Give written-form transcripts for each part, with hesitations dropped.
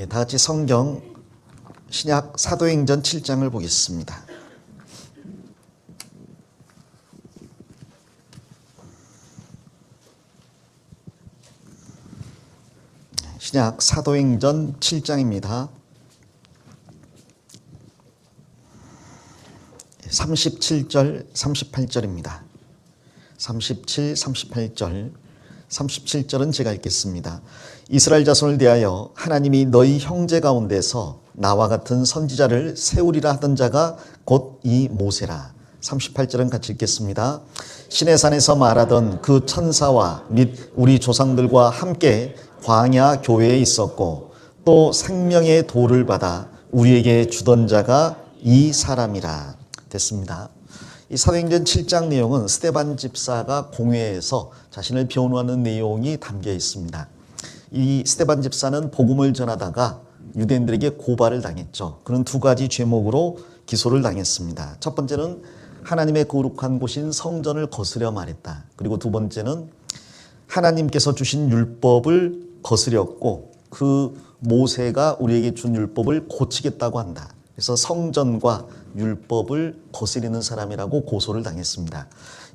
다 같이 성경 신약 사도행전 7장을 보겠습니다. 신약 사도행전 7장입니다. 37절, 38절입니다. 37, 38절. 37절은 제가 읽겠습니다. 이스라엘 자손을 대하여 하나님이 너희 형제 가운데서 나와 같은 선지자를 세우리라 하던 자가 곧 이 모세라. 38절은 같이 읽겠습니다. 시내산에서 말하던 그 천사와 및 우리 조상들과 함께 광야 교회에 있었고 또 생명의 도를 받아 우리에게 주던 자가 이 사람이라. 됐습니다. 이 사도행전 7장 내용은 스데반 집사가 공회에서 자신을 변호하는 내용이 담겨 있습니다. 이 스데반 집사는 복음을 전하다가 유대인들에게 고발을 당했죠. 그는 두 가지 죄목으로 기소를 당했습니다. 첫 번째는 하나님의 거룩한 곳인 성전을 거스려 말했다. 그리고 두 번째는 하나님께서 주신 율법을 거스렸고 그 모세가 우리에게 준 율법을 고치겠다고 한다. 그래서 성전과 율법을 거스리는 사람이라고 고소를 당했습니다.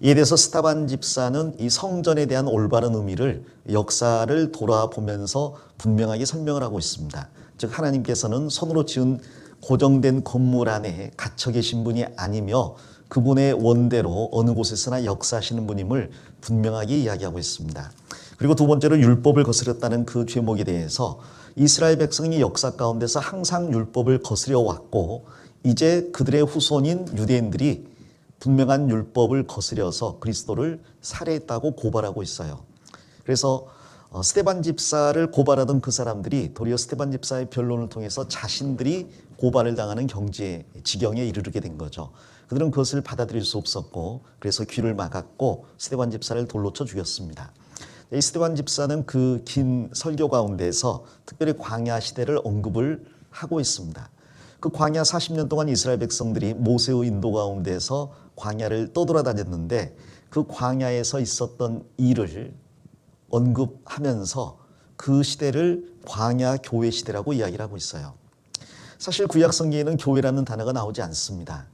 이에 대해서 스데반 집사는 이 성전에 대한 올바른 의미를 역사를 돌아보면서 분명하게 설명을 하고 있습니다. 즉 하나님께서는 손으로 지은 고정된 건물 안에 갇혀 계신 분이 아니며 그분의 원대로 어느 곳에서나 역사하시는 분임을 분명하게 이야기하고 있습니다. 그리고 두 번째로 율법을 거스렸다는 그 죄목에 대해서 이스라엘 백성이 역사 가운데서 항상 율법을 거스려 왔고 이제 그들의 후손인 유대인들이 분명한 율법을 거스려서 그리스도를 살해했다고 고발하고 있어요. 그래서 스데반 집사를 고발하던 그 사람들이 도리어 스데반 집사의 변론을 통해서 자신들이 고발을 당하는 지경에 이르게 된 거죠. 그들은 그것을 받아들일 수 없었고 그래서 귀를 막았고 스데반 집사를 돌로 쳐 죽였습니다. 이 스데반 집사는 그 긴 설교 가운데서 특별히 광야 시대를 언급을 하고 있습니다. 그 광야 40년 동안 이스라엘 백성들이 모세의 인도 가운데서 광야를 떠돌아다녔는데 그 광야에서 있었던 일을 언급하면서 그 시대를 광야 교회 시대라고 이야기를 하고 있어요. 사실 구약 성경에는 교회라는 단어가 나오지 않습니다.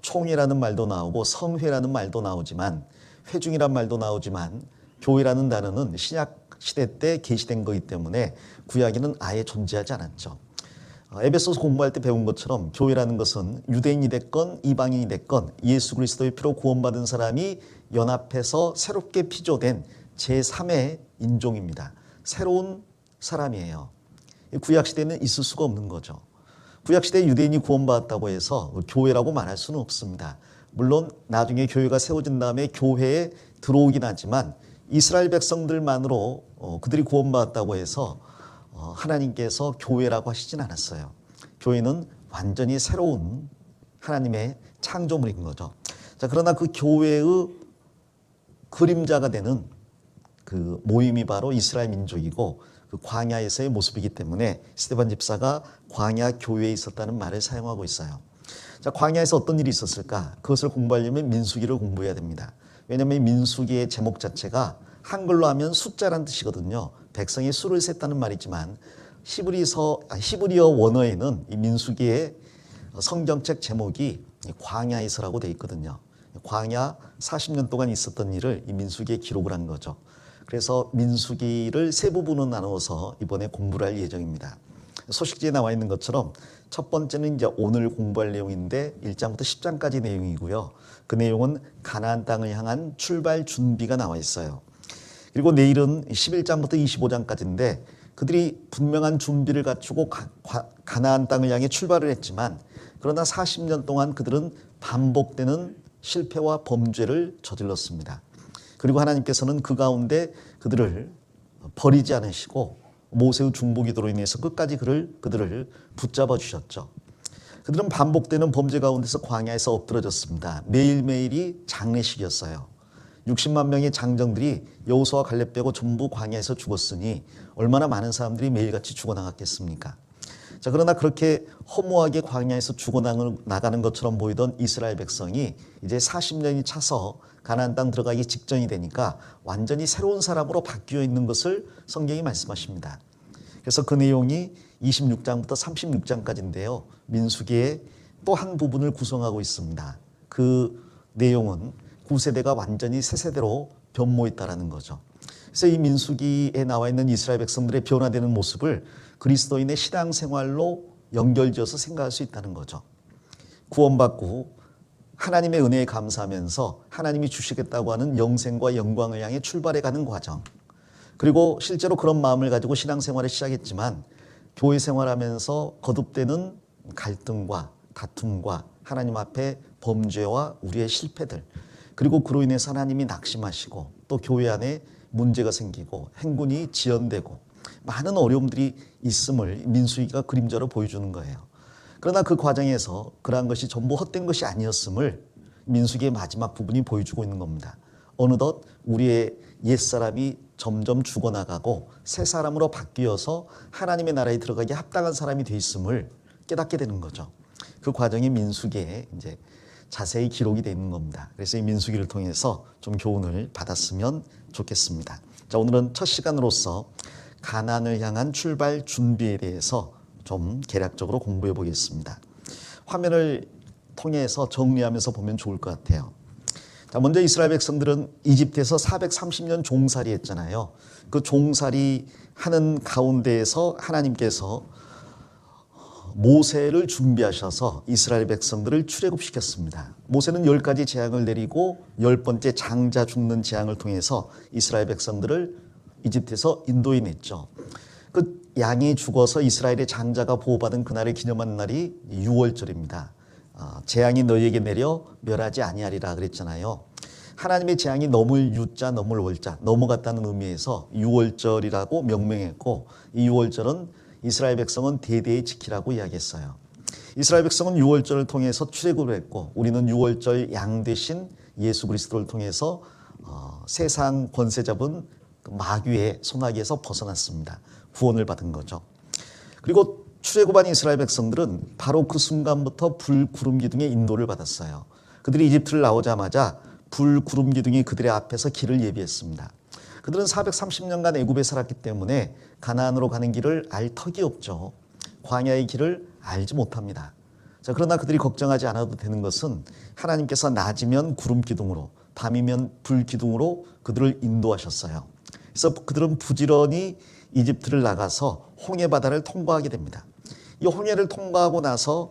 총회라는 말도 나오고 성회라는 말도 나오지만 회중이란 말도 나오지만 교회라는 단어는 신약 시대 때 계시된 거기 때문에 구약에는 아예 존재하지 않았죠. 에베소서 공부할 때 배운 것처럼 교회라는 것은 유대인이 됐건 이방인이 됐건 예수 그리스도의 피로 구원받은 사람이 연합해서 새롭게 피조된 제3의 인종입니다. 새로운 사람이에요. 구약 시대는 있을 수가 없는 거죠. 구약 시대 유대인이 구원받았다고 해서 교회라고 말할 수는 없습니다. 물론 나중에 교회가 세워진 다음에 교회에 들어오긴 하지만 이스라엘 백성들만으로 그들이 구원받았다고 해서 하나님께서 교회라고 하시진 않았어요. 교회는 완전히 새로운 하나님의 창조물인 거죠. 자, 그러나 그 교회의 그림자가 되는 그 모임이 바로 이스라엘 민족이고 그 광야에서의 모습이기 때문에 스데반 집사가 광야 교회에 있었다는 말을 사용하고 있어요. 자, 광야에서 어떤 일이 있었을까? 그것을 공부하려면 민수기를 공부해야 됩니다. 왜냐하면 민수기의 제목 자체가 한글로 하면 숫자란 뜻이거든요. 백성이 수를 셌다는 말이지만 히브리어 원어에는 이 민수기의 성경책 제목이 광야에서라고 되어 있거든요. 광야 40년 동안 있었던 일을 이 민수기에 기록을 한 거죠. 그래서 민수기를 세 부분으로 나누어서 이번에 공부를 할 예정입니다. 소식지에 나와 있는 것처럼 첫 번째는 이제 오늘 공부할 내용인데 1장부터 10장까지 내용이고요. 그 내용은 가나안 땅을 향한 출발 준비가 나와 있어요. 그리고 내일은 11장부터 25장까지인데 그들이 분명한 준비를 갖추고 가나안 땅을 향해 출발을 했지만 그러나 40년 동안 그들은 반복되는 실패와 범죄를 저질렀습니다. 그리고 하나님께서는 그 가운데 그들을 버리지 않으시고 모세의 중보기도로 인해서 끝까지 그들을 붙잡아 주셨죠. 그들은 반복되는 범죄 가운데서 광야에서 엎드러졌습니다. 매일매일이 장례식이었어요. 60만 명의 장정들이 여호수아와 갈렙 빼고 전부 광야에서 죽었으니 얼마나 많은 사람들이 매일같이 죽어나갔겠습니까? 자, 그러나 그렇게 허무하게 광야에서 죽어나가는 것처럼 보이던 이스라엘 백성이 이제 40년이 차서 가나안 땅 들어가기 직전이 되니까 완전히 새로운 사람으로 바뀌어 있는 것을 성경이 말씀하십니다. 그래서 그 내용이 26장부터 36장까지인데요. 민수기의 또 한 부분을 구성하고 있습니다. 그 내용은 구세대가 완전히 새 세대로 변모했다라는 거죠. 그래서 이 민수기에 나와 있는 이스라엘 백성들의 변화되는 모습을 그리스도인의 신앙생활로 연결지어서 생각할 수 있다는 거죠. 구원받고 하나님의 은혜에 감사하면서 하나님이 주시겠다고 하는 영생과 영광을 향해 출발해가는 과정, 그리고 실제로 그런 마음을 가지고 신앙생활을 시작했지만 교회 생활하면서 거듭되는 갈등과 다툼과 하나님 앞에 범죄와 우리의 실패들, 그리고 그로 인해서 하나님이 낙심하시고 또 교회 안에 문제가 생기고 행군이 지연되고 많은 어려움들이 있음을 민수기가 그림자로 보여주는 거예요. 그러나 그 과정에서 그러한 것이 전부 헛된 것이 아니었음을 민수기의 마지막 부분이 보여주고 있는 겁니다. 어느덧 우리의 옛사람이 점점 죽어나가고 새 사람으로 바뀌어서 하나님의 나라에 들어가기 합당한 사람이 돼 있음을 깨닫게 되는 거죠. 그 과정이 민수기에 이제 자세히 기록이 되어 있는 겁니다. 그래서 이 민수기를 통해서 좀 교훈을 받았으면 좋겠습니다. 자, 오늘은 첫 시간으로서 가나안을 향한 출발 준비에 대해서 좀 개략적으로 공부해 보겠습니다. 화면을 통해서 정리하면서 보면 좋을 것 같아요. 자, 먼저 이스라엘 백성들은 이집트에서 430년 종살이 했잖아요. 그 종살이 하는 가운데에서 하나님께서 모세를 준비하셔서 이스라엘 백성들을 출애굽시켰습니다. 모세는 10가지 재앙을 내리고 10번째 장자 죽는 재앙을 통해서 이스라엘 백성들을 이집트에서 인도해냈죠. 그 양이 죽어서 이스라엘의 장자가 보호받은 그날을 기념하는 날이 6월절입니다. 재앙이 너희에게 내려 멸하지 아니하리라 그랬잖아요. 하나님의 재앙이 넘을 유자 넘을 월자 넘어갔다는 의미에서 6월절이라고 명명했고, 이 6월절은 이스라엘 백성은 대대에 지키라고 이야기했어요. 이스라엘 백성은 6월절을 통해서 출애굽을 했고, 우리는 6월절 양 되신 예수 그리스도를 통해서 세상 권세 잡은 마귀의 소나기에서 벗어났습니다. 구원을 받은 거죠. 그리고 출애굽한 이스라엘 백성들은 바로 그 순간부터 불, 구름, 기둥의 인도를 받았어요. 그들이 이집트를 나오자마자 불, 구름, 기둥이 그들의 앞에서 길을 예비했습니다. 그들은 430년간 애굽에 살았기 때문에 가나안으로 가는 길을 알 턱이 없죠. 광야의 길을 알지 못합니다. 자, 그러나 그들이 걱정하지 않아도 되는 것은 하나님께서 낮이면 구름 기둥으로, 밤이면 불 기둥으로 그들을 인도하셨어요. 그래서 그들은 부지런히 이집트를 나가서 홍해 바다를 통과하게 됩니다. 이 홍해를 통과하고 나서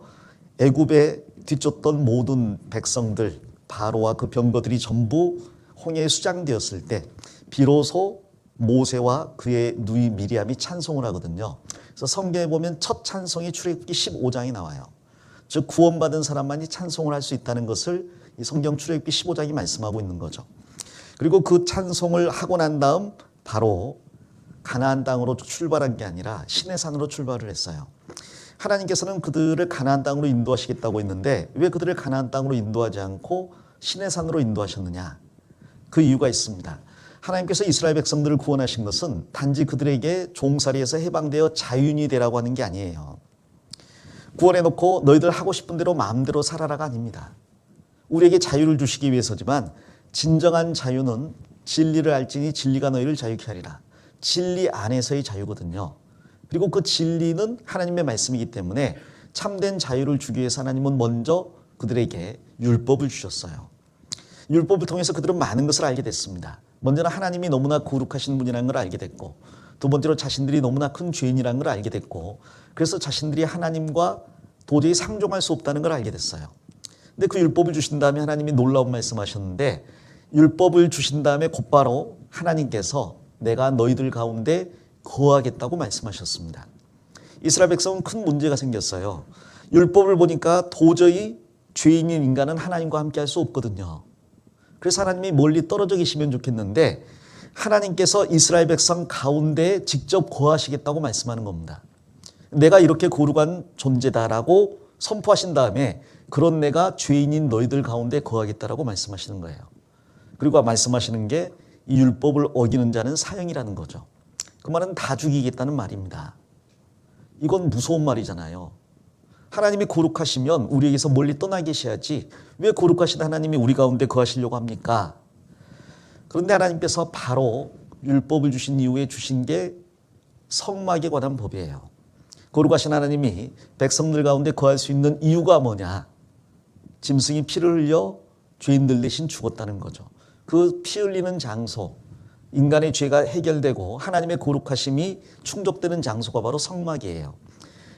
애굽에 뒤쫓던 모든 백성들, 바로와 그 병거들이 전부 홍해에 수장되었을 때 비로소 모세와 그의 누이 미리암이 찬송을 하거든요. 그래서 성경에 보면 첫 찬송이 출애굽기 15장이 나와요. 즉 구원받은 사람만이 찬송을 할 수 있다는 것을 이 성경 출애굽기 15장이 말씀하고 있는 거죠. 그리고 그 찬송을 하고 난 다음 바로 가나안 땅으로 출발한 게 아니라 시내산으로 출발을 했어요. 하나님께서는 그들을 가나안 땅으로 인도하시겠다고 했는데 왜 그들을 가나안 땅으로 인도하지 않고 시내산으로 인도하셨느냐? 그 이유가 있습니다. 하나님께서 이스라엘 백성들을 구원하신 것은 단지 그들에게 종살이에서 해방되어 자유인이 되라고 하는 게 아니에요. 구원해놓고 너희들 하고 싶은 대로 마음대로 살아라가 아닙니다. 우리에게 자유를 주시기 위해서지만 진정한 자유는 진리를 알지니 진리가 너희를 자유케 하리라. 진리 안에서의 자유거든요. 그리고 그 진리는 하나님의 말씀이기 때문에 참된 자유를 주기 위해서 하나님은 먼저 그들에게 율법을 주셨어요. 율법을 통해서 그들은 많은 것을 알게 됐습니다. 먼저는 하나님이 너무나 거룩하신 분이라는 걸 알게 됐고, 두 번째로 자신들이 너무나 큰 죄인이라는 걸 알게 됐고, 그래서 자신들이 하나님과 도저히 상종할 수 없다는 걸 알게 됐어요. 근데 그 율법을 주신 다음에 하나님이 놀라운 말씀하셨는데, 율법을 주신 다음에 곧바로 하나님께서 내가 너희들 가운데 거하겠다고 말씀하셨습니다. 이스라엘 백성은 큰 문제가 생겼어요. 율법을 보니까 도저히 죄인인 인간은 하나님과 함께 할 수 없거든요. 그래서 하나님이 멀리 떨어져 계시면 좋겠는데 하나님께서 이스라엘 백성 가운데 직접 거하시겠다고 말씀하는 겁니다. 내가 이렇게 거룩한 존재다라고 선포하신 다음에 그런 내가 죄인인 너희들 가운데 거하겠다라고 말씀하시는 거예요. 그리고 말씀하시는 게 이 율법을 어기는 자는 사형이라는 거죠. 그 말은 다 죽이겠다는 말입니다. 이건 무서운 말이잖아요. 하나님이 거룩하시면 우리에게서 멀리 떠나 계셔야지 왜 거룩하신 하나님이 우리 가운데 거하시려고 합니까? 그런데 하나님께서 바로 율법을 주신 이후에 주신 게 성막에 관한 법이에요. 거룩하신 하나님이 백성들 가운데 거할 수 있는 이유가 뭐냐? 짐승이 피를 흘려 죄인들 대신 죽었다는 거죠. 그 피 흘리는 장소, 인간의 죄가 해결되고 하나님의 거룩하심이 충족되는 장소가 바로 성막이에요.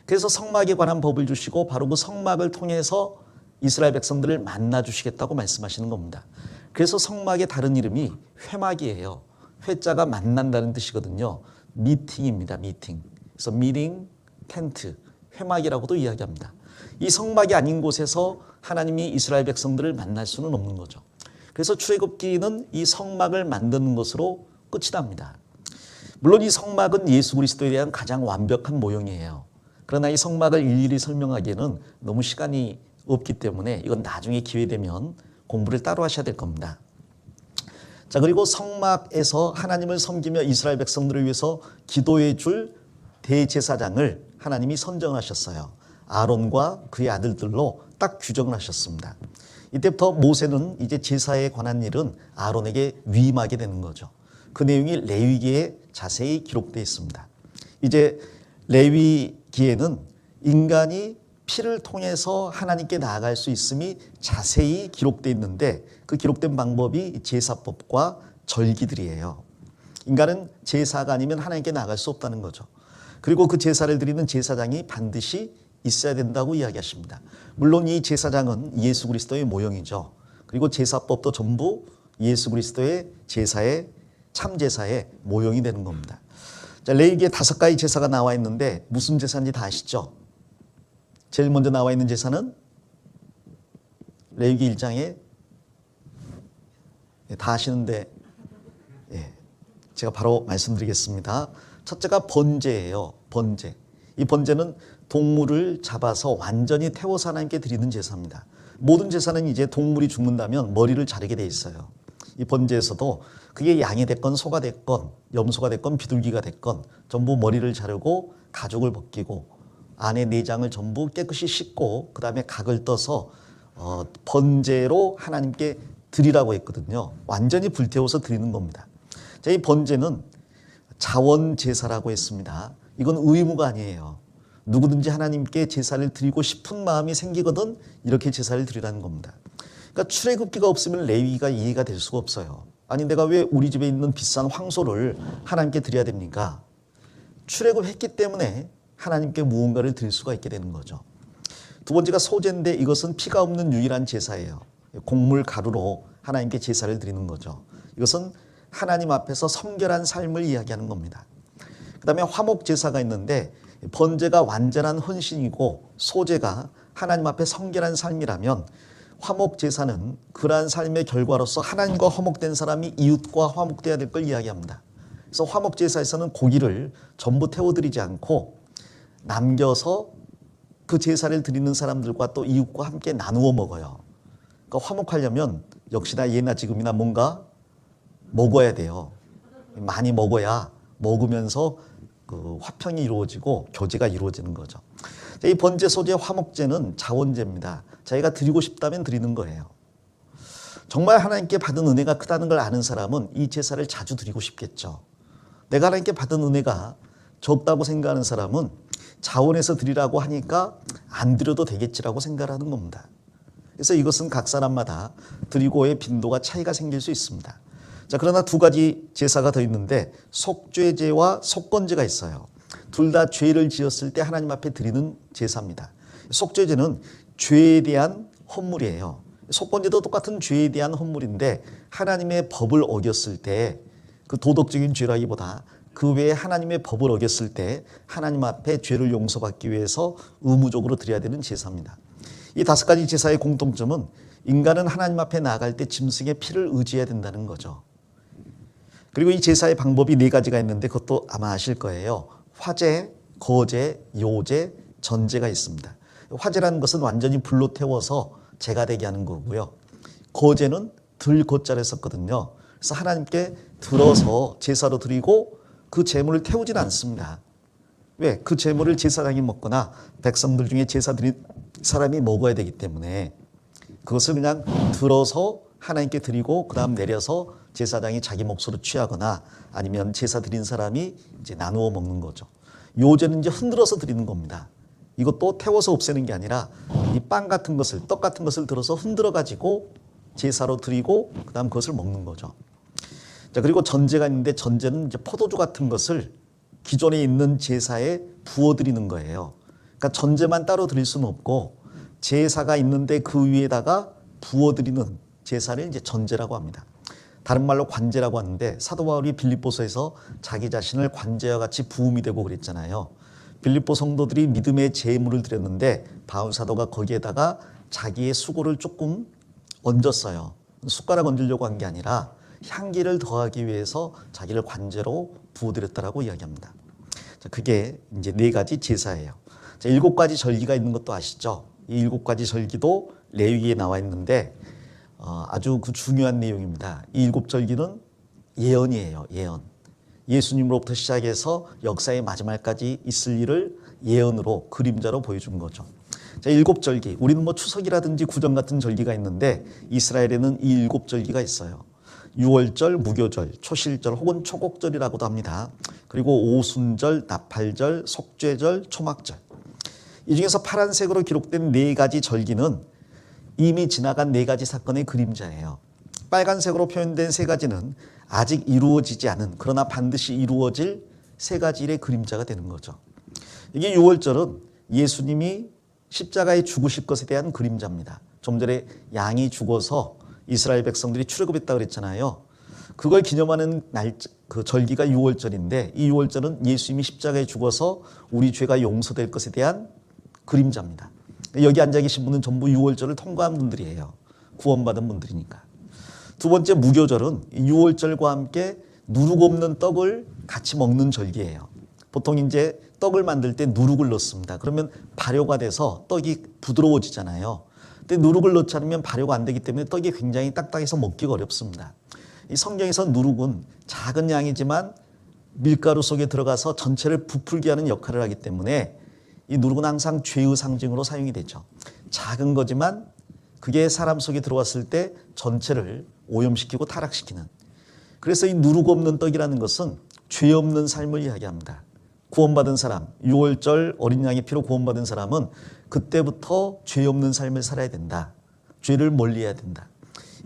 그래서 성막에 관한 법을 주시고 바로 그 성막을 통해서 이스라엘 백성들을 만나 주시겠다고 말씀하시는 겁니다. 그래서 성막의 다른 이름이 회막이에요. 회자가 만난다는 뜻이거든요. 미팅입니다. 미팅. 그래서 미팅, 텐트, 회막이라고도 이야기합니다. 이 성막이 아닌 곳에서 하나님이 이스라엘 백성들을 만날 수는 없는 거죠. 그래서 출애굽기는 이 성막을 만드는 것으로 끝이 납니다. 물론 이 성막은 예수 그리스도에 대한 가장 완벽한 모형이에요. 그러나 이 성막을 일일이 설명하기에는 너무 시간이 없기 때문에 이건 나중에 기회 되면 공부를 따로 하셔야 될 겁니다. 자, 그리고 성막에서 하나님을 섬기며 이스라엘 백성들을 위해서 기도해 줄 대제사장을 하나님이 선정하셨어요. 아론과 그의 아들들로 딱 규정을 하셨습니다. 이때부터 모세는 이제 제사에 관한 일은 아론에게 위임하게 되는 거죠. 그 내용이 레위기에 자세히 기록되어 있습니다. 이제 레위기에는 인간이 피를 통해서 하나님께 나아갈 수 있음이 자세히 기록되어 있는데 그 기록된 방법이 제사법과 절기들이에요. 인간은 제사가 아니면 하나님께 나아갈 수 없다는 거죠. 그리고 그 제사를 드리는 제사장이 반드시 있어야 된다고 이야기하십니다. 물론 이 제사장은 예수 그리스도의 모형이죠. 그리고 제사법도 전부 예수 그리스도의 제사의 참제사의 모형이 되는 겁니다. 자, 레위기에 5가지 제사가 나와 있는데 무슨 제사인지 다 아시죠? 제일 먼저 나와 있는 제사는 레위기 1장에 다 아시는데 제가 바로 말씀드리겠습니다. 첫째가 번제예요. 번제. 이 번제는 동물을 잡아서 완전히 태워서 하나님께 드리는 제사입니다. 모든 제사는 이제 동물이 죽는다면 머리를 자르게 돼 있어요. 이 번제에서도 그게 양이 됐건 소가 됐건 염소가 됐건 비둘기가 됐건 전부 머리를 자르고 가죽을 벗기고 안에 내장을 전부 깨끗이 씻고 그 다음에 각을 떠서 번제로 하나님께 드리라고 했거든요. 완전히 불태워서 드리는 겁니다. 자, 이 번제는 자원 제사라고 했습니다. 이건 의무가 아니에요. 누구든지 하나님께 제사를 드리고 싶은 마음이 생기거든 이렇게 제사를 드리라는 겁니다. 그러니까 출애굽기가 없으면 레위기가 이해가 될 수가 없어요. 아니 내가 왜 우리 집에 있는 비싼 황소를 하나님께 드려야 됩니까? 출애굽했기 때문에 하나님께 무언가를 드릴 수가 있게 되는 거죠. 두 번째가 소제인데 이것은 피가 없는 유일한 제사예요. 곡물 가루로 하나님께 제사를 드리는 거죠. 이것은 하나님 앞에서 성결한 삶을 이야기하는 겁니다. 그 다음에 화목 제사가 있는데 번제가 완전한 헌신이고 소제가 하나님 앞에 성결한 삶이라면 화목 제사는 그러한 삶의 결과로서 하나님과 화목된 사람이 이웃과 화목돼야 될 걸 이야기합니다. 그래서 화목 제사에서는 고기를 전부 태워드리지 않고 남겨서 그 제사를 드리는 사람들과 또 이웃과 함께 나누어 먹어요. 그러니까 화목하려면 역시나 예나 지금이나 뭔가 먹어야 돼요. 많이 먹어야 먹으면서 그 화평이 이루어지고 교제가 이루어지는 거죠. 이 번제, 소제, 화목제는 자원제입니다. 자기가 드리고 싶다면 드리는 거예요. 정말 하나님께 받은 은혜가 크다는 걸 아는 사람은 이 제사를 자주 드리고 싶겠죠. 내가 하나님께 받은 은혜가 적다고 생각하는 사람은 자원해서 드리라고 하니까 안 드려도 되겠지라고 생각하는 겁니다. 그래서 이것은 각 사람마다 드리고의 빈도가 차이가 생길 수 있습니다. 자, 그러나 2가지 제사가 더 있는데 속죄제와 속건제가 있어요. 둘 다 죄를 지었을 때 하나님 앞에 드리는 제사입니다. 속죄제는 죄에 대한 헌물이에요. 속건제도 똑같은 죄에 대한 헌물인데 하나님의 법을 어겼을 때 그 도덕적인 죄라기보다 그 외에 하나님의 법을 어겼을 때 하나님 앞에 죄를 용서받기 위해서 의무적으로 드려야 되는 제사입니다. 이 5가지 제사의 공통점은 인간은 하나님 앞에 나아갈 때 짐승의 피를 의지해야 된다는 거죠. 그리고 이 제사의 방법이 4가지가 있는데 그것도 아마 아실 거예요. 화제, 거제, 요제, 전제가 있습니다. 화제라는 것은 완전히 불로 태워서 제가 되게 하는 거고요. 거제는 들거자를 썼거든요. 그래서 하나님께 들어서 제사로 드리고 그 제물을 태우지는 않습니다. 왜? 그 제물을 제사장이 먹거나 백성들 중에 제사 드린 사람이 먹어야 되기 때문에 그것을 그냥 들어서 하나님께 드리고 그 다음 내려서 제사장이 자기 몫으로 취하거나 아니면 제사 드린 사람이 이제 나누어 먹는 거죠. 요제는 이제 흔들어서 드리는 겁니다. 이것도 태워서 없애는 게 아니라 이 빵 같은 것을, 떡 같은 것을 들어서 흔들어 가지고 제사로 드리고 그다음 그것을 먹는 거죠. 자, 그리고 전제가 있는데 전제는 이제 포도주 같은 것을 기존에 있는 제사에 부어 드리는 거예요. 그러니까 전제만 따로 드릴 수는 없고 제사가 있는데 그 위에다가 부어 드리는 제사를 이제 전제라고 합니다. 다른 말로 관제라고 하는데 사도 바울이 빌립보서에서 자기 자신을 관제와 같이 부음이 되고 그랬잖아요. 빌립보 성도들이 믿음의 제물을 드렸는데 바울 사도가 거기에다가 자기의 수고를 조금 얹었어요. 숟가락 얹으려고 한 게 아니라 향기를 더하기 위해서 자기를 관제로 부어드렸다라고 이야기합니다. 자, 그게 이제 4가지 제사예요. 자, 7가지 절기가 있는 것도 아시죠? 이 7가지 절기도 레위기에 나와 있는데 아주 그 중요한 내용입니다. 이 7절기는 예언이에요. 예언. 예수님으로부터 시작해서 역사의 마지막까지 있을 일을 예언으로 그림자로 보여준 거죠. 자, 7절기. 우리는 뭐 추석이라든지 구정 같은 절기가 있는데 이스라엘에는 이 7절기가 있어요. 유월절, 무교절, 초실절 혹은 초곡절이라고도 합니다. 그리고 오순절, 나팔절, 속죄절, 초막절. 이 중에서 파란색으로 기록된 4가지 절기는 이미 지나간 4가지 사건의 그림자예요. 빨간색으로 표현된 3가지는 아직 이루어지지 않은, 그러나 반드시 이루어질 3가지 일의 그림자가 되는 거죠. 이게 유월절은 예수님이 십자가에 죽으실 것에 대한 그림자입니다. 좀 전에 양이 죽어서 이스라엘 백성들이 출애굽했다고 그랬잖아요. 그걸 기념하는 그 절기가 유월절인데 이 유월절은 예수님이 십자가에 죽어서 우리 죄가 용서될 것에 대한 그림자입니다. 여기 앉아 계신 분은 전부 유월절을 통과한 분들이에요. 구원받은 분들이니까. 두 번째 무교절은 유월절과 함께 누룩 없는 떡을 같이 먹는 절기예요. 보통 이제 떡을 만들 때 누룩을 넣습니다. 그러면 발효가 돼서 떡이 부드러워지잖아요. 근데 누룩을 넣지 않으면 발효가 안 되기 때문에 떡이 굉장히 딱딱해서 먹기가 어렵습니다. 이 성경에서 누룩은 작은 양이지만 밀가루 속에 들어가서 전체를 부풀게 하는 역할을 하기 때문에 이 누룩은 항상 죄의 상징으로 사용이 되죠. 작은 거지만 그게 사람 속에 들어왔을 때 전체를 오염시키고 타락시키는. 그래서 이 누룩 없는 떡이라는 것은 죄 없는 삶을 이야기합니다. 구원받은 사람, 유월절 어린 양의 피로 구원받은 사람은 그때부터 죄 없는 삶을 살아야 된다. 죄를 멀리해야 된다.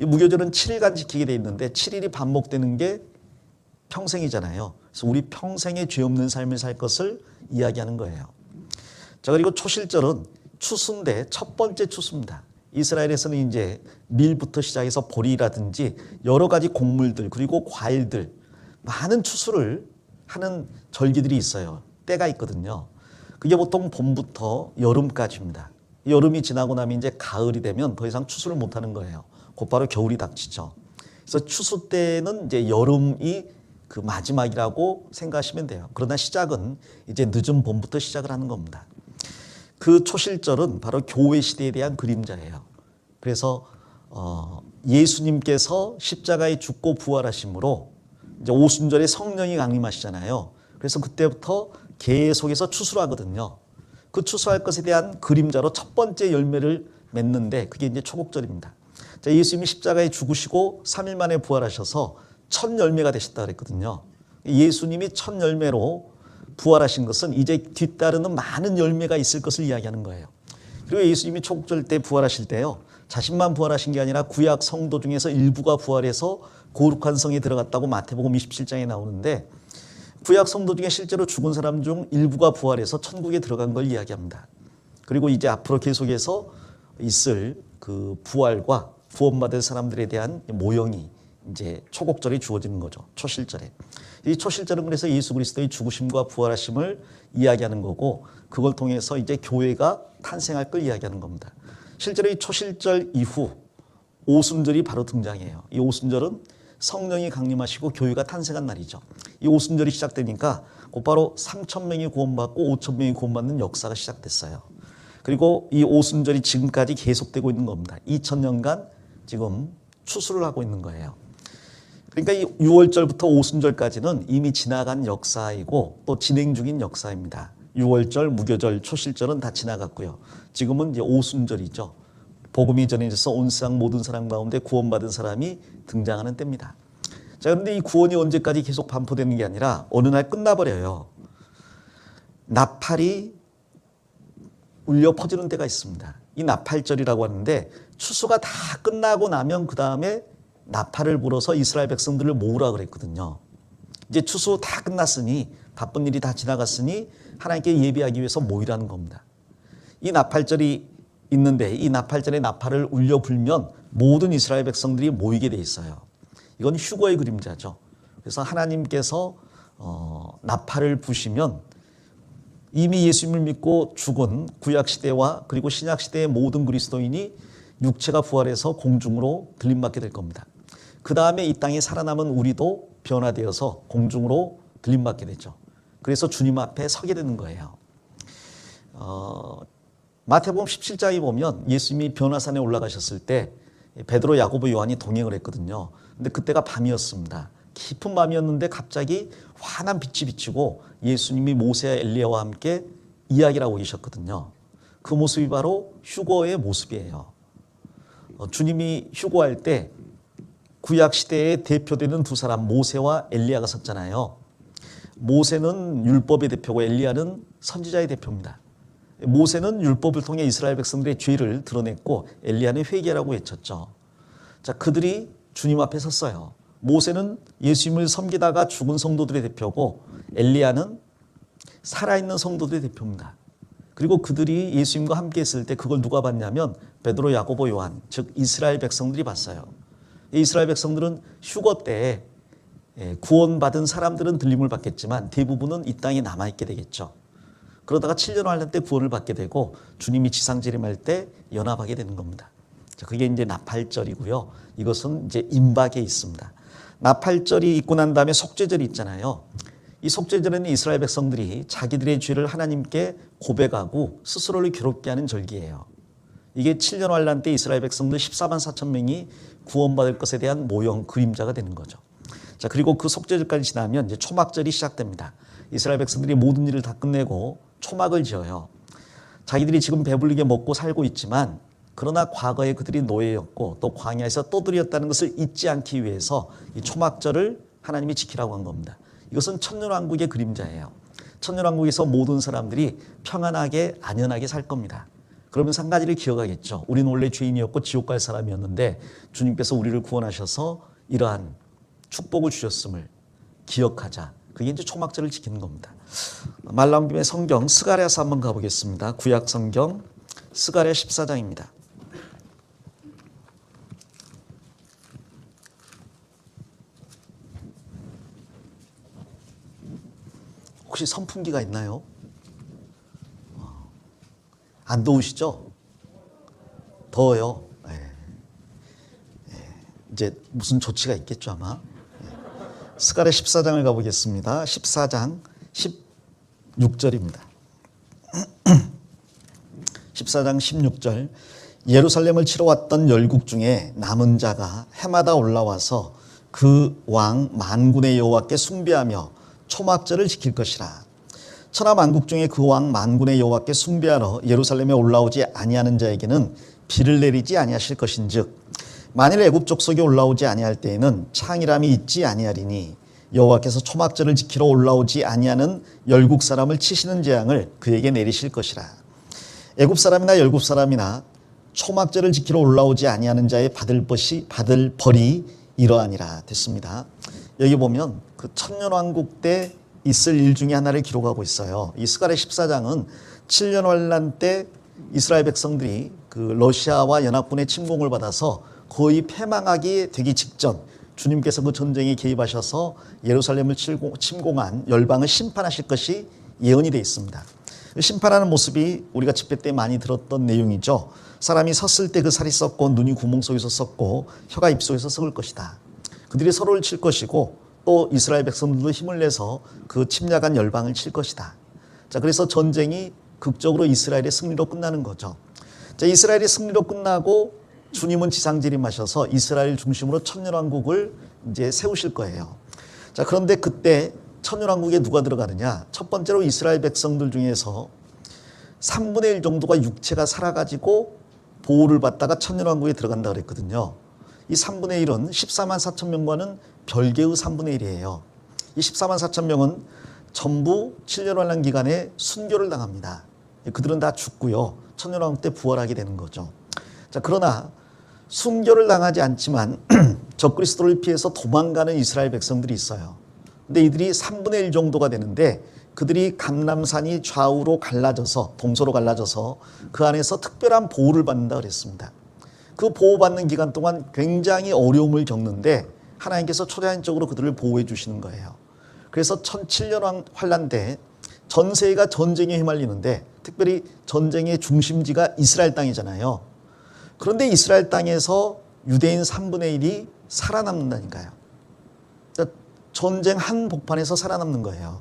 이 무교절은 7일간 지키게 돼 있는데 7일이 반복되는 게 평생이잖아요. 그래서 우리 평생에 죄 없는 삶을 살 것을 이야기하는 거예요. 자, 그리고 초실절은 추수인데 첫 번째 추수입니다. 이스라엘에서는 이제 밀부터 시작해서 보리라든지 여러 가지 곡물들 그리고 과일들 많은 추수를 하는 절기들이 있어요. 때가 있거든요. 그게 보통 봄부터 여름까지입니다. 여름이 지나고 나면 이제 가을이 되면 더 이상 추수를 못 하는 거예요. 곧바로 겨울이 닥치죠. 그래서 추수 때는 이제 여름이 그 마지막이라고 생각하시면 돼요. 그러나 시작은 이제 늦은 봄부터 시작을 하는 겁니다. 그 초실절은 바로 교회 시대에 대한 그림자예요. 그래서 예수님께서 십자가에 죽고 부활하심으로 이제 오순절에 성령이 강림하시잖아요. 그래서 그때부터 계속해서 추수를 하거든요. 그 추수할 것에 대한 그림자로 첫 번째 열매를 맺는데 그게 이제 초곡절입니다. 자, 예수님이 십자가에 죽으시고 3일 만에 부활하셔서 첫 열매가 되셨다 그랬거든요. 예수님이 첫 열매로 부활하신 것은 이제 뒤따르는 많은 열매가 있을 것을 이야기하는 거예요. 그리고 예수님이 초곡절 때 부활하실 때요. 자신만 부활하신 게 아니라 구약 성도 중에서 일부가 부활해서 거룩한 성에 들어갔다고 마태복음 27장에 나오는데 구약 성도 중에 실제로 죽은 사람 중 일부가 부활해서 천국에 들어간 걸 이야기합니다. 그리고 이제 앞으로 계속해서 있을 그 부활과 구원받을 사람들에 대한 모형이 이제 초곡절에 주어지는 거죠. 초실절에. 이 초실절은 그래서 예수 그리스도의 죽으심과 부활하심을 이야기하는 거고 그걸 통해서 이제 교회가 탄생할 걸 이야기하는 겁니다. 실제로 이 초실절 이후 오순절이 바로 등장해요. 이 오순절은 성령이 강림하시고 교회가 탄생한 날이죠. 이 오순절이 시작되니까 곧바로 3,000명이 구원받고 5,000명이 구원받는 역사가 시작됐어요. 그리고 이 오순절이 지금까지 계속되고 있는 겁니다. 2000년간 지금 추수를 하고 있는 거예요. 그러니까 이 6월절부터 오순절까지는 이미 지나간 역사이고 또 진행 중인 역사입니다. 6월절, 무교절, 초실절은 다 지나갔고요. 지금은 이제 오순절이죠. 복음이 전해져서 온 세상 모든 사람 가운데 구원받은 사람이 등장하는 때입니다. 자, 그런데 이 구원이 언제까지 계속 반포되는 게 아니라 어느 날 끝나버려요. 나팔이 울려 퍼지는 때가 있습니다. 이 나팔절이라고 하는데 추수가 다 끝나고 나면 그 다음에 나팔을 불어서 이스라엘 백성들을 모으라 그랬거든요. 이제 추수 다 끝났으니 바쁜 일이 다 지나갔으니 하나님께 예배하기 위해서 모이라는 겁니다. 이 나팔절이 있는데 이 나팔절에 나팔을 울려 불면 모든 이스라엘 백성들이 모이게 돼 있어요. 이건 휴거의 그림자죠. 그래서 하나님께서 나팔을 부시면 이미 예수님을 믿고 죽은 구약시대와 그리고 신약시대의 모든 그리스도인이 육체가 부활해서 공중으로 들림받게 될 겁니다. 그 다음에 이 땅에 살아남은 우리도 변화되어서 공중으로 들림받게 되죠. 그래서 주님 앞에 서게 되는 거예요. 마태복음 17장에 보면 예수님이 변화산에 올라가셨을 때 베드로, 야고보, 요한이 동행을 했거든요. 근데 그때가 밤이었습니다. 깊은 밤이었는데 갑자기 환한 빛이 비치고 예수님이 모세와 엘리야와 함께 이야기를 하고 계셨거든요. 그 모습이 바로 휴거의 모습이에요. 주님이 휴거할 때 구약시대에 대표되는 두 사람 모세와 엘리야가 섰잖아요. 모세는 율법의 대표고 엘리야는 선지자의 대표입니다. 모세는 율법을 통해 이스라엘 백성들의 죄를 드러냈고 엘리야는 회개라고 외쳤죠. 자, 그들이 주님 앞에 섰어요. 모세는 예수님을 섬기다가 죽은 성도들의 대표고 엘리야는 살아있는 성도들의 대표입니다. 그리고 그들이 예수님과 함께 했을 때 그걸 누가 봤냐면 베드로, 야고보, 요한, 즉 이스라엘 백성들이 봤어요. 이스라엘 백성들은 휴거 때 구원받은 사람들은 들림을 받겠지만 대부분은 이 땅에 남아있게 되겠죠. 그러다가 7년 환란 때 구원을 받게 되고 주님이 지상재림할 때 연합하게 되는 겁니다. 자, 그게 이제 나팔절이고요. 이것은 이제 임박에 있습니다. 나팔절이 있고 난 다음에 속죄절이 있잖아요. 이 속죄절에는 이스라엘 백성들이 자기들의 죄를 하나님께 고백하고 스스로를 괴롭게 하는 절기예요. 이게 7년 환란 때 이스라엘 백성들 14만 4천 명이 구원받을 것에 대한 모형, 그림자가 되는 거죠. 자, 그리고 그 속죄절까지 지나면 이제 초막절이 시작됩니다. 이스라엘 백성들이 모든 일을 다 끝내고 초막을 지어요. 자기들이 지금 배불리게 먹고 살고 있지만 그러나 과거에 그들이 노예였고 또 광야에서 떠들이었다는 것을 잊지 않기 위해서 이 초막절을 하나님이 지키라고 한 겁니다. 이것은 천년왕국의 그림자예요. 천년왕국에서 모든 사람들이 평안하게 안연하게 살 겁니다. 그러면서 한 가지를 기억하겠죠. 우리는 원래 죄인이었고 지옥 갈 사람이었는데 주님께서 우리를 구원하셔서 이러한 축복을 주셨음을 기억하자. 그게 이제 초막절을 지키는 겁니다. 말 나온 김에 성경 스가랴서 한번 가보겠습니다. 구약 성경 스가랴 14장입니다. 혹시 선풍기가 있나요? 안 더우시죠? 더워요. 이제 무슨 조치가 있겠죠 아마. 스가랴 14장을 가보겠습니다. 14장 16절입니다. 14장 16절 예루살렘을 치러 왔던 열국 중에 남은 자가 해마다 올라와서 그 왕 만군의 여호와께 숭배하며 초막절을 지킬 것이라. 천하 만국 중에 그 왕 만군의 여호와께 숭배하러 예루살렘에 올라오지 아니하는 자에게는 비를 내리지 아니하실 것인즉 만일 애굽 족속이 올라오지 아니할 때에는 창이람이 있지 아니하리니 여호와께서 초막절을 지키러 올라오지 아니하는 열국 사람을 치시는 재앙을 그에게 내리실 것이라. 애굽 사람이나 열국 사람이나 초막절을 지키러 올라오지 아니하는 자의 받을 벌이 이러하니라 됐습니다. 여기 보면 그 천년왕국 때 있을 일 중에 하나를 기록하고 있어요. 이 스가랴 14장은 7년 환란 때 이스라엘 백성들이 그 러시아와 연합군의 침공을 받아서 거의 패망하게 되기 직전 주님께서 그 전쟁에 개입하셔서 예루살렘을 침공한 열방을 심판하실 것이 예언이 되어 있습니다. 심판하는 모습이 우리가 집회 때 많이 들었던 내용이죠. 사람이 섰을 때 그 살이 썩고 눈이 구멍 속에서 썩고 혀가 입속에서 썩을 것이다. 그들이 서로를 칠 것이고 또 이스라엘 백성들도 힘을 내서 그 침략한 열방을 칠 것이다. 자, 그래서 전쟁이 극적으로 이스라엘의 승리로 끝나는 거죠. 자, 이스라엘이 승리로 끝나고 주님은 지상재림하셔서 이스라엘 중심으로 천년왕국을 이제 세우실 거예요. 자, 그런데 그때 천년왕국에 누가 들어가느냐? 첫 번째로 이스라엘 백성들 중에서 3분의 1 정도가 육체가 살아가지고 보호를 받다가 천년왕국에 들어간다 그랬거든요. 이 3분의 1은 14만 4천 명과는 별개의 3분의 1이에요. 이 14만 4천 명은 전부 7년 환란 기간에 순교를 당합니다. 그들은 다 죽고요. 천년왕국 때 부활하게 되는 거죠. 자, 그러나 순교를 당하지 않지만 적그리스도를 피해서 도망가는 이스라엘 백성들이 있어요. 근데 이들이 3분의 1 정도가 되는데 그들이 감람산이 좌우로 갈라져서 동서로 갈라져서 그 안에서 특별한 보호를 받는다 그랬습니다. 그 보호받는 기간 동안 굉장히 어려움을 겪는데 하나님께서 초자연적으로 그들을 보호해 주시는 거예요. 그래서 1007년 환란 때 전 세계가 전쟁에 휘말리는데 특별히 전쟁의 중심지가 이스라엘 땅이잖아요. 그런데 이스라엘 땅에서 유대인 3분의 1이 살아남는다니까요. 그러니까 전쟁 한복판에서 살아남는 거예요.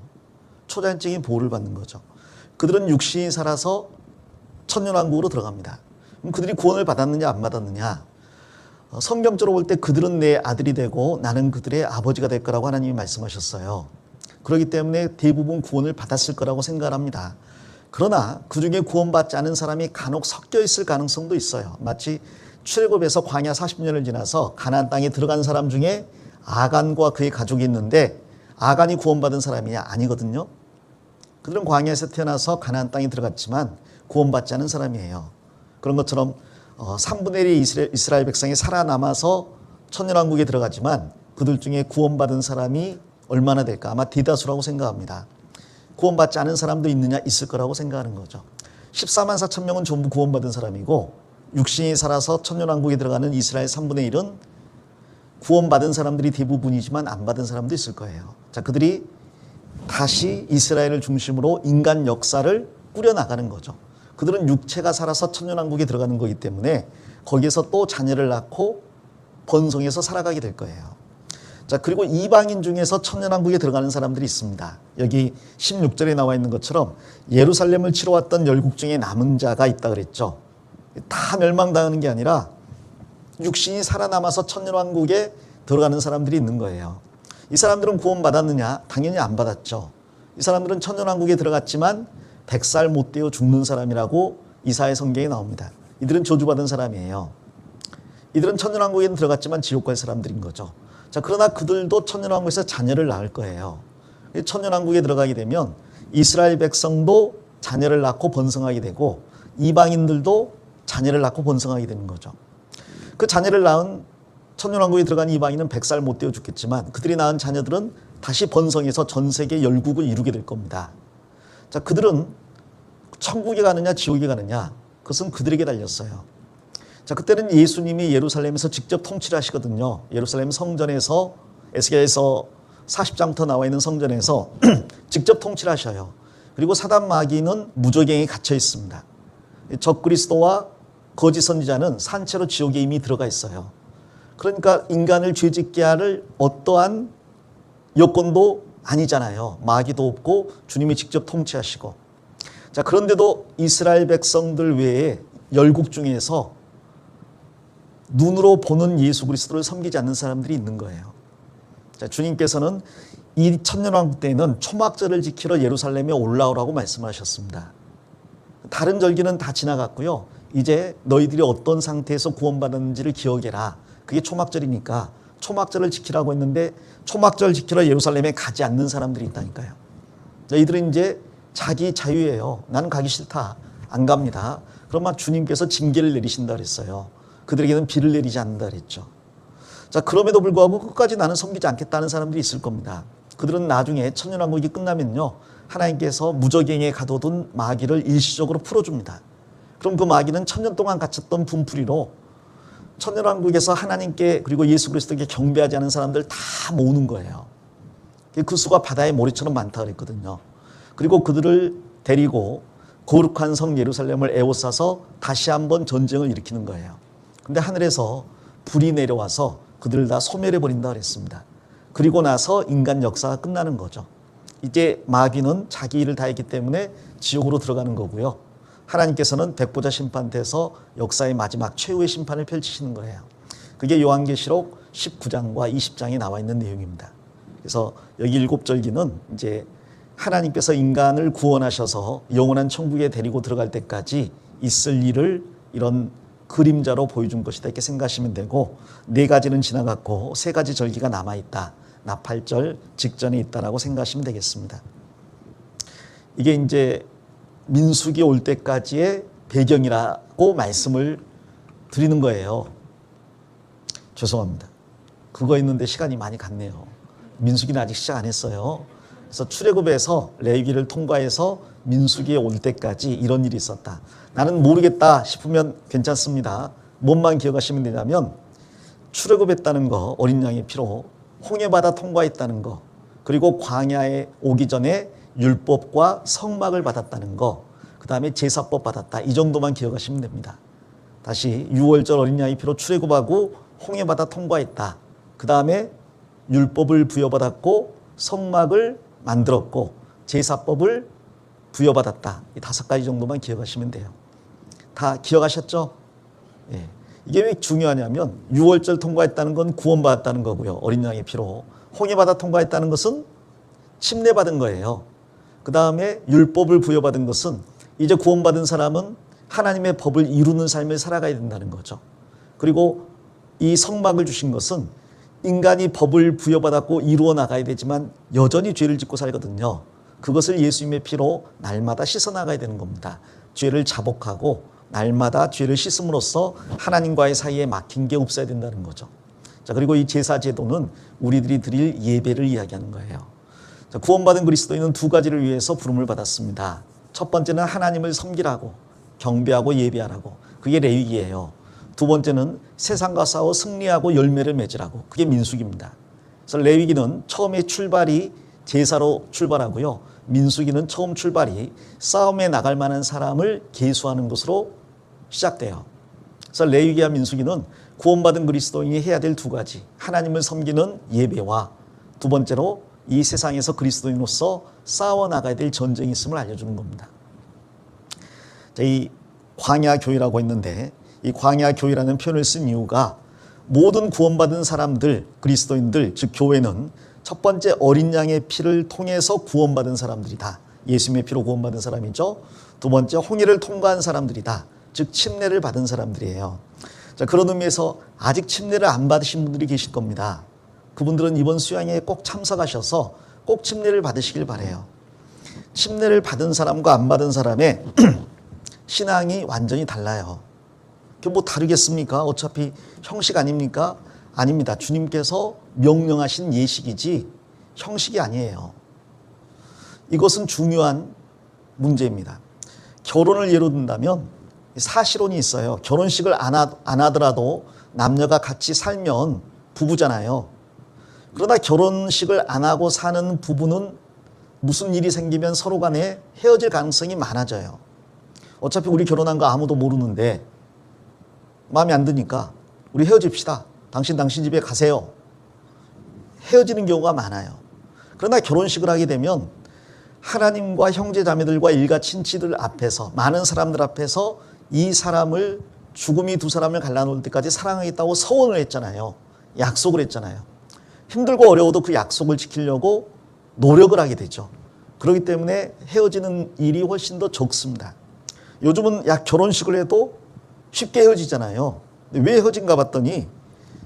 초자연적인 보호를 받는 거죠. 그들은 육신이 살아서 천년왕국으로 들어갑니다. 그럼 그들이 구원을 받았느냐 안 받았느냐? 성경적으로 볼 때 그들은 내 아들이 되고 나는 그들의 아버지가 될 거라고 하나님이 말씀하셨어요. 그렇기 때문에 대부분 구원을 받았을 거라고 생각을 합니다. 그러나 그중에 구원받지 않은 사람이 간혹 섞여 있을 가능성도 있어요. 마치 출애굽에서 광야 40년을 지나서 가나안 땅에 들어간 사람 중에 아간과 그의 가족이 있는데 아간이 구원받은 사람이냐? 아니거든요. 그들은 광야에서 태어나서 가나안 땅에 들어갔지만 구원받지 않은 사람이에요. 그런 것처럼 3분의 1의 이스라엘 백성이 살아남아서 천년왕국에 들어가지만 그들 중에 구원받은 사람이 얼마나 될까? 아마 대다수라고 생각합니다. 구원받지 않은 사람도 있느냐? 있을 거라고 생각하는 거죠. 14만 4천 명은 전부 구원받은 사람이고 육신이 살아서 천년왕국에 들어가는 이스라엘 3분의 1은 구원받은 사람들이 대부분이지만 안 받은 사람도 있을 거예요. 자, 그들이 다시 이스라엘을 중심으로 인간 역사를 꾸려나가는 거죠. 그들은 육체가 살아서 천년왕국에 들어가는 거기 때문에 거기에서 또 자녀를 낳고 번성해서 살아가게 될 거예요. 자, 그리고 이방인 중에서 천년왕국에 들어가는 사람들이 있습니다. 여기 16절에 나와 있는 것처럼 예루살렘을 치러 왔던 열국 중에 남은 자가 있다 그랬죠. 다 멸망당하는 게 아니라 육신이 살아남아서 천년왕국에 들어가는 사람들이 있는 거예요. 이 사람들은 구원받았느냐? 당연히 안 받았죠. 이 사람들은 천년왕국에 들어갔지만 100살 못 되어 죽는 사람이라고 이사야 성경에 나옵니다. 이들은 저주받은 사람이에요. 이들은 천년왕국에 들어갔지만 지옥 갈 사람들인 거죠. 자, 그러나 그들도 천년왕국에서 자녀를 낳을 거예요. 천년왕국에 들어가게 되면 이스라엘 백성도 자녀를 낳고 번성하게 되고 이방인들도 자녀를 낳고 번성하게 되는 거죠. 그 자녀를 낳은 천년왕국에 들어간 이방인은 100살 못 되어 죽겠지만 그들이 낳은 자녀들은 다시 번성해서 전 세계 열국을 이루게 될 겁니다. 자, 그들은 천국에 가느냐 지옥에 가느냐 그것은 그들에게 달렸어요. 자, 그때는 예수님이 예루살렘에서 직접 통치를 하시거든요. 예루살렘 성전에서 에스겔에서 40장부터 나와 있는 성전에서 직접 통치를 하셔요. 그리고 사단 마귀는 무저갱에 갇혀 있습니다. 적그리스도와 거짓 선지자는 산채로 지옥에 이미 들어가 있어요. 그러니까 인간을 죄짓게 할 어떠한 여건도 아니잖아요. 마귀도 없고 주님이 직접 통치하시고. 자, 그런데도 이스라엘 백성들 외에 열국 중에서 눈으로 보는 예수 그리스도를 섬기지 않는 사람들이 있는 거예요. 자, 주님께서는 이 천년왕국 때에는 초막절을 지키러 예루살렘에 올라오라고 말씀하셨습니다. 다른 절기는 다 지나갔고요. 이제 너희들이 어떤 상태에서 구원받았는지를 기억해라. 그게 초막절이니까 초막절을 지키라고 했는데 초막절 지키러 예루살렘에 가지 않는 사람들이 있다니까요. 자, 이들은 이제 자기 자유예요. 나는 가기 싫다. 안 갑니다. 그러면 주님께서 징계를 내리신다 그랬어요. 그들에게는 비를 내리지 않는다 그랬죠. 자, 그럼에도 불구하고 끝까지 나는 섬기지 않겠다는 사람들이 있을 겁니다. 그들은 나중에 천년왕국이 끝나면요, 하나님께서 무저갱에 가둬둔 마귀를 일시적으로 풀어줍니다. 그럼 그 마귀는 천년 동안 갇혔던 분풀이로 천년왕국에서 하나님께 그리고 예수 그리스도께 경배하지 않은 사람들 다 모으는 거예요. 그 수가 바다의 모래처럼 많다 그랬거든요. 그리고 그들을 데리고 거룩한 성 예루살렘을 에워싸서 다시 한번 전쟁을 일으키는 거예요. 근데 하늘에서 불이 내려와서 그들을 다 소멸해 버린다 그랬습니다. 그리고 나서 인간 역사가 끝나는 거죠. 이제 마귀는 자기 일을 다 했기 때문에 지옥으로 들어가는 거고요. 하나님께서는 백보자 심판대에서 역사의 마지막 최후의 심판을 펼치시는 거예요. 그게 요한계시록 19장과 20장에 나와 있는 내용입니다. 그래서 여기 7절기는 이제 하나님께서 인간을 구원하셔서 영원한 천국에 데리고 들어갈 때까지 있을 일을 이런 그림자로 보여준 것이다 이렇게 생각하시면 되고, 4가지는 지나갔고 3가지 절기가 남아있다. 나팔절 직전에 있다라고 생각하시면 되겠습니다. 이게 이제 민수기 올 때까지의 배경이라고 말씀을 드리는 거예요. 죄송합니다. 그거 있는데 시간이 많이 갔네요. 민수기는 아직 시작 안 했어요. 그래서 출애굽에서 레위기를 통과해서 민수기에 올 때까지 이런 일이 있었다. 나는 모르겠다 싶으면 괜찮습니다. 뭔만 기억하시면 되냐면 출애굽했다는 거, 어린 양의 피로 홍해바다 통과했다는 거, 그리고 광야에 오기 전에 율법과 성막을 받았다는 거, 그 다음에 제사법 받았다. 이 정도만 기억하시면 됩니다. 다시 6월절 어린 양의 피로 출애굽하고 홍해바다 통과했다. 그 다음에 율법을 부여받았고 성막을 만들었고 제사법을 부여받았다. 이 5가지 정도만 기억하시면 돼요. 다 기억하셨죠? 예. 이게 왜 중요하냐면 6월절 통과했다는 건 구원받았다는 거고요. 어린 양의 피로. 홍해바다 통과했다는 것은 침례받은 거예요. 그 다음에 율법을 부여받은 것은 이제 구원받은 사람은 하나님의 법을 이루는 삶을 살아가야 된다는 거죠. 그리고 이 성막을 주신 것은 인간이 법을 부여받았고 이루어 나가야 되지만 여전히 죄를 짓고 살거든요. 그것을 예수님의 피로 날마다 씻어 나가야 되는 겁니다. 죄를 자복하고 날마다 죄를 씻음으로써 하나님과의 사이에 막힌 게 없어야 된다는 거죠. 자, 그리고 이 제사 제도는 우리들이 드릴 예배를 이야기하는 거예요. 자, 구원받은 그리스도인은 2가지를 위해서 부름을 받았습니다. 첫 번째는 하나님을 섬기라고, 경배하고 예배하라고. 그게 레위기예요. 2번째는 세상과 싸워 승리하고 열매를 맺으라고. 그게 민수기입니다. 그래서 레위기는 처음에 출발이 제사로 출발하고요. 민수기는 처음 출발이 싸움에 나갈 만한 사람을 계수하는 것으로 시작돼요. 그래서 레위기와 민수기는 구원받은 그리스도인이 해야 될 2가지. 하나님을 섬기는 예배와 2번째로 이 세상에서 그리스도인으로서 싸워 나가야 될 전쟁이 있음을 알려주는 겁니다. 자, 이 광야교회라고 했는데 이 광야교회라는 표현을 쓴 이유가 모든 구원받은 사람들, 그리스도인들, 즉 교회는 첫 번째 어린 양의 피를 통해서 구원받은 사람들이다. 예수님의 피로 구원받은 사람이죠. 2번째 홍해를 통과한 사람들이다. 즉 침례를 받은 사람들이에요. 자, 그런 의미에서 아직 침례를 안 받으신 분들이 계실 겁니다. 그분들은 이번 수양회에 꼭 참석하셔서 꼭 침례를 받으시길 바라요. 침례를 받은 사람과 안 받은 사람의 신앙이 완전히 달라요. 그게 뭐 다르겠습니까? 어차피 형식 아닙니까? 아닙니다. 주님께서 명령하신 예식이지 형식이 아니에요. 이것은 중요한 문제입니다. 결혼을 예로 든다면 사실혼이 있어요. 결혼식을 안 하더라도 남녀가 같이 살면 부부잖아요. 그러나 결혼식을 안 하고 사는 부부는 무슨 일이 생기면 서로 간에 헤어질 가능성이 많아져요. 어차피 우리 결혼한 거 아무도 모르는데 마음에 안 드니까 우리 헤어집시다. 당신 집에 가세요. 헤어지는 경우가 많아요. 그러나 결혼식을 하게 되면 하나님과 형제 자매들과 일가 친지들 앞에서, 많은 사람들 앞에서 이 사람을, 죽음이 2사람을 갈라놓을 때까지 사랑하겠다고 서원을 했잖아요. 약속을 했잖아요. 힘들고 어려워도 그 약속을 지키려고 노력을 하게 되죠. 그렇기 때문에 헤어지는 일이 훨씬 더 적습니다. 요즘은 결혼식을 해도 쉽게 헤어지잖아요. 왜 헤어진가 봤더니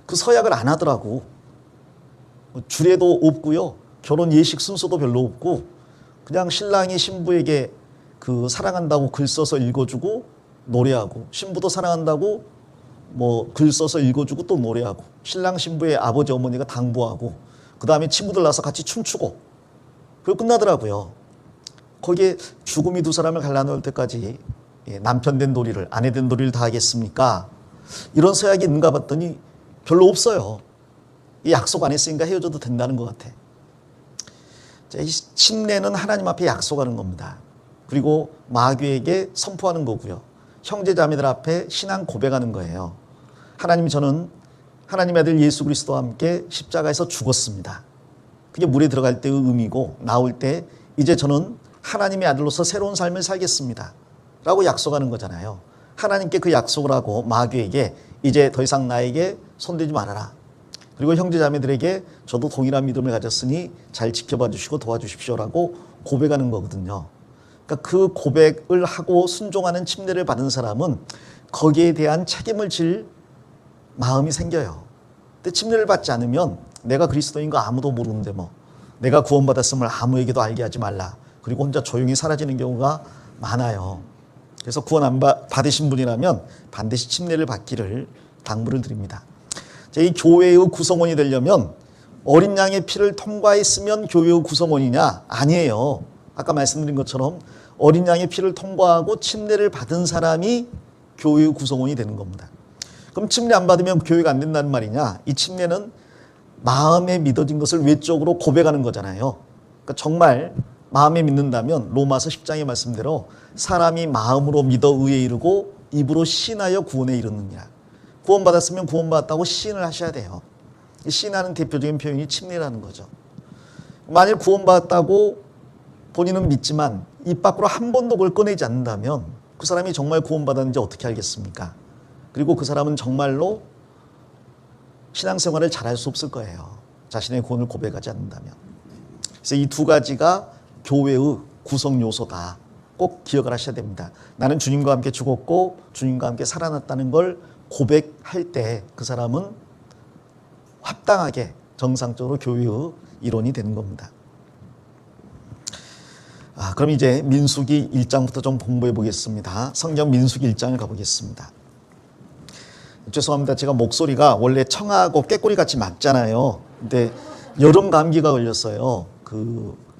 그 서약을 안 하더라고. 주례도 없고요. 결혼 예식 순서도 별로 없고 그냥 신랑이 신부에게 그 사랑한다고 글 써서 읽어주고 노래하고, 신부도 사랑한다고 뭐 글 써서 읽어주고 또 노래하고, 신랑 신부의 아버지 어머니가 당부하고, 그 다음에 친구들 나서 같이 춤추고, 그리고 끝나더라고요. 거기에 죽음이 2사람을 갈라놓을 때까지 남편 된 도리를, 아내 된 도리를 다 하겠습니까? 이런 서약이 있는가 봤더니 별로 없어요. 이 약속 안 했으니까 헤어져도 된다는 것 같아. 이 침례는 하나님 앞에 약속하는 겁니다. 그리고 마귀에게 선포하는 거고요. 형제 자매들 앞에 신앙 고백하는 거예요. 하나님, 저는 하나님의 아들 예수 그리스도와 함께 십자가에서 죽었습니다. 그게 물에 들어갈 때의 의미고, 나올 때 이제 저는 하나님의 아들로서 새로운 삶을 살겠습니다 라고 약속하는 거잖아요. 하나님께 그 약속을 하고 마귀에게 이제 더 이상 나에게 손대지 말아라. 그리고 형제자매들에게 저도 동일한 믿음을 가졌으니 잘 지켜봐 주시고 도와주십시오라고 고백하는 거거든요. 그러니까 그 고백을 하고 순종하는 침례를 받은 사람은 거기에 대한 책임을 질 마음이 생겨요. 근데 침례를 받지 않으면 내가 그리스도인 거 아무도 모르는데 뭐 내가 구원받았음을 아무에게도 알게 하지 말라. 그리고 혼자 조용히 사라지는 경우가 많아요. 그래서 구원 안 받으신 분이라면 반드시 침례를 받기를 당부를 드립니다. 이 교회의 구성원이 되려면 어린 양의 피를 통과했으면 교회의 구성원이냐? 아니에요. 아까 말씀드린 것처럼 어린 양의 피를 통과하고 침례를 받은 사람이 교회의 구성원이 되는 겁니다. 그럼 침례 안 받으면 교회가 안 된다는 말이냐? 이 침례는 마음에 믿어진 것을 외적으로 고백하는 거잖아요. 그러니까 정말 마음에 믿는다면 로마서 10장의 말씀대로 사람이 마음으로 믿어 의에 이르고 입으로 시인하여 구원에 이르느니라. 구원받았으면 구원받았다고 시인을 하셔야 돼요. 시인하는 대표적인 표현이 침례라는 거죠. 만일 구원받았다고 본인은 믿지만 입 밖으로 한 번도 그걸 꺼내지 않는다면 그 사람이 정말 구원받았는지 어떻게 알겠습니까? 그리고 그 사람은 정말로 신앙생활을 잘할 수 없을 거예요. 자신의 구원을 고백하지 않는다면. 그래서 이 두 가지가 교회의 구성 요소다. 꼭 기억을 하셔야 됩니다. 나는 주님과 함께 죽었고 주님과 함께 살아났다는 걸 고백할 때 그 사람은 합당하게 정상적으로 교회의 일원이 되는 겁니다. 그럼 이제 민수기 1장부터 좀 공부해 보겠습니다. 성경 민수기 1장을 가보겠습니다. 죄송합니다. 제가 목소리가 원래 청하고 꾀꼬리 같이 맑잖아요. 근데 여름 감기가 걸렸어요.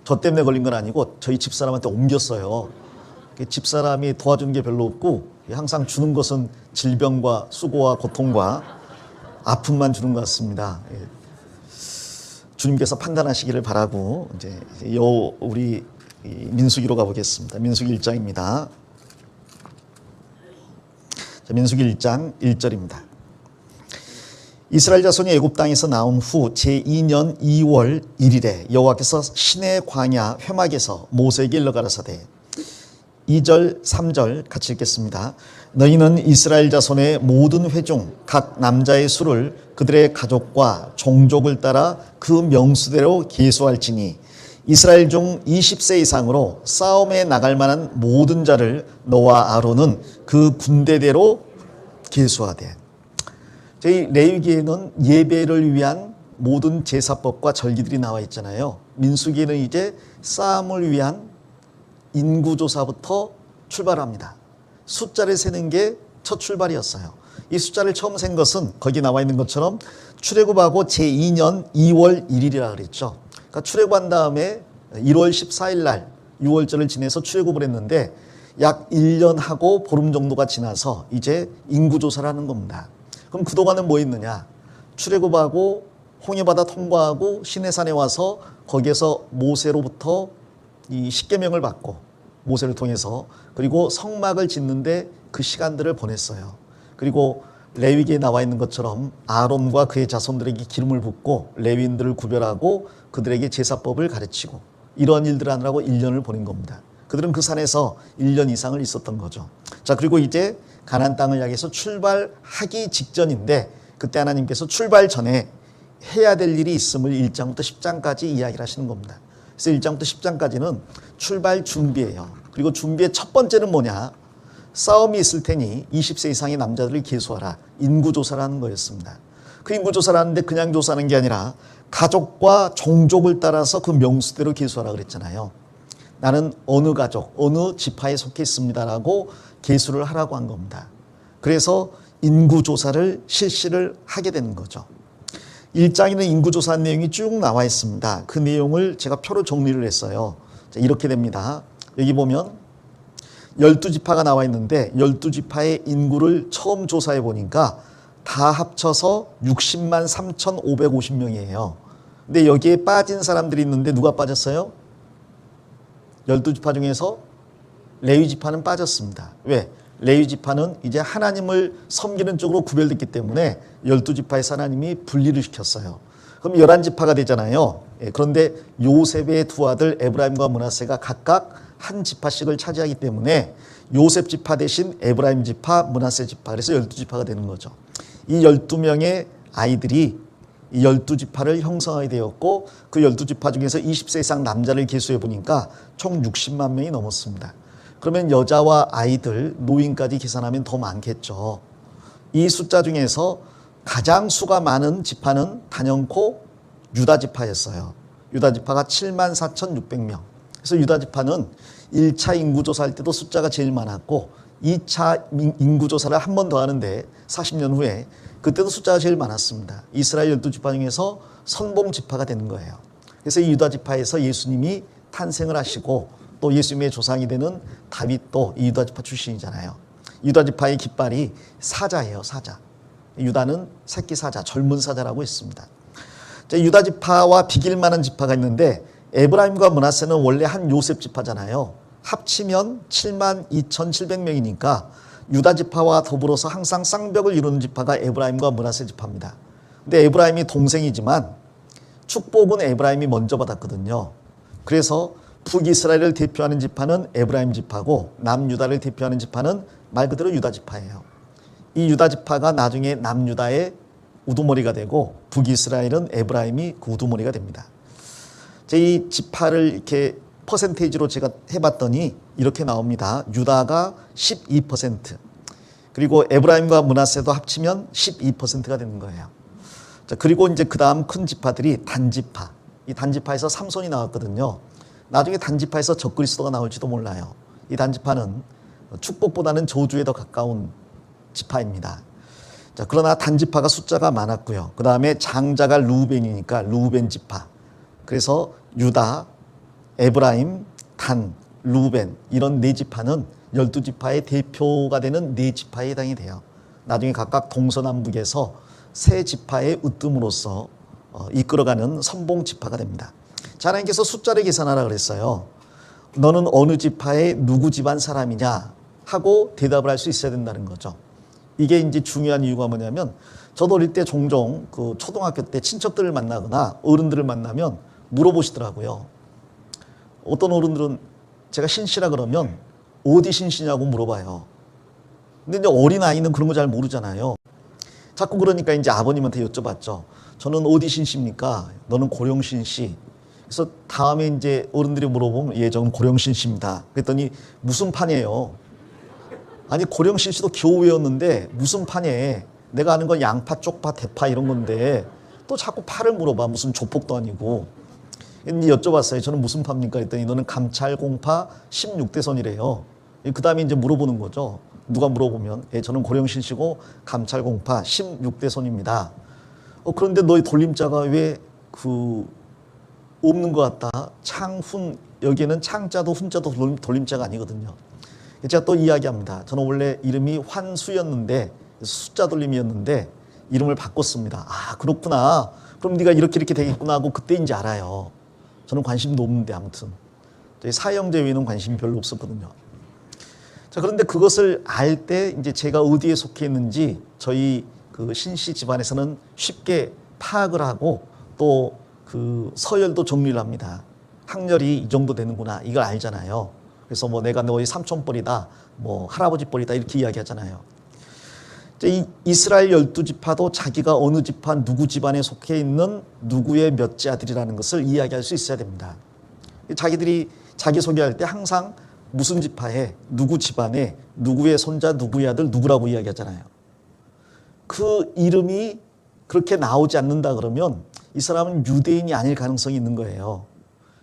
저 때문에 걸린 건 아니고 저희 집사람한테 옮겼어요. 집사람이 도와주는 게 별로 없고 항상 주는 것은 질병과 수고와 고통과 아픔만 주는 것 같습니다. 주님께서 판단하시기를 바라고 이제 우리 민수기로 가보겠습니다. 민수기 1장입니다. 민수기 1장 1절입니다. 이스라엘 자손이 애굽 땅에서 나온 후 제2년 2월 1일에 여호와께서 시내 광야 회막에서 모세에게 일러 가라사대 2절 3절 같이 읽겠습니다. 너희는 이스라엘 자손의 모든 회중 각 남자의 수를 그들의 가족과 종족을 따라 그 명수대로 계수할지니 이스라엘 중 20세 이상으로 싸움에 나갈 만한 모든 자를 너와 아론은 그 군대대로 계수하되. 저희 레위기에는 예배를 위한 모든 제사법과 절기들이 나와 있잖아요. 민수기에는 이제 싸움을 위한 인구조사부터 출발합니다. 숫자를 세는 게 첫 출발이었어요. 이 숫자를 처음 센 것은 거기 나와 있는 것처럼 출애굽하고 제2년 2월 1일이라 그랬죠. 그러니까 출애굽한 다음에 1월 14일 날 6월절을 지내서 출애굽을 했는데 약 1년하고 보름 정도가 지나서 이제 인구조사를 하는 겁니다. 그럼 그동안은 뭐 했느냐? 출애굽하고 홍해바다 통과하고 시내산에 와서 거기에서 모세로부터 이 십계명을 받고 모세를 통해서 그리고 성막을 짓는데 그 시간들을 보냈어요. 그리고 레위기에 나와 있는 것처럼 아론과 그의 자손들에게 기름을 붓고 레위인들을 구별하고 그들에게 제사법을 가르치고 이런 일들을 하느라고 1년을 보낸 겁니다. 그들은 그 산에서 1년 이상을 있었던 거죠. 자, 그리고 이제 가나안 땅을 향해서 출발하기 직전인데 그때 하나님께서 출발 전에 해야 될 일이 있음을 1장부터 10장까지 이야기를 하시는 겁니다. 그래서 1장부터 10장까지는 출발 준비예요. 그리고 준비의 첫 번째는 뭐냐? 싸움이 있을 테니 20세 이상의 남자들을 계수하라. 인구조사를 하는 거였습니다. 그 인구조사를 하는데 그냥 조사하는 게 아니라 가족과 종족을 따라서 그 명수대로 계수하라 그랬잖아요. 나는 어느 가족, 어느 지파에 속해 있습니다라고 계수를 하라고 한 겁니다. 그래서 인구조사를 실시를 하게 되는 거죠. 1장에는 인구조사한 내용이 쭉 나와 있습니다. 그 내용을 제가 표로 정리를 했어요. 자, 이렇게 됩니다. 여기 보면 12지파가 나와 있는데 12지파의 인구를 처음 조사해 보니까 다 합쳐서 60만 3,550명이에요. 근데 여기에 빠진 사람들이 있는데 누가 빠졌어요? 12지파 중에서 레위지파는 빠졌습니다. 왜? 레위지파는 이제 하나님을 섬기는 쪽으로 구별됐기 때문에 12지파에서 하나님이 분리를 시켰어요. 그럼 11지파가 되잖아요. 그런데 요셉의 두 아들 에브라임과 므낫세가 각각 한 지파씩을 차지하기 때문에 요셉 지파 대신 에브라임 지파, 므낫세 지파, 그래서 12지파가 되는 거죠. 이 12명의 아이들이 이 12지파를 형성하게 되었고 그 12지파 중에서 20세 이상 남자를 계수해 보니까 총 60만 명이 넘었습니다. 그러면 여자와 아이들, 노인까지 계산하면 더 많겠죠. 이 숫자 중에서 가장 수가 많은 지파는 단연코 유다 지파였어요. 유다 지파가 74,600명. 그래서 유다 지파는 1차 인구조사할 때도 숫자가 제일 많았고 2차 인구조사를 한 번 더 하는데 40년 후에 그때도 숫자가 제일 많았습니다. 이스라엘 12지파 중에서 선봉지파가 되는 거예요. 그래서 이 유다 지파에서 예수님이 탄생을 하시고 또 예수님의 조상이 되는 다윗도 이 유다 지파 출신이잖아요. 유다 지파의 깃발이 사자예요. 사자. 유다는 새끼 사자, 젊은 사자라고 했습니다. 유다 지파와 비길 만한 지파가 있는데 에브라임과 므낫세는 원래 한 요셉 지파잖아요. 합치면 72,700명이니까 유다 지파와 더불어서 항상 쌍벽을 이루는 지파가 에브라임과 므낫세 지파입니다. 근데 에브라임이 동생이지만 축복은 에브라임이 먼저 받았거든요. 그래서 북이스라엘을 대표하는 지파는 에브라임 지파고 남유다를 대표하는 지파는 말 그대로 유다 지파예요. 이 유다 지파가 나중에 남유다의 우두머리가 되고 북이스라엘은 에브라임이 그 우두머리가 됩니다. 이 지파를 이렇게 퍼센테이지로 제가 해봤더니 이렇게 나옵니다. 유다가 12%, 그리고 에브라임과 므낫세도 합치면 12%가 되는 거예요. 자, 그리고 이제 그 다음 큰 지파들이 단지파. 이 단지파에서 삼손이 나왔거든요. 나중에 단지파에서 적그리스도가 나올지도 몰라요. 이 단지파는 축복보다는 저주에 더 가까운 지파입니다. 자, 그러나 단지파가 숫자가 많았고요. 그 다음에 장자가 루벤이니까 루벤 지파. 그래서 유다, 에브라임, 단, 루벤 이런 네 지파는 12지파의 대표가 되는 네 지파에 해당이 돼요. 나중에 각각 동서남북에서 세 지파의 으뜸으로서 이끌어가는 선봉 지파가 됩니다. 자, 하나님께서 숫자를 계산하라 그랬어요. 너는 어느 지파의 누구 집안 사람이냐 하고 대답을 할 수 있어야 된다는 거죠. 이게 이제 중요한 이유가 뭐냐면 저도 어릴 때 종종 그 초등학교 때 친척들을 만나거나 어른들을 만나면 물어보시더라고요. 어떤 어른들은 제가 신씨라 그러면 어디 신씨냐고 물어봐요. 근데 이제 어린아이는 그런 거 잘 모르잖아요. 자꾸 그러니까 이제 아버님한테 여쭤봤죠. 저는 어디 신씨입니까? 너는 고령 신씨. 그래서 다음에 이제 어른들이 물어보면 예, 저는 고령 신씨입니다. 그랬더니 무슨 판이에요? 아니 고령 신씨도 겨우 외웠는데 무슨 판이에? 내가 아는 건 양파, 쪽파, 대파 이런 건데 또 자꾸 파를 물어봐. 무슨 조폭도 아니고. 여쭤봤어요. 저는 무슨 파입니까? 했더니 너는 감찰공파 16대선이래요. 그 다음에 이제 물어보는 거죠. 누가 물어보면 예, 저는 고령신씨고 감찰공파 16대선입니다. 그런데 너희 돌림자가 왜 없는 것 같다. 창훈, 여기에는 창자도 훈자도 돌림자가 아니거든요. 제가 또 이야기합니다. 저는 원래 이름이 환수였는데 숫자 돌림이었는데 이름을 바꿨습니다. 아 그렇구나. 그럼 네가 이렇게 되겠구나 하고 그때 이제 알아요. 저는 관심도 없는데 아무튼 저희 사형제 외에는 관심이 별로 없었거든요. 자, 그런데 그것을 알 때 이제 제가 어디에 속해 있는지 저희 그 신씨 집안에서는 쉽게 파악을 하고 또 그 서열도 정리를 합니다. 학렬이 이 정도 되는구나 이걸 알잖아요. 그래서 뭐 내가 너희 삼촌뻘이다, 뭐 할아버지뻘이다 이렇게 이야기하잖아요. 이 이스라엘 12지파도 자기가 어느 지파 누구 집안에 속해 있는 누구의 몇째 아들이라는 것을 이야기할 수 있어야 됩니다. 자기들이 자기소개할 때 항상 무슨 지파에 누구 집안에 누구의 손자 누구의 아들 누구라고 이야기하잖아요. 그 이름이 그렇게 나오지 않는다 그러면 이 사람은 유대인이 아닐 가능성이 있는 거예요.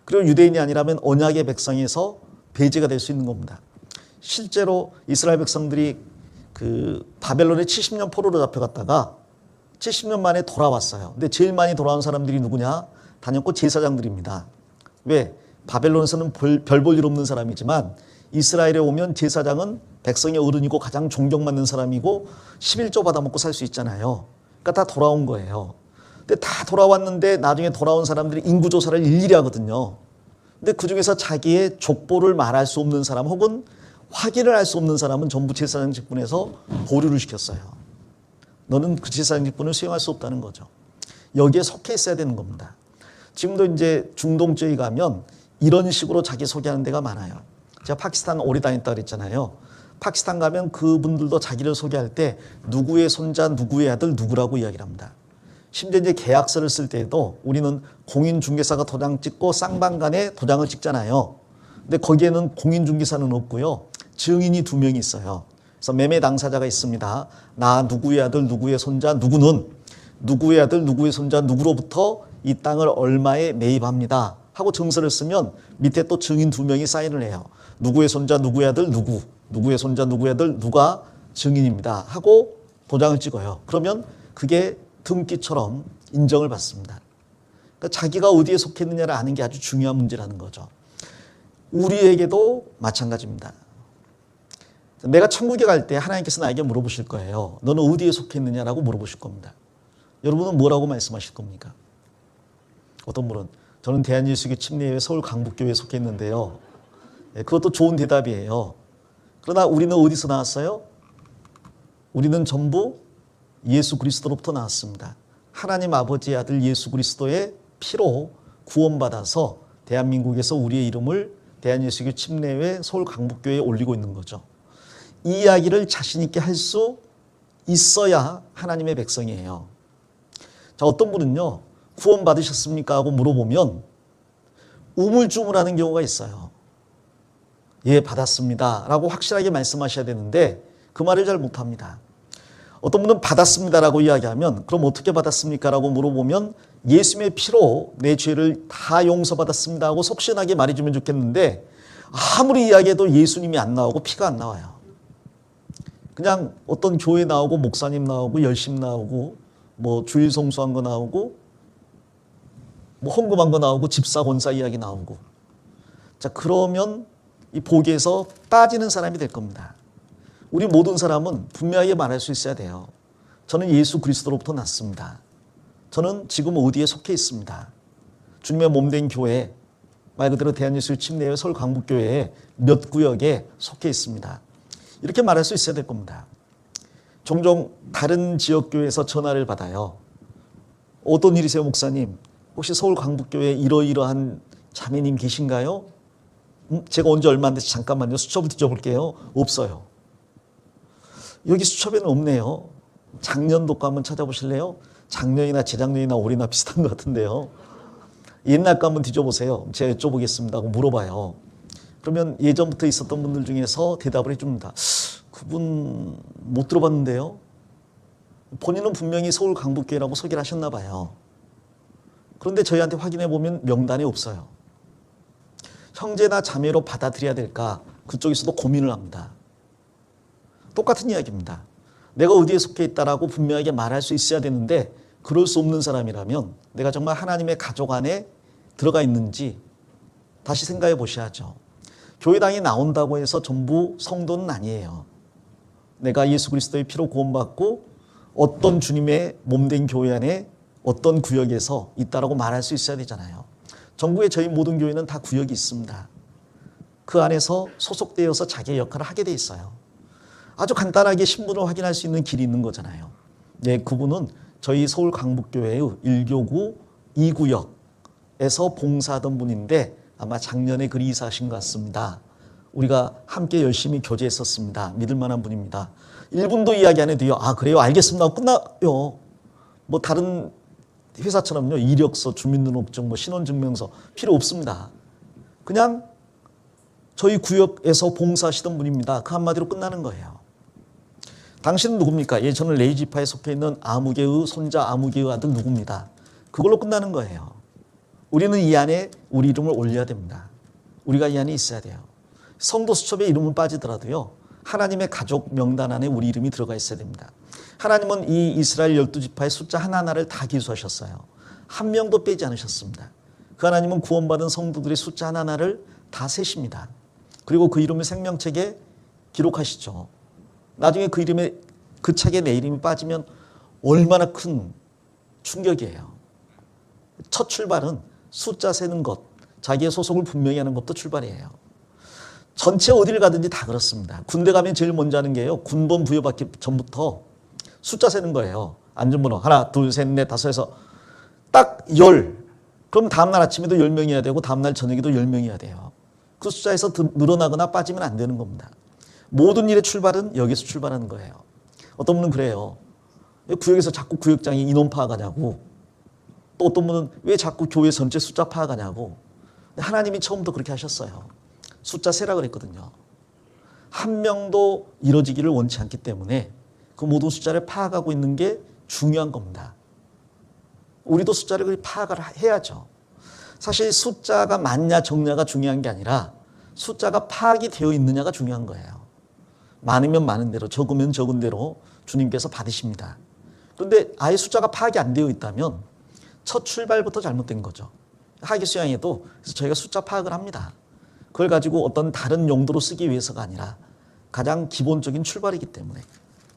그리고 유대인이 아니라면 언약의 백성에서 배제가 될 수 있는 겁니다. 실제로 이스라엘 백성들이 그 바벨론에 70년 포로로 잡혀갔다가 70년 만에 돌아왔어요. 근데 제일 많이 돌아온 사람들이 누구냐? 단연코 제사장들입니다. 왜? 바벨론에서는 별 볼 일 없는 사람이지만 이스라엘에 오면 제사장은 백성의 어른이고 가장 존경받는 사람이고 11조 받아먹고 살 수 있잖아요. 그러니까 다 돌아온 거예요. 근데 다 돌아왔는데 나중에 돌아온 사람들이 인구조사를 일일이 하거든요. 근데 그중에서 자기의 족보를 말할 수 없는 사람 혹은 확인을 할 수 없는 사람은 전부 제사장 직분에서 보류를 시켰어요. 너는 그 제사장 직분을 수행할 수 없다는 거죠. 여기에 속해 있어야 되는 겁니다. 지금도 이제 중동 쪽에 가면 이런 식으로 자기 소개하는 데가 많아요. 제가 파키스탄 오래 다녔다 그랬잖아요. 파키스탄 가면 그분들도 자기를 소개할 때 누구의 손자, 누구의 아들, 누구라고 이야기를 합니다. 심지어 이제 계약서를 쓸 때에도 우리는 공인중개사가 도장 찍고 쌍방간에 도장을 찍잖아요. 근데 거기에는 공인중개사는 없고요. 증인이 2명이 있어요. 그래서 매매 당사자가 있습니다. 나 누구의 아들, 누구의 손자, 누구는 누구의 아들, 누구의 손자, 누구로부터 이 땅을 얼마에 매입합니다 하고 증서를 쓰면 밑에 또 증인 2명이 사인을 해요. 누구의 손자 누구의 아들 누구, 누구의 손자 누구의 아들 누가 증인입니다 하고 도장을 찍어요. 그러면 그게 등기처럼 인정을 받습니다. 그러니까 자기가 어디에 속했느냐를 아는 게 아주 중요한 문제라는 거죠. 우리에게도 마찬가지입니다. 내가 천국에 갈 때 하나님께서 나에게 물어보실 거예요. 너는 어디에 속했느냐라고 물어보실 겁니다. 여러분은 뭐라고 말씀하실 겁니까? 어떤 분은 저는 대한예수교 침례회 서울 강북교회에 속했는데요. 그것도 좋은 대답이에요. 그러나 우리는 어디서 나왔어요? 우리는 전부 예수 그리스도로부터 나왔습니다. 하나님 아버지의 아들 예수 그리스도의 피로 구원받아서 대한민국에서 우리의 이름을 대한예수교 침례회 서울 강북교회에 올리고 있는 거죠. 이 이야기를 자신 있게 할 수 있어야 하나님의 백성이에요. 자, 어떤 분은요, 구원 받으셨습니까? 하고 물어보면 우물쭈물하는 경우가 있어요. 예, 받았습니다 라고 확실하게 말씀하셔야 되는데 그 말을 잘 못합니다. 어떤 분은 받았습니다라고 이야기하면 그럼 어떻게 받았습니까? 라고 물어보면 예수님의 피로 내 죄를 다 용서받았습니다 하고 속신하게 말해주면 좋겠는데 아무리 이야기해도 예수님이 안 나오고 피가 안 나와요. 그냥 어떤 교회 나오고 목사님 나오고 열심 나오고 뭐 주일 성수한 거 나오고 뭐 헌금한 거 나오고 집사 권사 이야기 나오고. 자, 그러면 이 복에서 빠지는 사람이 될 겁니다. 우리 모든 사람은 분명하게 말할 수 있어야 돼요. 저는 예수 그리스도로부터 났습니다. 저는 지금 어디에 속해 있습니다. 주님의 몸된 교회, 말 그대로 대한예수 침례회 서울 강북교회에 몇 구역에 속해 있습니다. 이렇게 말할 수 있어야 될 겁니다. 종종 다른 지역교회에서 전화를 받아요. 어떤 일이세요, 목사님? 혹시 서울 강북교회에 이러이러한 자매님 계신가요? 제가 온 지 얼마 안 돼서 잠깐만요. 수첩을 뒤져볼게요. 없어요. 여기 수첩에는 없네요. 작년도 거 한번 찾아보실래요? 작년이나 재작년이나 올해나 비슷한 것 같은데요. 옛날 거 한번 뒤져보세요. 제가 여쭤보겠습니다 하고 물어봐요. 그러면 예전부터 있었던 분들 중에서 대답을 해줍니다. 그분 못 들어봤는데요. 본인은 분명히 서울 강북교회라고 소개를 하셨나 봐요. 그런데 저희한테 확인해 보면 명단이 없어요. 형제나 자매로 받아들여야 될까? 그쪽에서도 고민을 합니다. 똑같은 이야기입니다. 내가 어디에 속해 있다라고 분명하게 말할 수 있어야 되는데 그럴 수 없는 사람이라면 내가 정말 하나님의 가족 안에 들어가 있는지 다시 생각해 보셔야죠. 교회당에 나온다고 해서 전부 성도는 아니에요. 내가 예수 그리스도의 피로 구원받고 어떤 주님의 몸된 교회 안에 어떤 구역에서 있다라고 말할 수 있어야 되잖아요. 전국의 저희 모든 교회는 다 구역이 있습니다. 그 안에서 소속되어서 자기의 역할을 하게 돼 있어요. 아주 간단하게 신분을 확인할 수 있는 길이 있는 거잖아요. 네, 그분은 저희 서울 강북교회의 1교구 2구역에서 봉사하던 분인데 아마 작년에 그리 이사하신 것 같습니다. 우리가 함께 열심히 교제했었습니다. 믿을 만한 분입니다. 1분도 이야기 안 해도요. 아, 그래요? 알겠습니다. 끝나요. 뭐 다른 회사처럼요. 이력서, 주민등록증, 뭐 신원증명서 필요 없습니다. 그냥 저희 구역에서 봉사하시던 분입니다. 그 한마디로 끝나는 거예요. 당신은 누굽니까? 예, 저는 레이지파에 속해 있는 아무개의 손자 아무개의 아들 누굽니다. 그걸로 끝나는 거예요. 우리는 이 안에 우리 이름을 올려야 됩니다. 우리가 이 안에 있어야 돼요. 성도 수첩에 이름은 빠지더라도요. 하나님의 가족 명단 안에 우리 이름이 들어가 있어야 됩니다. 하나님은 이 이스라엘 12지파의 숫자 하나하나를 다 기수하셨어요. 한 명도 빼지 않으셨습니다. 그 하나님은 구원받은 성도들의 숫자 하나하나를 다 세십니다. 그리고 그 이름을 생명책에 기록하시죠. 나중에 그 이름에 그 책에 내 이름이 빠지면 얼마나 큰 충격이에요. 첫 출발은 숫자 세는 것, 자기의 소속을 분명히 하는 것도 출발이에요. 전체 어디를 가든지 다 그렇습니다. 군대 가면 제일 먼저 하는 게요. 군번 부여받기 전부터 숫자 세는 거예요. 안전번호 하나, 둘, 셋, 넷, 다섯 해서 딱 10. 그럼 다음날 아침에도 10명이어야 되고 다음날 저녁에도 10명이어야 돼요. 그 숫자에서 늘어나거나 빠지면 안 되는 겁니다. 모든 일의 출발은 여기서 출발하는 거예요. 어떤 분은 그래요. 왜 구역에서 자꾸 구역장이 인원 파악하냐고. 또 어떤 분은 왜 자꾸 교회 전체 숫자 파악하냐고. 하나님이 처음부터 그렇게 하셨어요. 숫자 세라 그랬거든요. 한 명도 이뤄지기를 원치 않기 때문에 그 모든 숫자를 파악하고 있는 게 중요한 겁니다. 우리도 숫자를 파악을 해야죠. 사실 숫자가 많냐 적냐가 중요한 게 아니라 숫자가 파악이 되어 있느냐가 중요한 거예요. 많으면 많은 대로, 적으면 적은 대로 주님께서 받으십니다. 그런데 아예 숫자가 파악이 안 되어 있다면 첫 출발부터 잘못된 거죠. 학예 수양에도 그래서 저희가 숫자 파악을 합니다. 그걸 가지고 어떤 다른 용도로 쓰기 위해서가 아니라 가장 기본적인 출발이기 때문에.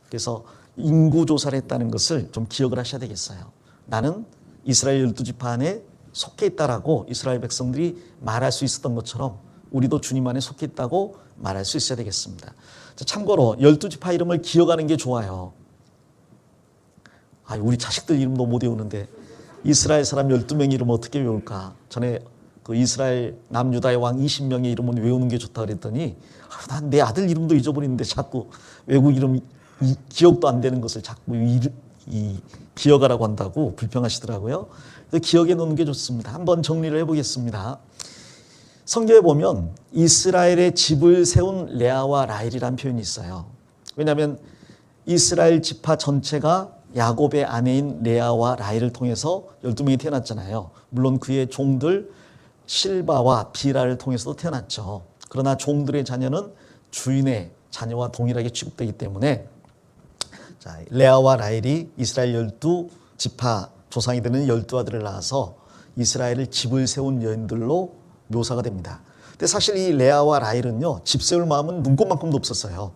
그래서 인구 조사를 했다는 것을 좀 기억을 하셔야 되겠어요. 나는 이스라엘 12지파 안에 속해 있다라고 이스라엘 백성들이 말할 수 있었던 것처럼 우리도 주님 안에 속해 있다고 말할 수 있어야 되겠습니다. 참고로 12지파 이름을 기억하는 게 좋아요. 우리 자식들 이름도 못 외우는데 이스라엘 사람 12명 이름 어떻게 외울까? 전에 그 이스라엘 남유다의 왕 20명의 이름은 외우는 게 좋다 그랬더니 난 내 아들 이름도 잊어버리는데 자꾸 외국 이름 기억도 안 되는 것을 자꾸 기억하라고 한다고 불평하시더라고요. 그래서 기억해 놓는 게 좋습니다. 한번 정리를 해보겠습니다. 성경에 보면 이스라엘의 집을 세운 레아와 라헬이라는 표현이 있어요. 왜냐하면 이스라엘 지파 전체가 야곱의 아내인 레아와 라헬을 통해서 12명이 태어났잖아요. 물론 그의 종들 실바와 비라를 통해서도 태어났죠. 그러나 종들의 자녀는 주인의 자녀와 동일하게 취급되기 때문에 레아와 라헬이 이스라엘 12지파 조상이 되는 12아들을 낳아서 이스라엘을 집을 세운 여인들로 묘사가 됩니다. 근데 사실 이 레아와 라헬은요, 집 세울 마음은 눈꼽만큼도 없었어요.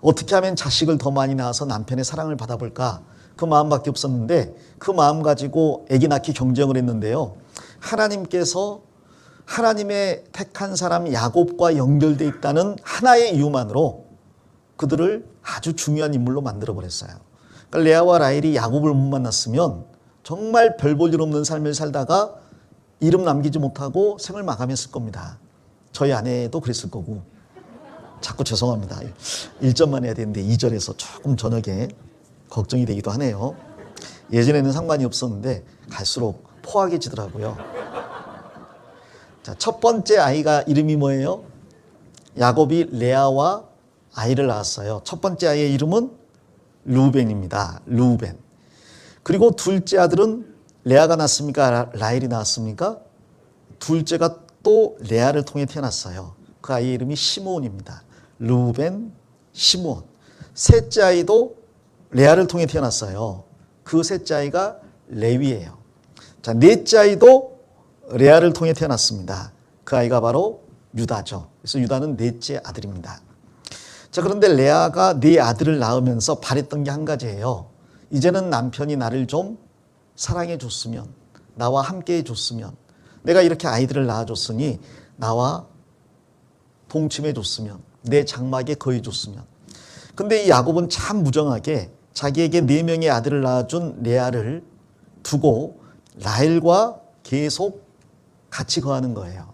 어떻게 하면 자식을 더 많이 낳아서 남편의 사랑을 받아볼까? 그 마음밖에 없었는데 그 마음 가지고 아기 낳기 경쟁을 했는데요. 하나님께서 하나님의 택한 사람 야곱과 연결되어 있다는 하나의 이유만으로 그들을 아주 중요한 인물로 만들어버렸어요. 그러니까 레아와 라헬이 야곱을 못 만났으면 정말 별 볼 일 없는 삶을 살다가 이름 남기지 못하고 생을 마감했을 겁니다. 저희 아내도 그랬을 거고. 자꾸 죄송합니다. 1절만 해야 되는데 2절에서 조금 저녁에 걱정이 되기도 하네요. 예전에는 상관이 없었는데 갈수록 포하게지더라고요. 자, 첫 번째 아이가 이름이 뭐예요? 야곱이 레아와 아이를 낳았어요. 첫 번째 아이의 이름은 루벤입니다. 루벤. 그리고 둘째 아들은 레아가 낳았습니까? 라헬이 낳았습니까? 둘째가 또 레아를 통해 태어났어요. 그 아이의 이름이 시므온입니다. 루벤, 시므온. 셋째 아이도 레아를 통해 태어났어요. 그 셋째 아이가 레위예요. 자, 넷째 아이도 레아를 통해 태어났습니다. 그 아이가 바로 유다죠. 그래서 유다는 넷째 아들입니다. 자, 그런데 레아가 네 아들을 낳으면서 바랬던 게 한 가지예요. 이제는 남편이 나를 좀 사랑해 줬으면, 나와 함께 해 줬으면, 내가 이렇게 아이들을 낳아줬으니 나와 동침해 줬으면, 내 장막에 거해 줬으면. 근데 이 야곱은 참 무정하게 자기에게 4명의 아들을 낳아준 레아를 두고 라헬과 계속 같이 거하는 거예요.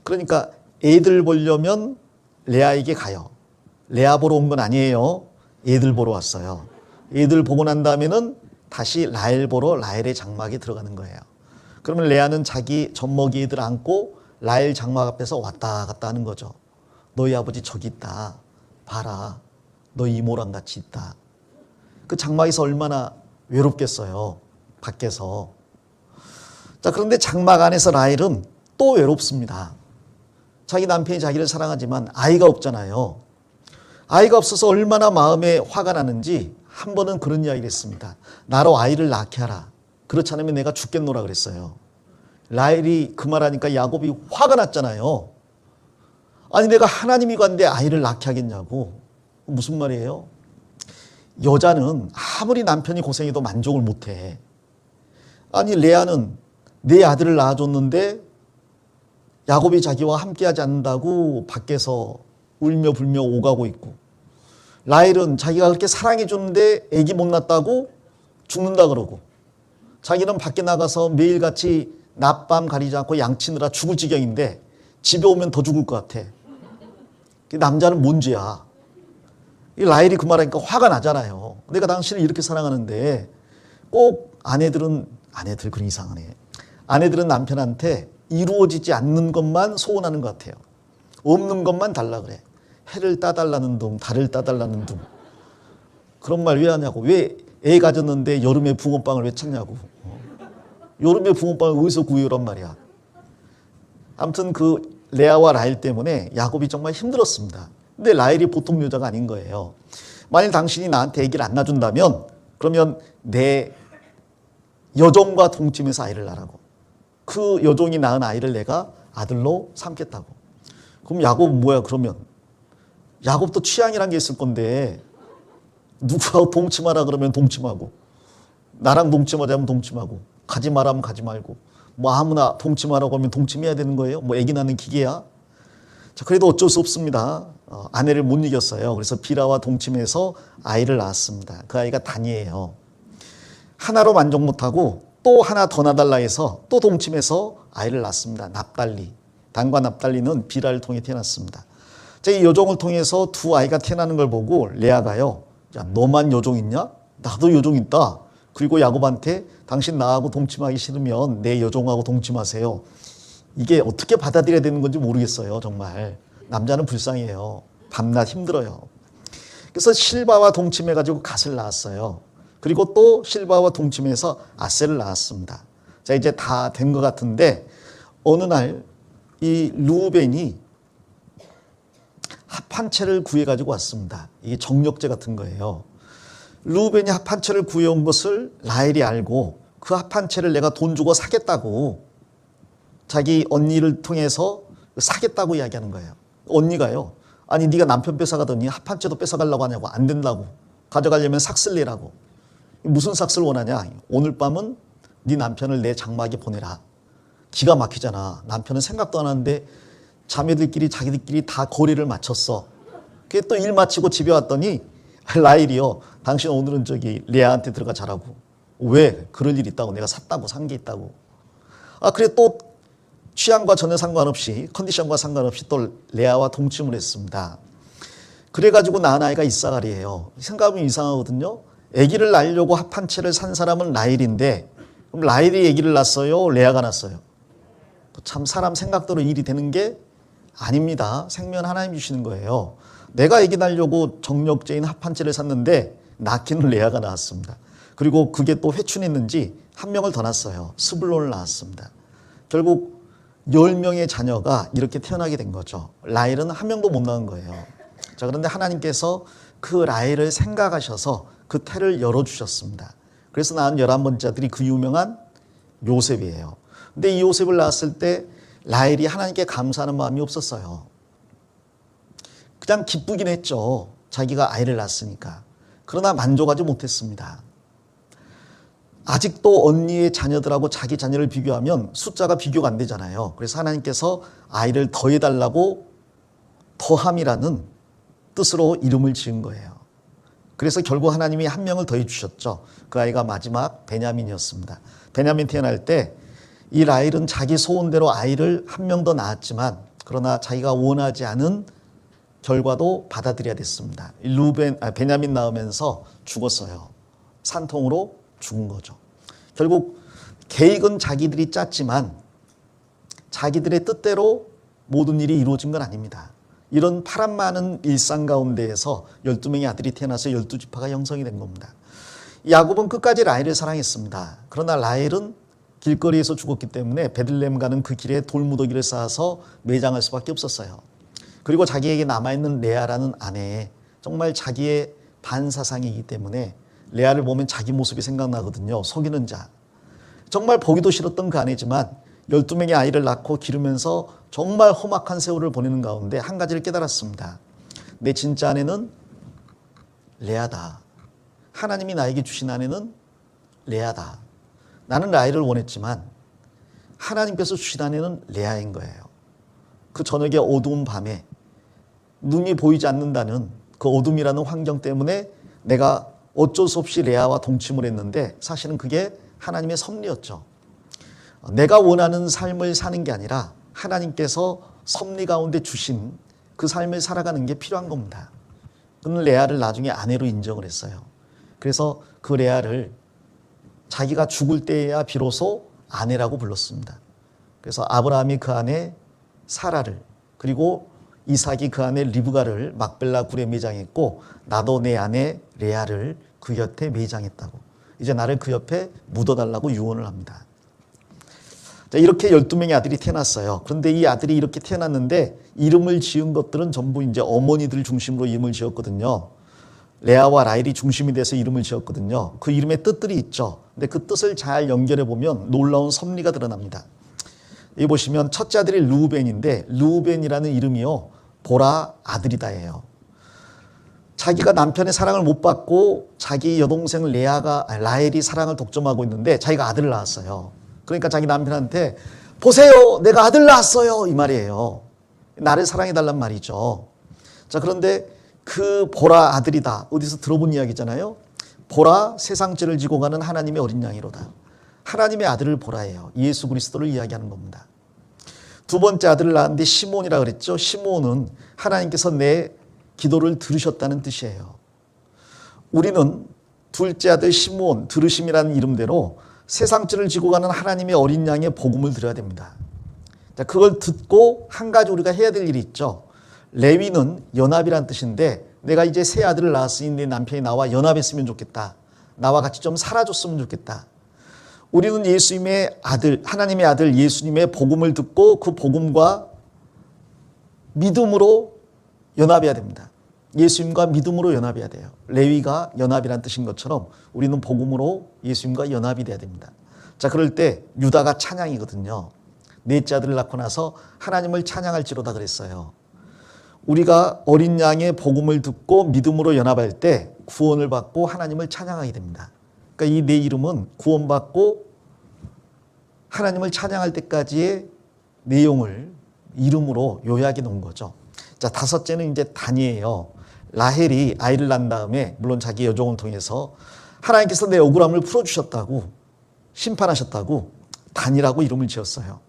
그러니까 애들 보려면 레아에게 가요. 레아 보러 온 건 아니에요. 애들 보러 왔어요. 애들 보고 난 다음에는 다시 라헬 보러 라헬의 장막에 들어가는 거예요. 그러면 레아는 자기 젖먹이 애들 안고 라헬 장막 앞에서 왔다 갔다 하는 거죠. 너희 아버지 저기 있다. 봐라. 너희 이모랑 같이 있다. 그 장막에서 얼마나 외롭겠어요. 밖에서. 자, 그런데 장막 안에서 라헬은 또 외롭습니다. 자기 남편이 자기를 사랑하지만 아이가 없잖아요. 아이가 없어서 얼마나 마음에 화가 나는지 한 번은 그런 이야기를 했습니다. 나로 아이를 낳게 하라. 그렇지 않으면 내가 죽겠노라 그랬어요. 라헬이 그 말하니까 야곱이 화가 났잖아요. 아니 내가 하나님이 관데 아이를 낳게 하겠냐고. 무슨 말이에요? 여자는 아무리 남편이 고생해도 만족을 못해. 아니 레아는 내 아들을 낳아줬는데 야곱이 자기와 함께하지 않는다고 밖에서 울며 불며 오가고 있고, 라헬은 자기가 그렇게 사랑해줬는데 애기 못 낳았다고 죽는다 그러고, 자기는 밖에 나가서 매일같이 낮밤 가리지 않고 양치느라 죽을 지경인데 집에 오면 더 죽을 것 같아. 남자는 뭔 죄야. 이 라헬이 그 말하니까 화가 나잖아요. 내가 당신을 이렇게 사랑하는데 꼭 아내들 그런 이상하네. 아내들은 남편한테 이루어지지 않는 것만 소원하는 것 같아요. 없는 것만 달라 그래. 해를 따달라는 둥, 달을 따달라는 둥. 그런 말 왜 하냐고. 왜 애 가졌는데 여름에 붕어빵을 왜 찾냐고. 여름에 붕어빵을 어디서 구해오란 말이야. 아무튼 그 레아와 라헬 때문에 야곱이 정말 힘들었습니다. 근데 라헬이 보통 여자가 아닌 거예요. 만일 당신이 나한테 아기를 안 낳아준다면 그러면 내 여종과 동침해서 아이를 낳으라고. 그 여종이 낳은 아이를 내가 아들로 삼겠다고. 그럼 야곱은 뭐야 그러면? 야곱도 취향이란 게 있을 건데 누구하고 동침하라 그러면 동침하고, 나랑 동침하자면 동침하고, 가지 말라면 가지 말고, 뭐 아무나 동침하라고 하면 동침해야 되는 거예요? 뭐 아기 낳는 기계야? 자, 그래도 어쩔 수 없습니다. 아내를 못 이겼어요. 그래서 비라와 동침해서 아이를 낳았습니다. 그 아이가 단이에요. 하나로 만족 못하고 또 하나 더 낳아달라 해서 또 동침해서 아이를 낳습니다. 납달리. 단과 납달리는 비라를 통해 태어났습니다. 자, 이 여종을 통해서 두 아이가 태어나는 걸 보고 레아가요, 야, 너만 여종 있냐? 나도 여종 있다. 그리고 야곱한테 당신 나하고 동침하기 싫으면 내 여종하고 동침하세요. 이게 어떻게 받아들여야 되는 건지 모르겠어요. 정말 남자는 불쌍해요. 밤낮 힘들어요. 그래서 실바와 동침해가지고 갓을 낳았어요. 그리고 또 실바와 동침해서 아셀을 낳았습니다. 자, 이제 다 된 것 같은데 어느 날 이 루벤이 합 한 채를 구해가지고 왔습니다. 이게 정력제 같은 거예요. 루벤이 합 한 채를 구해온 것을 라헬이 알고 그 합 한 채를 내가 돈 주고 사겠다고 자기 언니를 통해서 사겠다고 이야기하는 거예요. 언니가요, 아니 네가 남편 뺏어가더니 합 한 채도 뺏어가려고 하냐고. 안 된다고. 가져가려면 삭슬 내라고. 무슨 삭슬 원하냐? 오늘 밤은 네 남편을 내 장막에 보내라. 기가 막히잖아. 남편은 생각도 안 하는데 자매들끼리 자기들끼리 다 거리를 맞췄어. 그게 또 일 마치고 집에 왔더니 라헬이요, 당신 오늘은 저기 레아한테 들어가 자라고. 왜? 그럴 일 있다고. 내가 샀다고. 산 게 있다고. 그래 또 취향과 전혀 상관없이, 컨디션과 상관없이 또 레아와 동침을 했습니다. 그래가지고 낳은 아이가 이사갈이에요. 생각하면 이상하거든요. 아기를 낳으려고 합 한 채를 산 사람은 라헬인데 그럼 라헬이 아기를 낳았어요? 레아가 낳았어요? 참 사람 생각대로 일이 되는 게 아닙니다. 생명 하나님 주시는 거예요. 내가 아기 낳으려고 정력제인 합 한 채를 샀는데 낳기는 레아가 낳았습니다. 그리고 그게 또 회춘했는지 한 명을 더 낳았어요. 스불론을 낳았습니다. 결국 10명의 자녀가 이렇게 태어나게 된 거죠. 라헬은 한 명도 못 낳은 거예요. 자, 그런데 하나님께서 그 라헬을 생각하셔서 그 태를 열어주셨습니다. 그래서 낳은 11번째 아들이 그 유명한 요셉이에요. 근데 이 요셉을 낳았을 때 라헬이 하나님께 감사하는 마음이 없었어요. 그냥 기쁘긴 했죠. 자기가 아이를 낳았으니까. 그러나 만족하지 못했습니다. 아직도 언니의 자녀들하고 자기 자녀를 비교하면 숫자가 비교가 안 되잖아요. 그래서 하나님께서 아이를 더해달라고 더함이라는 뜻으로 이름을 지은 거예요. 그래서 결국 하나님이 한 명을 더해 주셨죠. 그 아이가 마지막 베냐민이었습니다. 베냐민 태어날 때 이 라헬은 자기 소원대로 아이를 한 명 더 낳았지만 그러나 자기가 원하지 않은 결과도 받아들여야 됐습니다. 베냐민 낳으면서 죽었어요. 산통으로 죽은 거죠. 결국 계획은 자기들이 짰지만 자기들의 뜻대로 모든 일이 이루어진 건 아닙니다. 이런 파란 많은 일상 가운데에서 12명의 아들이 태어나서 12지파가 형성이 된 겁니다. 야곱은 끝까지 라헬을 사랑했습니다. 그러나 라헬은 길거리에서 죽었기 때문에 베들레헴 가는 그 길에 돌무더기를 쌓아서 매장할 수밖에 없었어요. 그리고 자기에게 남아있는 레아라는 아내에 정말 자기의 반사상이기 때문에 레아를 보면 자기 모습이 생각나거든요. 속이는 자. 정말 보기도 싫었던 그 아내지만 12명의 아이를 낳고 기르면서 정말 험악한 세월을 보내는 가운데 한 가지를 깨달았습니다. 내 진짜 아내는 레아다. 하나님이 나에게 주신 아내는 레아다. 나는 라헬을 원했지만 하나님께서 주신 아내는 레아인 거예요. 그 저녁의 어두운 밤에 눈이 보이지 않는다는 그 어둠이라는 환경 때문에 내가 어쩔 수 없이 레아와 동침을 했는데 사실은 그게 하나님의 섭리였죠. 내가 원하는 삶을 사는 게 아니라 하나님께서 섭리 가운데 주신 그 삶을 살아가는 게 필요한 겁니다. 그는 레아를 나중에 아내로 인정을 했어요. 그래서 그 레아를 자기가 죽을 때에야 비로소 아내라고 불렀습니다. 그래서 아브라함이 그 아내 사라를, 그리고 이삭이 그 아내 리브가를 막벨라 굴에 매장했고 나도 내 아내 레아를 그 곁에 매장했다고. 이제 나를 그 옆에 묻어달라고 유언을 합니다. 자, 이렇게 12명의 아들이 태어났어요. 그런데 이 아들이 이렇게 태어났는데 이름을 지은 것들은 전부 이제 어머니들 중심으로 이름을 지었거든요. 레아와 라헬이 중심이 돼서 이름을 지었거든요. 그 이름에 뜻들이 있죠. 근데 그 뜻을 잘 연결해 보면 놀라운 섭리가 드러납니다. 여기 보시면 첫째 아들이 르우벤인데 르우벤이라는 이름이요, 보라 아들이다예요. 자기가 남편의 사랑을 못 받고 자기 여동생 라헬이 사랑을 독점하고 있는데 자기가 아들을 낳았어요. 그러니까 자기 남편한테 보세요, 내가 아들 낳았어요, 이 말이에요. 나를 사랑해달란 말이죠. 자, 그런데 그 보라 아들이다, 어디서 들어본 이야기잖아요. 보라, 세상죄를 지고 가는 하나님의 어린 양이로다. 하나님의 아들을 보라예요. 예수 그리스도를 이야기하는 겁니다. 두 번째 아들을 낳았는데 시몬이라 그랬죠. 시몬은 하나님께서 내 기도를 들으셨다는 뜻이에요. 우리는 둘째 아들 시몬, 들으심이라는 이름대로 세상죄를 지고 가는 하나님의 어린 양의 복음을 들어야 됩니다. 자, 그걸 듣고 한 가지 우리가 해야 될 일이 있죠. 레위는 연합이란 뜻인데 내가 이제 새 아들을 낳았으니 내 남편이 나와 연합했으면 좋겠다. 나와 같이 좀 살아줬으면 좋겠다. 우리는 예수님의 아들, 하나님의 아들 예수님의 복음을 듣고 그 복음과 믿음으로 연합해야 됩니다. 예수님과 믿음으로 연합해야 돼요. 레위가 연합이란 뜻인 것처럼 우리는 복음으로 예수님과 연합이 돼야 됩니다. 자, 그럴 때 유다가 찬양이거든요. 넷째 아들을 낳고 나서 하나님을 찬양할지로다 그랬어요. 우리가 어린 양의 복음을 듣고 믿음으로 연합할 때 구원을 받고 하나님을 찬양하게 됩니다. 그러니까 이 내 이름은 구원받고 하나님을 찬양할 때까지의 내용을 이름으로 요약해 놓은 거죠. 자, 다섯째는 이제 단이에요. 라헬이 아이를 낳은 다음에 물론 자기 여종을 통해서 하나님께서 내 억울함을 풀어주셨다고, 심판하셨다고 단이라고 이름을 지었어요.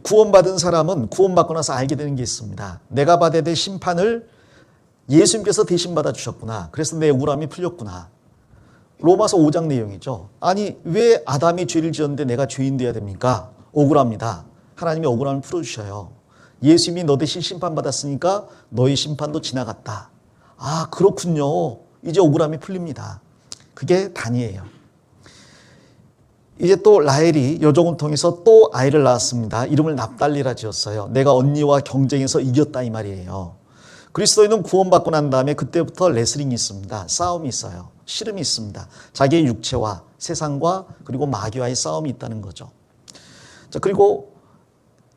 구원받은 사람은 구원받고 나서 알게 되는 게 있습니다. 내가 받아야 될 심판을 예수님께서 대신 받아주셨구나. 그래서 내 억울함이 풀렸구나. 로마서 5장 내용이죠. 아니, 왜 아담이 죄를 지었는데 내가 죄인 돼야 됩니까? 억울합니다. 하나님이 억울함을 풀어주셔요. 예수님이 너 대신 심판받았으니까 너의 심판도 지나갔다. 아, 그렇군요. 이제 억울함이 풀립니다. 그게 단이에요. 이제 또 라헬이 여종을 통해서 또 아이를 낳았습니다. 이름을 납달리라 지었어요. 내가 언니와 경쟁해서 이겼다 이 말이에요. 그리스도인은 구원받고 난 다음에 그때부터 레슬링이 있습니다. 싸움이 있어요. 씨름이 있습니다. 자기의 육체와 세상과 그리고 마귀와의 싸움이 있다는 거죠. 자, 그리고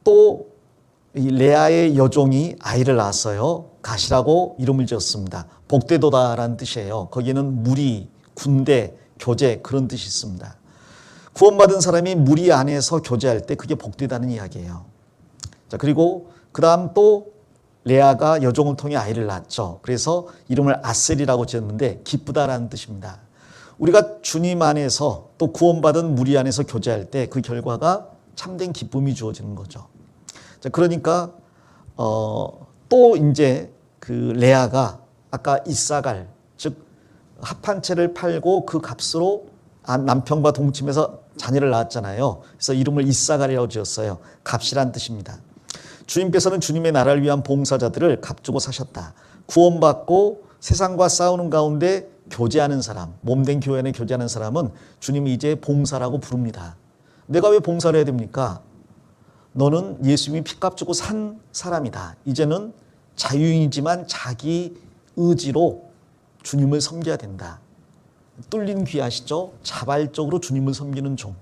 또 이 레아의 여종이 아이를 낳았어요. 가시라고 이름을 지었습니다. 복되도다라는 뜻이에요. 거기는 무리, 군대, 교제 그런 뜻이 있습니다. 구원받은 사람이 무리 안에서 교제할 때 그게 복되다는 이야기예요. 자, 그리고 그 다음 또 레아가 여종을 통해 아이를 낳았죠. 그래서 이름을 아셀이라고 지었는데 기쁘다라는 뜻입니다. 우리가 주님 안에서 또 구원받은 무리 안에서 교제할 때 그 결과가 참된 기쁨이 주어지는 거죠. 자, 그러니까 또 이제 그 레아가 아까 이사갈, 즉 합한 채를 팔고 그 값으로 남편과 동침해서 자녀를 낳았잖아요. 그래서 이름을 이사갈이라고 지었어요. 값이란 뜻입니다. 주님께서는 주님의 나라를 위한 봉사자들을 값주고 사셨다. 구원받고 세상과 싸우는 가운데 교제하는 사람, 몸된 교회 안에 교제하는 사람은 주님이 이제 봉사라고 부릅니다. 내가 왜 봉사를 해야 됩니까? 너는 예수님이 피값 주고 산 사람이다. 이제는 자유인이지만 자기 의지로 주님을 섬겨야 된다. 뚫린 귀 아시죠? 자발적으로 주님을 섬기는 종.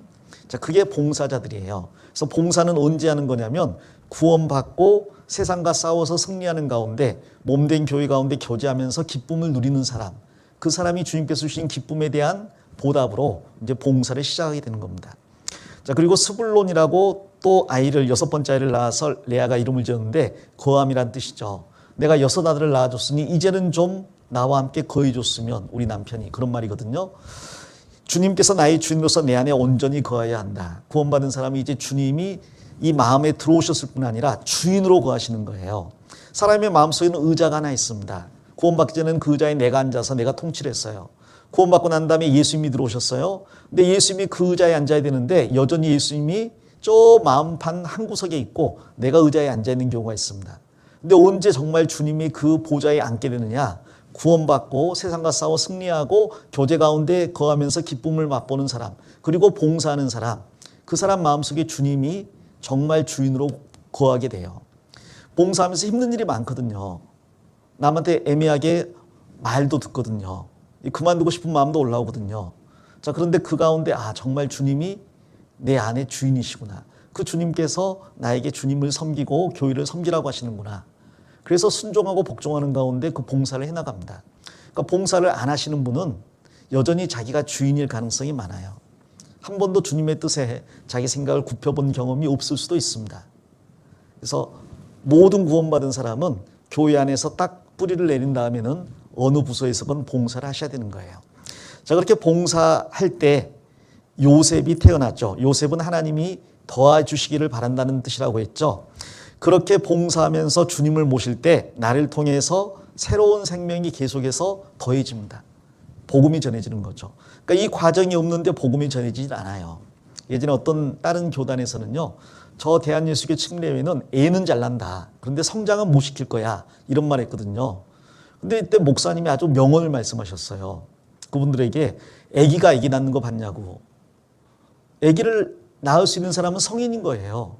자, 그게 봉사자들이에요. 그래서 봉사는 언제 하는 거냐면 구원받고 세상과 싸워서 승리하는 가운데 몸된 교회 가운데 교제하면서 기쁨을 누리는 사람. 그 사람이 주님께서 주신 기쁨에 대한 보답으로 이제 봉사를 시작하게 되는 겁니다. 자, 그리고 스불론이라고 또 아이를 여섯 번째 아이를 낳아서 레아가 이름을 지었는데 거함이란 뜻이죠. 내가 여섯 아들을 낳아줬으니 이제는 좀 나와 함께 거해줬으면 우리 남편이 그런 말이거든요. 주님께서 나의 주인으로서 내 안에 온전히 거해야 한다. 구원받은 사람이 이제 주님이 이 마음에 들어오셨을 뿐 아니라 주인으로 거하시는 거예요. 사람의 마음속에는 의자가 하나 있습니다. 구원받기 전에는 그 의자에 내가 앉아서 내가 통치를 했어요. 구원받고 난 다음에 예수님이 들어오셨어요. 근데 예수님이 그 의자에 앉아야 되는데 여전히 예수님이 저 마음판 한 구석에 있고 내가 의자에 앉아있는 경우가 있습니다. 근데 언제 정말 주님이 그 보좌에 앉게 되느냐? 구원받고 세상과 싸워 승리하고 교제 가운데 거하면서 기쁨을 맛보는 사람, 그리고 봉사하는 사람, 그 사람 마음속에 주님이 정말 주인으로 거하게 돼요. 봉사하면서 힘든 일이 많거든요. 남한테 애매하게 말도 듣거든요. 그만두고 싶은 마음도 올라오거든요. 자, 그런데 그 가운데 정말 주님이 내 안에 주인이시구나. 그 주님께서 나에게 주님을 섬기고 교회를 섬기라고 하시는구나. 그래서 순종하고 복종하는 가운데 그 봉사를 해나갑니다. 그러니까 봉사를 안 하시는 분은 여전히 자기가 주인일 가능성이 많아요. 한 번도 주님의 뜻에 자기 생각을 굽혀본 경험이 없을 수도 있습니다. 그래서 모든 구원받은 사람은 교회 안에서 딱 뿌리를 내린 다음에는 어느 부서에서건 봉사를 하셔야 되는 거예요. 자, 그렇게 봉사할 때 요셉이 태어났죠. 요셉은 하나님이 도와주시기를 바란다는 뜻이라고 했죠. 그렇게 봉사하면서 주님을 모실 때 나를 통해서 새로운 생명이 계속해서 더해집니다. 복음이 전해지는 거죠. 그러니까 이 과정이 없는데 복음이 전해지질 않아요. 예전에 어떤 다른 교단에서는요, 저 대한예수교 침례회는 애는 잘난다. 그런데 성장은 못 시킬 거야. 이런 말 했거든요. 근데 이때 목사님이 아주 명언을 말씀하셨어요. 그분들에게 아기가 아기 낳는 거 봤냐고. 아기를 낳을 수 있는 사람은 성인인 거예요.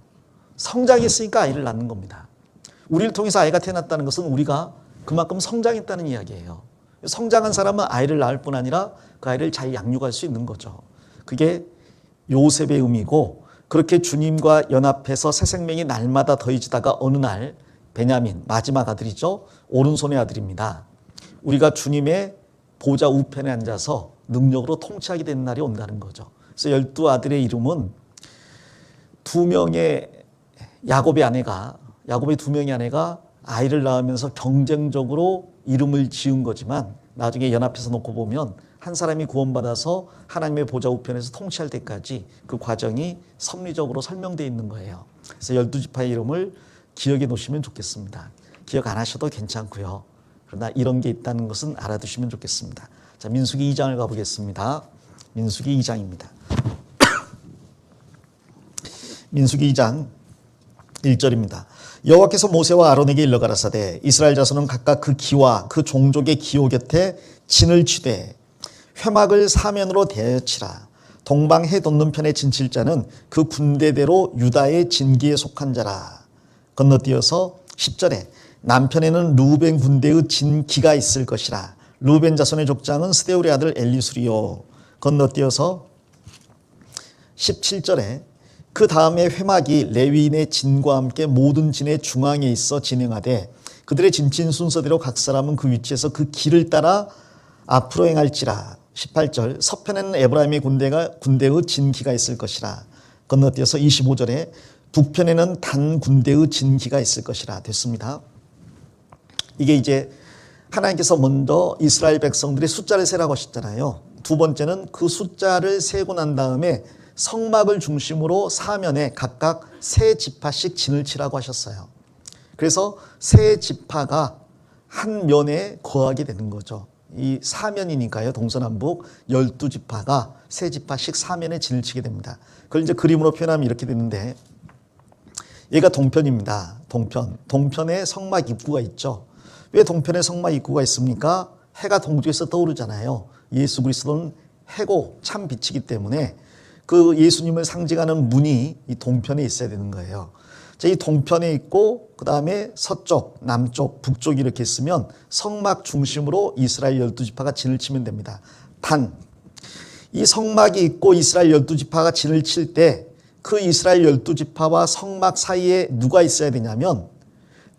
성장했으니까 아이를 낳는 겁니다. 우리를 통해서 아이가 태어났다는 것은 우리가 그만큼 성장했다는 이야기예요. 성장한 사람은 아이를 낳을 뿐 아니라 그 아이를 잘 양육할 수 있는 거죠. 그게 요셉의 의미고, 그렇게 주님과 연합해서 새 생명이 날마다 더해지다가 어느 날 베냐민, 마지막 아들이죠. 오른손의 아들입니다. 우리가 주님의 보좌 우편에 앉아서 능력으로 통치하게 되는 날이 온다는 거죠. 그래서 12아들의 이름은 야곱의 두 명의 아내가 아이를 낳으면서 경쟁적으로 이름을 지은 거지만 나중에 연합해서 놓고 보면 한 사람이 구원받아서 하나님의 보좌 우편에서 통치할 때까지 그 과정이 섭리적으로 설명되어 있는 거예요. 그래서 12지파의 이름을 기억해 놓으시면 좋겠습니다. 기억 안 하셔도 괜찮고요. 그러나 이런 게 있다는 것은 알아두시면 좋겠습니다. 자, 민수기 2장을 가보겠습니다. 민수기 2장입니다. 민수기 2장 1절입니다. 여호와께서 모세와 아론에게 일러 가라사대 이스라엘 자손은 각각 그 기와 그 종족의 기호 곁에 진을 치되 회막을 사면으로 대하여 치라. 동방 해 돋는 편에 진칠 자는 그 군대대로 유다의 진기에 속한 자라. 건너뛰어서 10절에 남편에는 루벤 군대의 진기가 있을 것이라. 루벤 자손의 족장은 스데울의 아들 엘리수리요. 건너뛰어서 17절에 그 다음에 회막이 레위인의 진과 함께 모든 진의 중앙에 있어 진행하되 그들의 진친 순서대로 각 사람은 그 위치에서 그 길을 따라 앞으로 행할지라. 18절 서편에는 에브라임의 군대의 진기가 있을 것이라. 건너뛰어서 25절에 북편에는 단 군대의 진기가 있을 것이라. 됐습니다. 이게 이제 하나님께서 먼저 이스라엘 백성들의 숫자를 세라고 하셨잖아요. 두 번째는 그 숫자를 세고 난 다음에 성막을 중심으로 사면에 각각 세 지파씩 진을 치라고 하셨어요. 그래서 세 지파가 한 면에 거하게 되는 거죠. 이 사면이니까요. 동서남북 12지파가 세 지파씩 사면에 진을 치게 됩니다. 그걸 이제 그림으로 표현하면 이렇게 되는데, 얘가 동편입니다. 동편에 성막 입구가 있죠. 왜 동편에 성막 입구가 있습니까? 해가 동쪽에서 떠오르잖아요. 예수 그리스도는 해고 참 빛이기 때문에 그 예수님을 상징하는 문이 이 동편에 있어야 되는 거예요. 자, 이 동편에 있고 그 다음에 서쪽, 남쪽, 북쪽 이렇게 있으면 성막 중심으로 이스라엘 12지파가 진을 치면 됩니다. 단, 이 성막이 있고 이스라엘 12지파가 진을 칠 때 그 이스라엘 12지파와 성막 사이에 누가 있어야 되냐면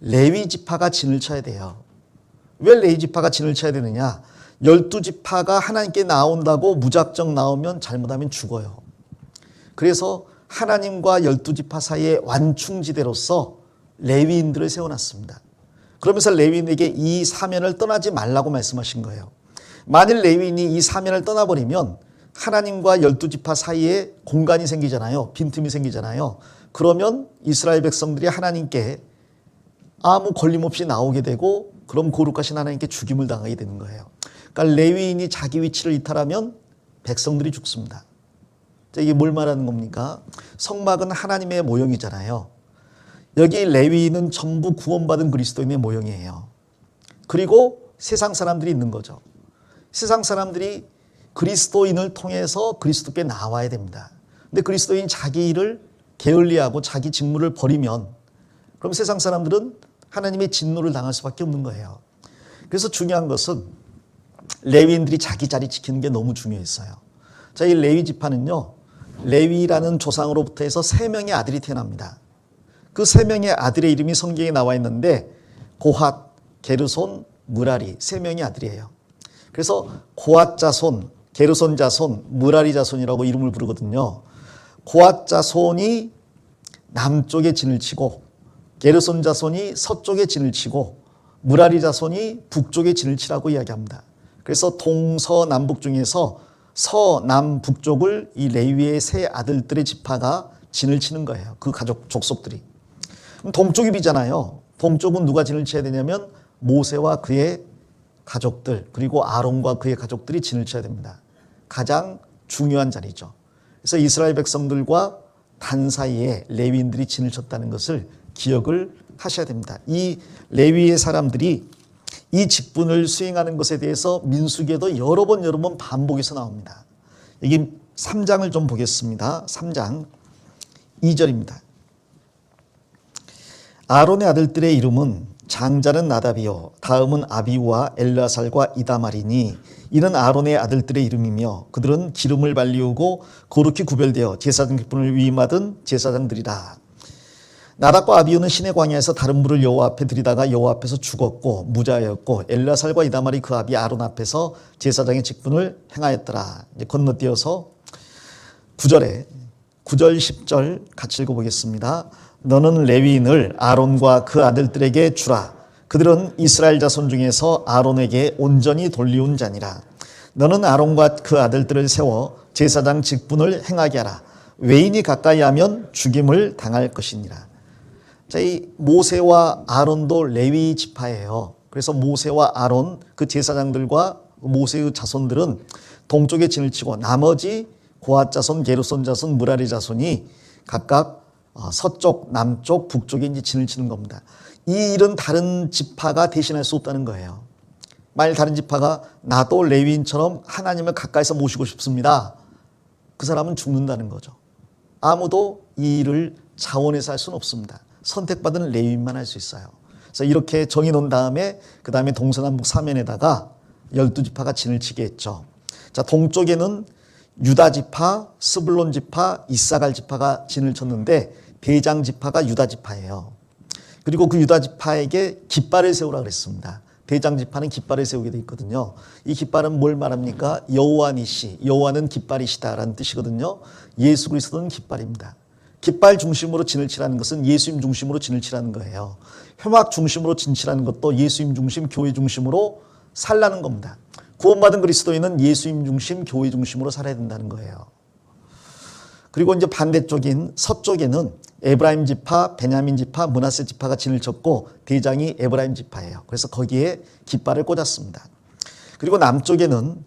레위 지파가 진을 쳐야 돼요. 왜 레위 지파가 진을 쳐야 되느냐? 12지파가 하나님께 나온다고 무작정 나오면 잘못하면 죽어요. 그래서 하나님과 12지파 사이의 완충지대로서 레위인들을 세워놨습니다. 그러면서 레위인에게 이 사면을 떠나지 말라고 말씀하신 거예요. 만일 레위인이 이 사면을 떠나버리면 하나님과 12지파 사이에 공간이 생기잖아요. 빈틈이 생기잖아요. 그러면 이스라엘 백성들이 하나님께 아무 걸림없이 나오게 되고 그럼 거룩하신 하나님께 죽임을 당하게 되는 거예요. 그러니까 레위인이 자기 위치를 이탈하면 백성들이 죽습니다. 이게 뭘 말하는 겁니까? 성막은 하나님의 모형이잖아요. 여기 레위인은 전부 구원받은 그리스도인의 모형이에요. 그리고 세상 사람들이 있는 거죠. 세상 사람들이 그리스도인을 통해서 그리스도께 나와야 됩니다. 근데 그리스도인이 자기 일을 게을리하고 자기 직무를 버리면 그럼 세상 사람들은 하나님의 진노를 당할 수밖에 없는 거예요. 그래서 중요한 것은 레위인들이 자기 자리 지키는 게 너무 중요했어요. 자, 이 레위 지파는요, 레위라는 조상으로부터 해서 3명의 아들이 태어납니다. 그 3명의 아들의 이름이 성경에 나와 있는데 고핫, 게르손, 무라리 3명의 아들이에요. 그래서 고핫 자손, 게르손 자손, 무라리 자손이라고 이름을 부르거든요. 고핫 자손이 남쪽에 진을 치고 게르손 자손이 서쪽에 진을 치고 무라리 자손이 북쪽에 진을 치라고 이야기합니다. 그래서 동서남북 중에서 서남북쪽을 이 레위의 3 아들들의 지파가 진을 치는 거예요. 그 가족 족속들이. 그럼 동쪽이 비잖아요. 동쪽은 누가 진을 쳐야 되냐면 모세와 그의 가족들 그리고 아론과 그의 가족들이 진을 쳐야 됩니다. 가장 중요한 자리죠. 그래서 이스라엘 백성들과 단 사이에 레위인들이 진을 쳤다는 것을 기억을 하셔야 됩니다. 이 레위의 사람들이 이 직분을 수행하는 것에 대해서 민수기에도 여러 번 반복해서 나옵니다. 여기 3장을 좀 보겠습니다. 3장 2절입니다. 아론의 아들들의 이름은 장자는 나답이요 다음은 아비우와 엘르아살과 이다말이니 이는 아론의 아들들의 이름이며 그들은 기름을 발리우고 거룩히 구별되어 제사장 직분을 위임하던 제사장들이라. 나답과 아비우는 시내 광야에서 다른 불을 여호와 앞에 들이다가 여호와 앞에서 죽었고 무자였고 엘르아살과 이다말이 그 아비 아론 앞에서 제사장의 직분을 행하였더라. 이제 건너뛰어서 9절 10절 같이 읽어보겠습니다. 너는 레위인을 아론과 그 아들들에게 주라. 그들은 이스라엘 자손 중에서 아론에게 온전히 돌리운 자니라. 너는 아론과 그 아들들을 세워 제사장 직분을 행하게 하라. 외인이 가까이 하면 죽임을 당할 것이니라. 자, 이 모세와 아론도 레위 지파예요. 그래서 모세와 아론 그 제사장들과 모세의 자손들은 동쪽에 진을 치고 나머지 고핫 자손, 게르손 자손, 무라리 자손이 각각 서쪽, 남쪽, 북쪽에 이제 진을 치는 겁니다. 이 일은 다른 지파가 대신할 수 없다는 거예요. 만일 다른 지파가 나도 레위인처럼 하나님을 가까이서 모시고 싶습니다. 그 사람은 죽는다는 거죠. 아무도 이 일을 자원해서 할 수는 없습니다. 선택받은 레위인만 할 수 있어요. 그래서 이렇게 정해 놓은 다음에 그 다음에 동서남북 사면에다가 12지파가 진을 치게 했죠. 자, 동쪽에는 유다 지파, 스불론 지파, 이사갈 지파가 진을 쳤는데 대장 지파가 유다 지파예요. 그리고 그 유다 지파에게 깃발을 세우라 그랬습니다. 대장 지파는 깃발을 세우게 돼 있거든요. 이 깃발은 뭘 말합니까? 여호와 니시, 여호와는 깃발이시다라는 뜻이거든요. 예수 그리스도는 깃발입니다. 깃발 중심으로 진을 치라는 것은 예수님 중심으로 진을 치라는 거예요. 혈막 중심으로 진치라는 것도 예수님 중심, 교회 중심으로 살라는 겁니다. 구원받은 그리스도인은 예수님 중심, 교회 중심으로 살아야 된다는 거예요. 그리고 이제 반대쪽인 서쪽에는 에브라임 지파, 베냐민 지파, 므낫세 지파가 진을 쳤고 대장이 에브라임 지파예요. 그래서 거기에 깃발을 꽂았습니다. 그리고 남쪽에는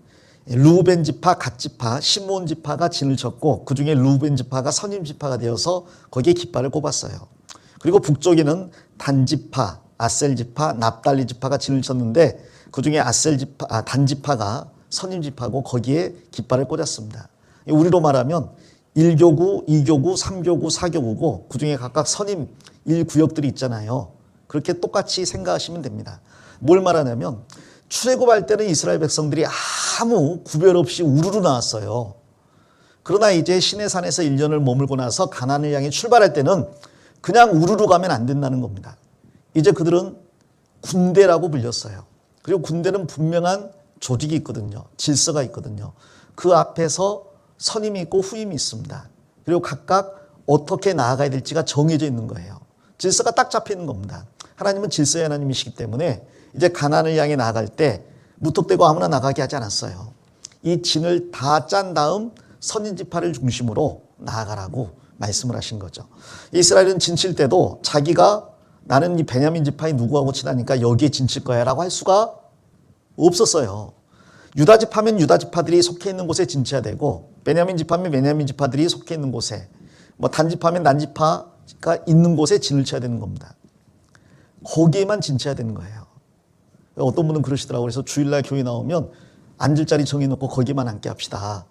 루벤 지파, 갓 지파, 시므온 지파가 진을 쳤고 그중에 루벤 지파가 선임 지파가 되어서 거기에 깃발을 꼽았어요. 그리고 북쪽에는 단 지파, 아셀 지파, 납달리 지파가 진을 쳤는데 그중에 단 지파가 선임 지파고 거기에 깃발을 꽂았습니다. 우리로 말하면 1교구, 2교구, 3교구, 4교구고 그중에 각각 선임 1구역들이 있잖아요. 그렇게 똑같이 생각하시면 됩니다. 뭘 말하냐면 출애굽할 때는 이스라엘 백성들이 아무 구별 없이 우르르 나왔어요. 그러나 이제 시내산에서 1년을 머물고 나서 가나안을 향해 출발할 때는 그냥 우르르 가면 안 된다는 겁니다. 이제 그들은 군대라고 불렸어요. 그리고 군대는 분명한 조직이 있거든요. 질서가 있거든요. 그 앞에서 선임이 있고 후임이 있습니다. 그리고 각각 어떻게 나아가야 될지가 정해져 있는 거예요. 질서가 딱 잡혀 있는 겁니다. 하나님은 질서의 하나님이시기 때문에 이제 가나안을 향해 나아갈 때 무턱대고 아무나 나가게 하지 않았어요. 이 진을 다 짠 다음 선임 지파를 중심으로 나아가라고 말씀을 하신 거죠. 이스라엘은 진칠 때도 자기가 나는 이 베냐민 지파의 누구하고 친하니까 여기에 진칠 거야 라고 할 수가 없었어요. 유다 지파면 유다 지파들이 속해 있는 곳에 진쳐야 되고 베냐민 지파면 베냐민 지파들이 속해 있는 곳에 단 지파면 난 지파가 있는 곳에 진을 쳐야 되는 겁니다. 거기에만 진쳐야 되는 거예요. 어떤 분은 그러시더라고요. 그래서 주일날 교회 나오면 앉을 자리 정해놓고 거기만 앉게 합시다.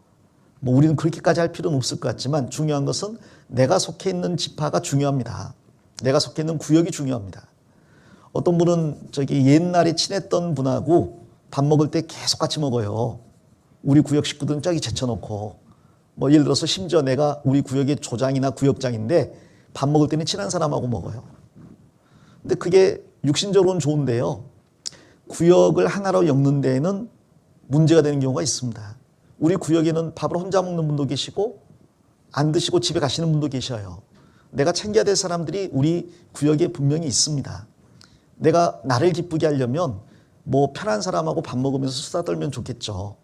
뭐 우리는 그렇게까지 할 필요는 없을 것 같지만 중요한 것은 내가 속해 있는 지파가 중요합니다. 내가 속해 있는 구역이 중요합니다. 어떤 분은 저기 옛날에 친했던 분하고 밥 먹을 때 계속 같이 먹어요. 우리 구역 식구들은 저기 제쳐놓고 뭐 예를 들어서 심지어 내가 우리 구역의 조장이나 구역장인데 밥 먹을 때는 친한 사람하고 먹어요. 근데 그게 육신적으로는 좋은데요. 구역을 하나로 엮는 데에는 문제가 되는 경우가 있습니다. 우리 구역에는 밥을 혼자 먹는 분도 계시고 안 드시고 집에 가시는 분도 계셔요. 내가 챙겨야 될 사람들이 우리 구역에 분명히 있습니다. 내가 나를 기쁘게 하려면 뭐 편한 사람하고 밥 먹으면서 수다 떨면 좋겠죠.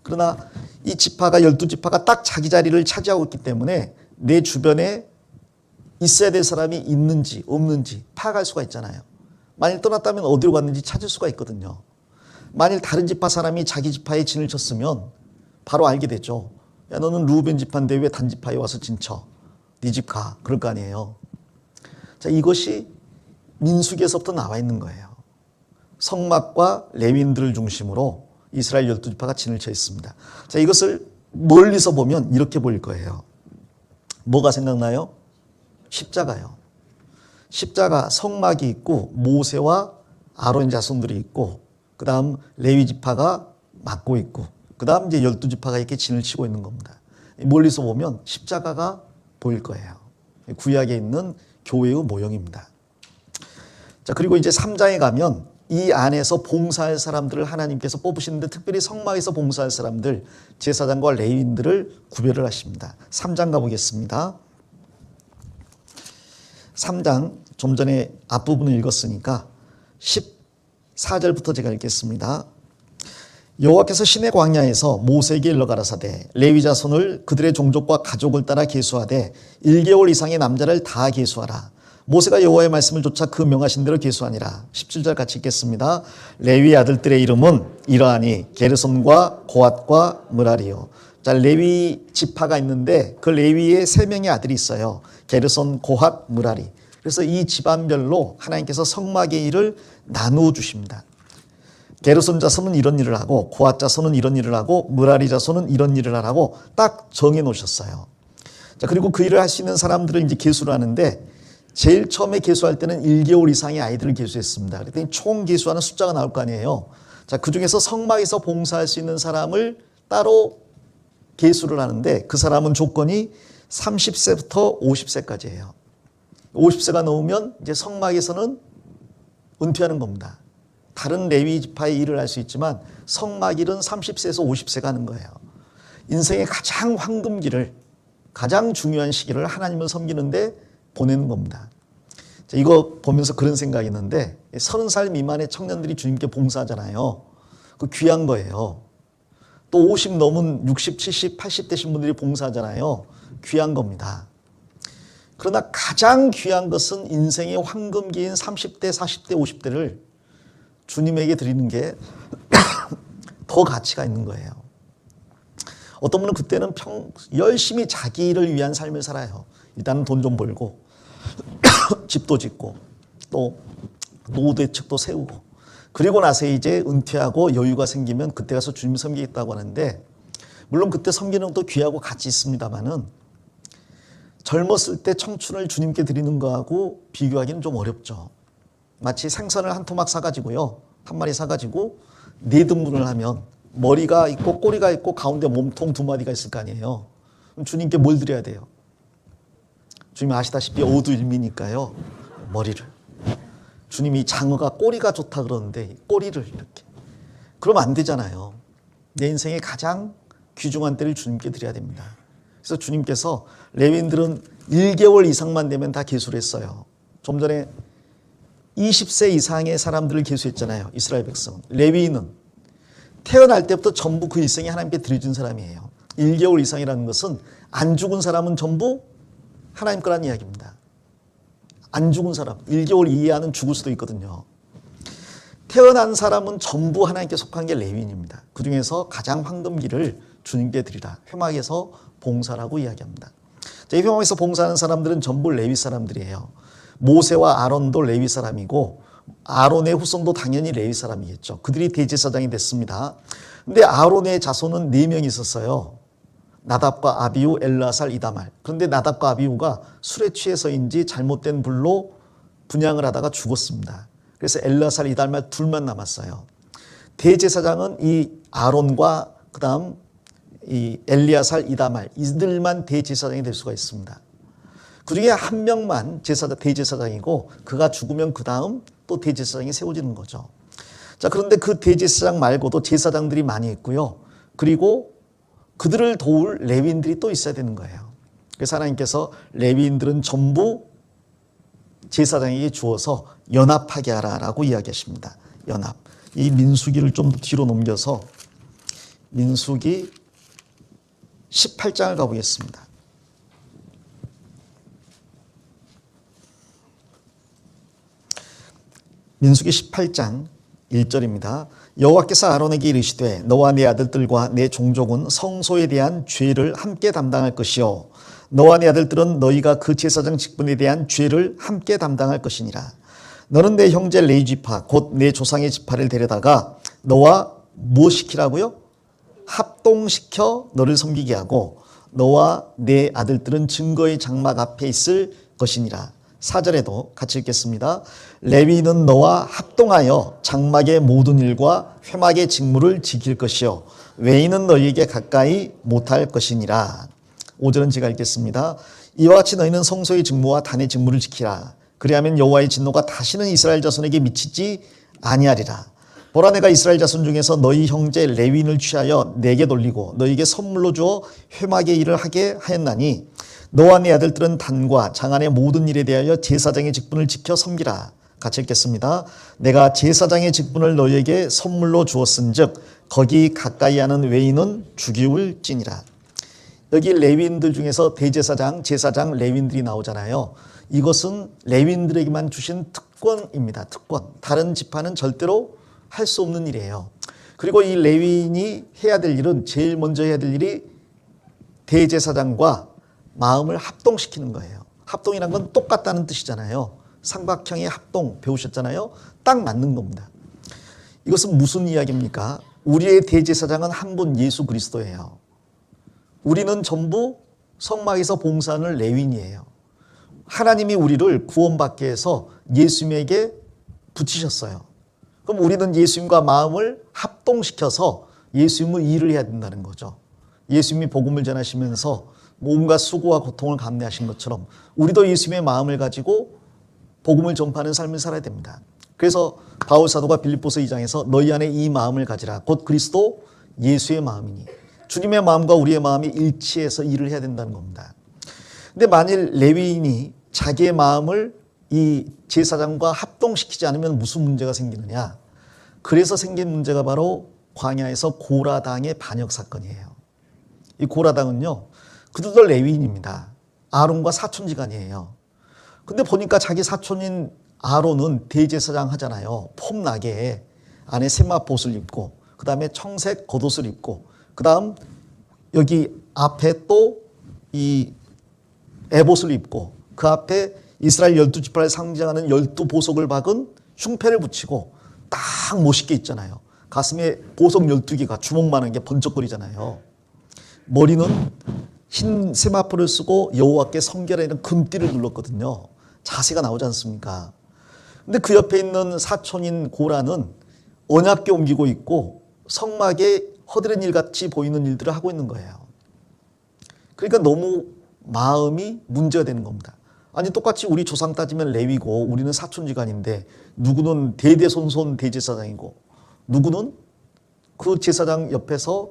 그러나 이 지파가 12지파가 딱 자기 자리를 차지하고 있기 때문에 내 주변에 있어야 될 사람이 있는지 없는지 파악할 수가 있잖아요. 만일 떠났다면 어디로 갔는지 찾을 수가 있거든요. 만일 다른 지파 사람이 자기 지파에 진을 쳤으면 바로 알게 되죠. 야, 너는 루벤 지파인데 왜 단 지파에 와서 진쳐? 네 집 가. 그럴 거 아니에요. 자, 이것이 민수기에서부터 나와 있는 거예요. 성막과 레위인들을 중심으로 이스라엘 12지파가 진을 쳐 있습니다. 자, 이것을 멀리서 보면 이렇게 보일 거예요. 뭐가 생각나요? 십자가요. 십자가 성막이 있고 모세와 아론 자손들이 있고 그 다음 레위 지파가 맡고 있고 그 다음 이제 12지파가 이렇게 진을 치고 있는 겁니다. 멀리서 보면 십자가가 보일 거예요. 구약에 있는 교회의 모형입니다. 자, 그리고 이제 3장에 가면 이 안에서 봉사할 사람들을 하나님께서 뽑으시는데 특별히 성막에서 봉사할 사람들 제사장과 레위인들을 구별을 하십니다. 3장 가보겠습니다. 3장 좀 전에 앞부분을 읽었으니까 14절부터 제가 읽겠습니다. 여호와께서 시내 광야에서 모세에게 일러 가라사대 레위 자손을 그들의 종족과 가족을 따라 계수하되 1개월 이상의 남자를 다 계수하라. 모세가 여호와의 말씀을 쫓아 그 명하신 대로 계수하니라. 17절 같이 읽겠습니다. 레위 아들들의 이름은 이러하니 게르손과 고핫과 므라리요. 자, 레위 지파가 있는데 그 레위의 3명의 아들이 있어요. 게르손, 고핫, 므라리. 그래서 이 집안별로 하나님께서 성막의 일을 나누어 주십니다. 게르손 자손은 이런 일을 하고 고핫 자손은 이런 일을 하고 므라리 자손은 이런 일을 하라고 딱 정해 놓으셨어요. 자, 그리고 그 일을 할 수 있는 사람들을 이제 계수를 하는데 제일 처음에 계수할 때는 1개월 이상의 아이들을 계수했습니다. 그랬더니 총 계수하는 숫자가 나올 거 아니에요. 자, 그 중에서 성막에서 봉사할 수 있는 사람을 따로 계수를 하는데 그 사람은 조건이 30세부터 50세까지예요. 50세가 넘으면 이제 성막에서는 은퇴하는 겁니다. 다른 레위 지파의 일을 할 수 있지만 성막 일은 30세에서 50세가 하는 거예요. 인생의 가장 황금기를 가장 중요한 시기를 하나님을 섬기는데 보내는 겁니다. 자, 이거 보면서 그런 생각이 있는데 30살 미만의 청년들이 주님께 봉사하잖아요. 그 귀한 거예요. 또 50 넘은 60, 70, 80 되신 분들이 봉사하잖아요. 귀한 겁니다. 그러나 가장 귀한 것은 인생의 황금기인 30대, 40대, 50대를 주님에게 드리는 게 더 가치가 있는 거예요. 어떤 분은 그때는 열심히 자기 일을 위한 삶을 살아요. 일단은 돈 좀 벌고 집도 짓고 또 노후 대책도 세우고 그리고 나서 이제 은퇴하고 여유가 생기면 그때 가서 주님 섬기겠다고 하는데 물론 그때 섬기는 것도 귀하고 가치 있습니다만은 젊었을 때 청춘을 주님께 드리는 거하고 비교하기는 좀 어렵죠. 마치 생선을 한 토막 사가지고요. 한 마리 사가지고 4등분을 하면 머리가 있고 꼬리가 있고 가운데 몸통 2마디가 있을 거 아니에요. 그럼 주님께 뭘 드려야 돼요? 주님 아시다시피 오두일미니까요. 머리를. 주님이 장어가 꼬리가 좋다 그러는데 꼬리를 이렇게. 그러면 안 되잖아요. 내 인생의 가장 귀중한 때를 주님께 드려야 됩니다. 그래서 주님께서 레위인들은 1개월 이상만 되면 다 계수를 했어요. 좀 전에 20세 이상의 사람들을 계수했잖아요. 이스라엘 백성. 레위인은 태어날 때부터 전부 그 일생이 하나님께 드려진 사람이에요. 1개월 이상이라는 것은 안 죽은 사람은 전부 하나님 거란 이야기입니다. 안 죽은 사람, 1개월 이하는 죽을 수도 있거든요. 태어난 사람은 전부 하나님께 속한 게 레위인입니다. 그 중에서 가장 황금기를 주님께 드리라. 회막에서 봉사라고 이야기합니다. 이 회막에서 봉사하는 사람들은 전부 레위 사람들이에요. 모세와 아론도 레위 사람이고 아론의 후손도 당연히 레위 사람이겠죠. 그들이 대제사장이 됐습니다. 근데 아론의 자손은 4명이 있었어요. 나답과 아비후, 엘르아살, 이다말. 그런데 나답과 아비후가 술에 취해서인지 잘못된 불로 분향을 하다가 죽었습니다. 그래서 엘르아살, 이다말 둘만 남았어요. 대제사장은 이 아론과 그다음 이 엘리야살, 이다말 이들만 대제사장이 될 수가 있습니다. 그 중에 한 명만 대제사장이고 그가 죽으면 그 다음 또 대제사장이 세워지는 거죠. 자, 그런데 그 대제사장 말고도 제사장들이 많이 있고요. 그리고 그들을 도울 레위인들이 또 있어야 되는 거예요. 그래서 하나님께서 레위인들은 전부 제사장에게 주어서 연합하게 하라라고 이야기하십니다. 연합. 이 민수기를 좀 뒤로 넘겨서 민수기 18장을 가보겠습니다. 민수기 18장 1절입니다. 여호와께서 아론에게 이르시되 너와 네 아들들과 내 종족은 성소에 대한 죄를 함께 담당할 것이요 너와 네 아들들은 너희가 그 제사장 직분에 대한 죄를 함께 담당할 것이니라. 너는 내 형제 레위 지파 곧 내 조상의 지파를 데려다가 너와 뭐 시키라고요? 합동시켜 너를 섬기게 하고 너와 내 아들들은 증거의 장막 앞에 있을 것이니라. 4절에도 같이 읽겠습니다. 레위인은 너와 합동하여 장막의 모든 일과 회막의 직무를 지킬 것이요 외인은 너희에게 가까이 못할 것이니라. 5절은 제가 읽겠습니다. 이와 같이 너희는 성소의 직무와 단의 직무를 지키라. 그리하면 여호와의 진노가 다시는 이스라엘 자손에게 미치지 아니하리라. 보라, 내가 이스라엘 자손 중에서 너희 형제 레위인을 취하여 내게 돌리고 너희에게 선물로 주어 회막의 일을 하게 하였나니 너와 네 아들들은 단과 장안의 모든 일에 대하여 제사장의 직분을 지켜 섬기라. 같이 읽겠습니다. 내가 제사장의 직분을 너희에게 선물로 주었은즉 거기 가까이 하는 외인은 죽이울지니라. 여기 레위인들 중에서 대제사장, 제사장, 레위인들이 나오잖아요. 이것은 레위인들에게만 주신 특권입니다. 특권. 다른 지파는 절대로 할 수 없는 일이에요. 그리고 이 레위인이 해야 될 일은 제일 먼저 해야 될 일이 대제사장과 마음을 합동시키는 거예요. 합동이란 건 똑같다는 뜻이잖아요. 삼각형의 합동 배우셨잖아요. 딱 맞는 겁니다. 이것은 무슨 이야기입니까? 우리의 대제사장은 한 분 예수 그리스도예요. 우리는 전부 성막에서 봉사하는 레위인이에요. 하나님이 우리를 구원받게 해서 예수님에게 붙이셨어요. 그럼 우리는 예수님과 마음을 합동시켜서 예수님의 일을 해야 된다는 거죠. 예수님이 복음을 전하시면서 온갖 수고와 고통을 감내하신 것처럼 우리도 예수님의 마음을 가지고 복음을 전파하는 삶을 살아야 됩니다. 그래서 바울 사도가 빌립보서 2장에서 너희 안에 이 마음을 가지라. 곧 그리스도 예수의 마음이니. 주님의 마음과 우리의 마음이 일치해서 일을 해야 된다는 겁니다. 근데 만일 레위인이 자기의 마음을 이 제사장과 합동시키지 않으면 무슨 문제가 생기느냐? 그래서 생긴 문제가 바로 광야에서 고라당의 반역 사건이에요. 이 고라당은요, 그들도 레위인입니다. 아론과 사촌지간이에요. 근데 보니까 자기 사촌인 아론은 대제사장 하잖아요. 폼나게 안에 세마포옷을 입고, 그 다음에 청색 겉옷을 입고, 그 다음 여기 앞에 또 이 에봇을 입고, 그 앞에 이스라엘 12지파를 상징하는 12보석을 박은 흉패를 붙이고 딱 멋있게 있잖아요. 가슴에 보석 12개가 주먹만한 게 번쩍거리잖아요. 머리는 흰 세마포를 쓰고 여호와께 성결하는 금띠를 눌렀거든요. 자세가 나오지 않습니까? 근데 그 옆에 있는 사촌인 고라는 언약궤 옮기고 있고 성막에 허드렛 일같이 보이는 일들을 하고 있는 거예요. 그러니까 너무 마음이 문제가 되는 겁니다. 아니, 똑같이 우리 조상 따지면 레위고 우리는 사촌지간인데 누구는 대대손손 대제사장이고 누구는 그 제사장 옆에서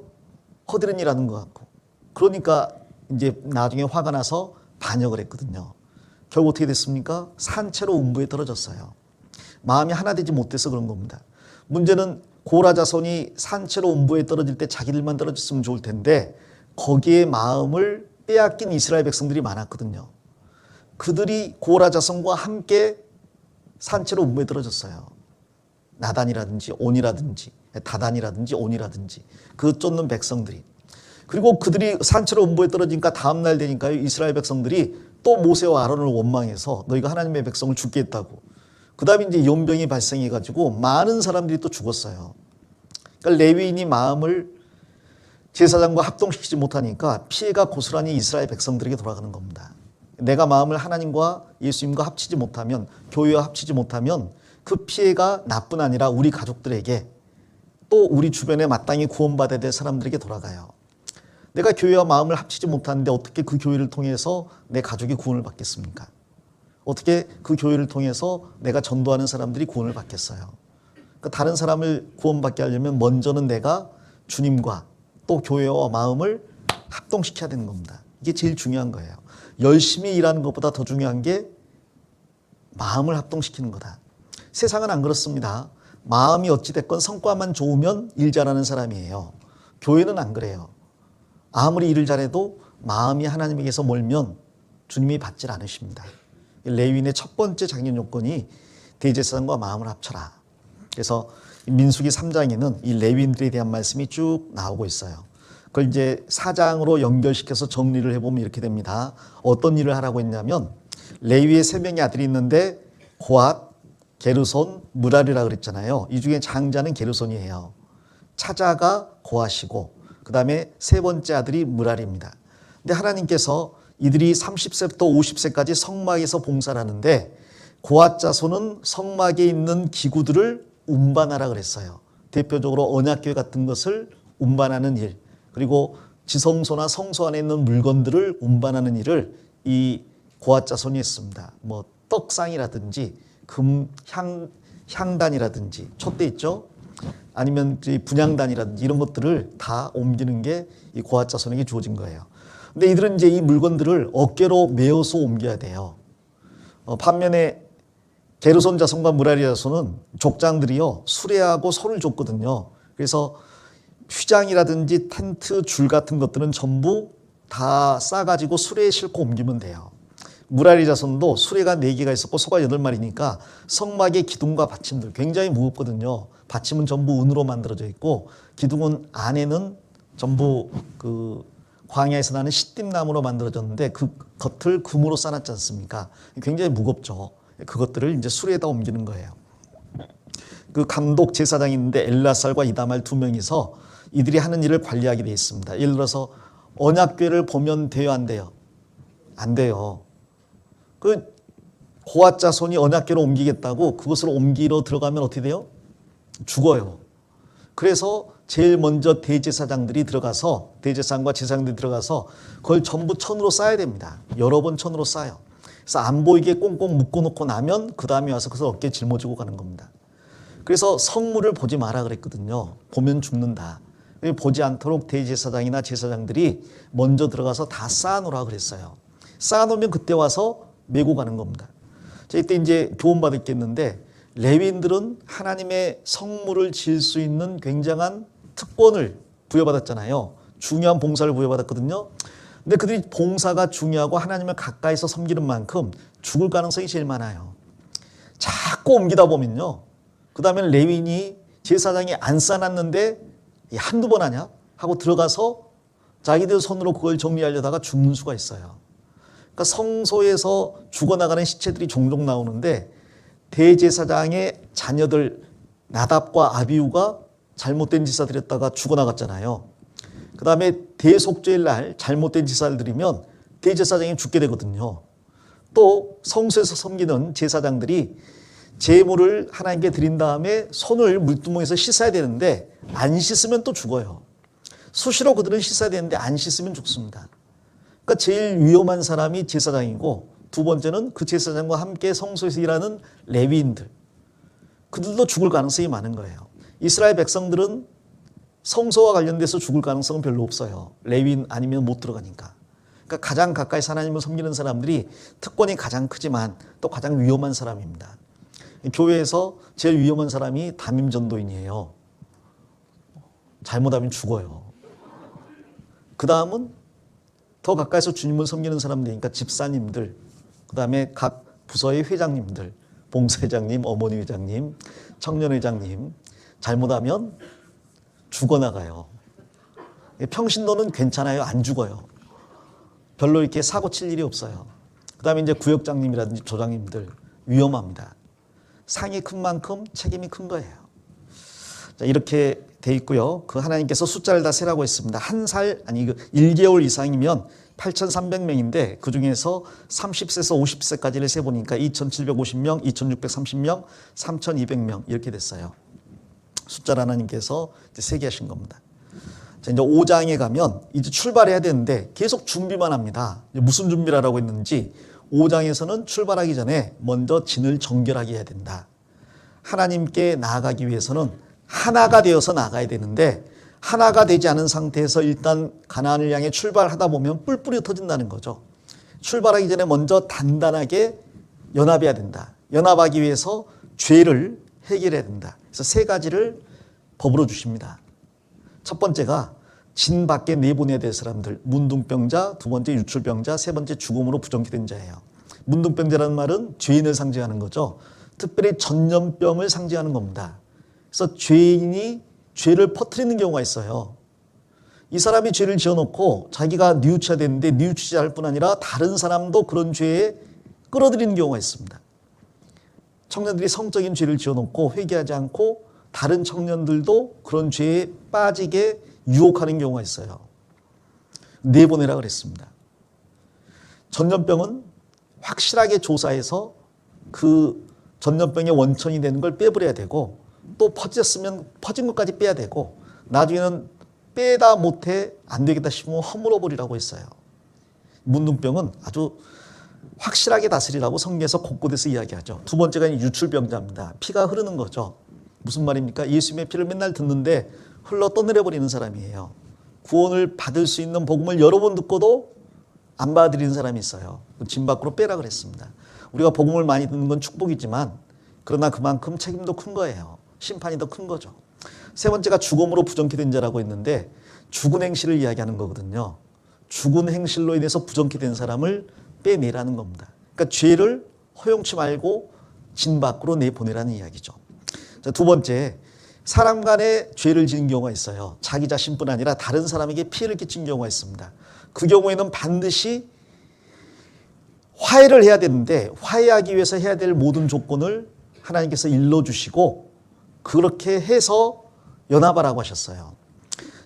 허드렛 일하는 것 같고, 그러니까 이제 나중에 화가 나서 반역을 했거든요. 결국 어떻게 됐습니까? 산채로 음부에 떨어졌어요. 마음이 하나 되지 못해서 그런 겁니다. 문제는 고라 자손이 산채로 음부에 떨어질 때 자기들만 떨어졌으면 좋을 텐데 거기에 마음을 빼앗긴 이스라엘 백성들이 많았거든요. 그들이 고라 자손과 함께 산채로 음부에 떨어졌어요. 나단이라든지 온이라든지 다단이라든지 온이라든지 그 쫓는 백성들이. 그리고 그들이 산채로 음부에 떨어지니까 다음날 되니까요, 이스라엘 백성들이 또 모세와 아론을 원망해서 너희가 하나님의 백성을 죽게 했다고. 그 다음에 이제 연병이 발생해가지고 많은 사람들이 또 죽었어요. 그러니까 레위인이 마음을 제사장과 합동시키지 못하니까 피해가 고스란히 이스라엘 백성들에게 돌아가는 겁니다. 내가 마음을 하나님과 예수님과 합치지 못하면, 교회와 합치지 못하면 그 피해가 나뿐 아니라 우리 가족들에게, 또 우리 주변에 마땅히 구원받아야 될 사람들에게 돌아가요. 내가 교회와 마음을 합치지 못하는데 어떻게 그 교회를 통해서 내 가족이 구원을 받겠습니까? 어떻게 그 교회를 통해서 내가 전도하는 사람들이 구원을 받겠어요? 그러니까 다른 사람을 구원받게 하려면 먼저는 내가 주님과 또 교회와 마음을 합동시켜야 되는 겁니다. 이게 제일 중요한 거예요. 열심히 일하는 것보다 더 중요한 게 마음을 합동시키는 거다. 세상은 안 그렇습니다. 마음이 어찌됐건 성과만 좋으면 일 잘하는 사람이에요. 교회는 안 그래요. 아무리 일을 잘해도 마음이 하나님에게서 멀면 주님이 받질 않으십니다. 레위인의 첫 번째 장년 요건이 대제사장과 마음을 합쳐라. 그래서 민수기 3장에는 이 레위인들에 대한 말씀이 쭉 나오고 있어요. 그걸 이제 4장으로 연결시켜서 정리를 해보면 이렇게 됩니다. 어떤 일을 하라고 했냐면, 레위의 3명의 아들이 있는데 고앗, 게르손, 무랄이라 그랬잖아요. 이 중에 장자는 게르손이에요. 차자가 고앗이고 그 다음에 세 번째 아들이 무랄입니다. 근데 하나님께서 이들이 30세부터 50세까지 성막에서 봉사를 하는데 고앗 자손은 성막에 있는 기구들을 운반하라 그랬어요. 대표적으로 언약궤 같은 것을 운반하는 일, 그리고 지성소나 성소 안에 있는 물건들을 운반하는 일을 이 고앗 자손이 했습니다. 뭐 떡상이라든지 향단이라든지, 촛대 있죠? 아니면 분향단이라든지 이런 것들을 다 옮기는 게 이 고앗 자손에게 주어진 거예요. 근데 이들은 이제 이 물건들을 어깨로 메어서 옮겨야 돼요. 반면에 게르손 자손과 무라리 자손은 족장들이요, 수레하고 소를 줬거든요. 그래서 휘장이라든지 텐트, 줄 같은 것들은 전부 다 싸가지고 수레에 싣고 옮기면 돼요. 무라리 자손도 수레가 4개가 있었고 소가 8마리니까 성막의 기둥과 받침들 굉장히 무겁거든요. 받침은 전부 은으로 만들어져 있고 기둥은 안에는 전부 그 광야에서 나는 시띠나무로 만들어졌는데 그 겉을 금으로 싸놨지 않습니까? 굉장히 무겁죠. 그것들을 이제 수레에다 옮기는 거예요. 그 감독 제사장이 있는데 엘라살과 이다말 2명이서 이들이 하는 일을 관리하게 되어 있습니다. 예를 들어서 언약궤를 보면 돼요, 안 돼요? 안 돼요. 그 고앗 자손이 언약궤로 옮기겠다고 그것을 옮기러 들어가면 어떻게 돼요? 죽어요. 그래서 제일 먼저 대제사장들이 들어가서, 대제사장과 제사장들이 들어가서 그걸 전부 천으로 쌓아야 됩니다. 여러 번 천으로 쌓아요. 그래서 안 보이게 꽁꽁 묶어놓고 나면 그 다음에 와서 그것을 어깨에 짊어지고 가는 겁니다. 그래서 성물을 보지 마라 그랬거든요. 보면 죽는다. 보지 않도록 대제사장이나 제사장들이 먼저 들어가서 다 쌓아놓으라 그랬어요. 쌓아놓으면 그때 와서 메고 가는 겁니다. 자, 이때 이제 교훈 받았겠는데, 레위인들은 하나님의 성물을 지을 수 있는 굉장한 특권을 부여받았잖아요. 중요한 봉사를 부여받았거든요. 근데 그들이 봉사가 중요하고 하나님을 가까이서 섬기는 만큼 죽을 가능성이 제일 많아요. 자꾸 옮기다 보면요, 그 다음에 레위인이 제사장이 안 쌓아놨는데 한두 번 하냐 하고 들어가서 자기들 손으로 그걸 정리하려다가 죽는 수가 있어요. 그러니까 성소에서 죽어나가는 시체들이 종종 나오는데, 대제사장의 자녀들 나답과 아비후가 잘못된 지사를 했다가 죽어나갔잖아요. 그 다음에 대속죄일 날 잘못된 지사를 드리면 대제사장이 죽게 되거든요. 또 성소에서 섬기는 제사장들이 제물을 하나님께 드린 다음에 손을 물두멍에서 씻어야 되는데 안 씻으면 또 죽어요. 수시로 그들은 씻어야 되는데 안 씻으면 죽습니다. 그러니까 제일 위험한 사람이 제사장이고, 두 번째는 그 제사장과 함께 성소에서 일하는 레위인들, 그들도 죽을 가능성이 많은 거예요. 이스라엘 백성들은 성소와 관련돼서 죽을 가능성은 별로 없어요. 레위인 아니면 못 들어가니까. 그러니까 가장 가까이서 하나님을 섬기는 사람들이 특권이 가장 크지만 또 가장 위험한 사람입니다. 교회에서 제일 위험한 사람이 담임 전도인이에요. 잘못하면 죽어요. 그 다음은 더 가까이서 주님을 섬기는 사람들이니까 집사님들, 그 다음에 각 부서의 회장님들, 봉사회장님, 어머니 회장님, 청년회장님, 잘못하면 죽어나가요. 평신도는 괜찮아요. 안 죽어요. 별로 이렇게 사고 칠 일이 없어요. 그 다음에 이제 구역장님이라든지 조장님들 위험합니다. 상이 큰 만큼 책임이 큰 거예요. 자, 이렇게 돼 있고요. 그 하나님께서 숫자를 다 세라고 했습니다. 1개월 이상이면 8,300명인데 그 중에서 30세에서 50세까지를 세보니까 2,750명, 2,630명, 3,200명 이렇게 됐어요. 숫자를 하나님께서 세게 하신 겁니다. 자, 이제 5장에 가면 이제 출발해야 되는데 계속 준비만 합니다. 무슨 준비를 하라고 했는지 5장에서는 출발하기 전에 먼저 진을 정결하게 해야 된다. 하나님께 나아가기 위해서는 하나가 되어서 나가야 되는데 하나가 되지 않은 상태에서 일단 가나안을 향해 출발하다 보면 뿔뿔이 흩어진다는 거죠. 출발하기 전에 먼저 단단하게 연합해야 된다. 연합하기 위해서 죄를 해결해야 된다. 그래서 세 가지를 법으로 주십니다. 첫 번째가 진 밖에 내보내야 될 사람들, 문둥병자, 두 번째 유출병자, 세 번째 죽음으로 부정케 된 자예요. 문둥병자라는 말은 죄인을 상징하는 거죠. 특별히 전염병을 상징하는 겁니다. 그래서 죄인이 죄를 퍼뜨리는 경우가 있어요. 이 사람이 죄를 지어놓고 자기가 뉘우쳐야 되는데 뉘우치지 않을 뿐 아니라 다른 사람도 그런 죄에 끌어들이는 경우가 있습니다. 청년들이 성적인 죄를 지어놓고 회개하지 않고 다른 청년들도 그런 죄에 빠지게 유혹하는 경우가 있어요. 내보내라 그랬습니다. 전염병은 확실하게 조사해서 그 전염병의 원천이 되는 걸 빼버려야 되고 또 퍼졌으면 퍼진 것까지 빼야 되고 나중에는 빼다 못해 안 되겠다 싶으면 허물어 버리라고 했어요. 문둥병은 아주 확실하게 다스리라고 성경에서 곳곳에서 이야기하죠. 두 번째가 유출병자입니다. 피가 흐르는 거죠. 무슨 말입니까? 예수님의 피를 맨날 듣는데 흘러 떠내려 버리는 사람이에요. 구원을 받을 수 있는 복음을 여러 번 듣고도 안 받아들이는 사람이 있어요. 진 밖으로 빼라 그랬습니다. 우리가 복음을 많이 듣는 건 축복이지만 그러나 그만큼 책임도 큰 거예요. 심판이 더 큰 거죠. 세 번째가 죽음으로 부정케 된 자라고 했는데 죽은 행실을 이야기하는 거거든요. 죽은 행실로 인해서 부정케 된 사람을 빼내라는 겁니다. 그러니까 죄를 허용치 말고 진 밖으로 내보내라는 이야기죠. 자, 두 번째, 사람 간에 죄를 지은 경우가 있어요. 자기 자신뿐 아니라 다른 사람에게 피해를 끼친 경우가 있습니다. 그 경우에는 반드시 화해를 해야 되는데 화해하기 위해서 해야 될 모든 조건을 하나님께서 일러주시고 그렇게 해서 연합하라고 하셨어요.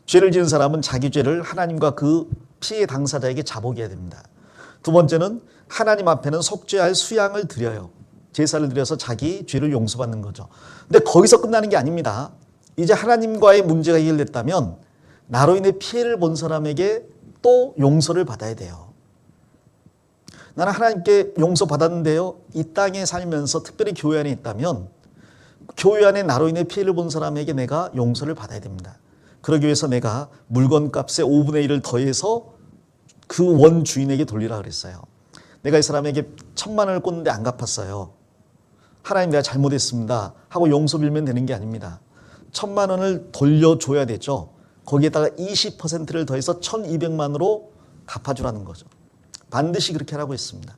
죄를 지은 사람은 자기 죄를 하나님과 그 피해 당사자에게 자복해야 됩니다. 두 번째는 하나님 앞에는 속죄할 수양을 드려요. 제사를 드려서 자기 죄를 용서받는 거죠. 근데 거기서 끝나는 게 아닙니다. 이제 하나님과의 문제가 해결됐다면 나로 인해 피해를 본 사람에게 또 용서를 받아야 돼요. 나는 하나님께 용서받았는데요. 이 땅에 살면서 특별히 교회 안에 있다면 교회 안에 나로 인해 피해를 본 사람에게 내가 용서를 받아야 됩니다. 그러기 위해서 내가 물건값의 5분의 1을 더해서 그 원 주인에게 돌리라 그랬어요. 내가 이 사람에게 1,000만 원을 꽂는데 안 갚았어요. 하나님 내가 잘못했습니다 하고 용서 빌면 되는 게 아닙니다. 1,000만 원을 돌려줘야 되죠. 거기에다가 20%를 더해서 1,200만으로 갚아주라는 거죠. 반드시 그렇게 하라고 했습니다.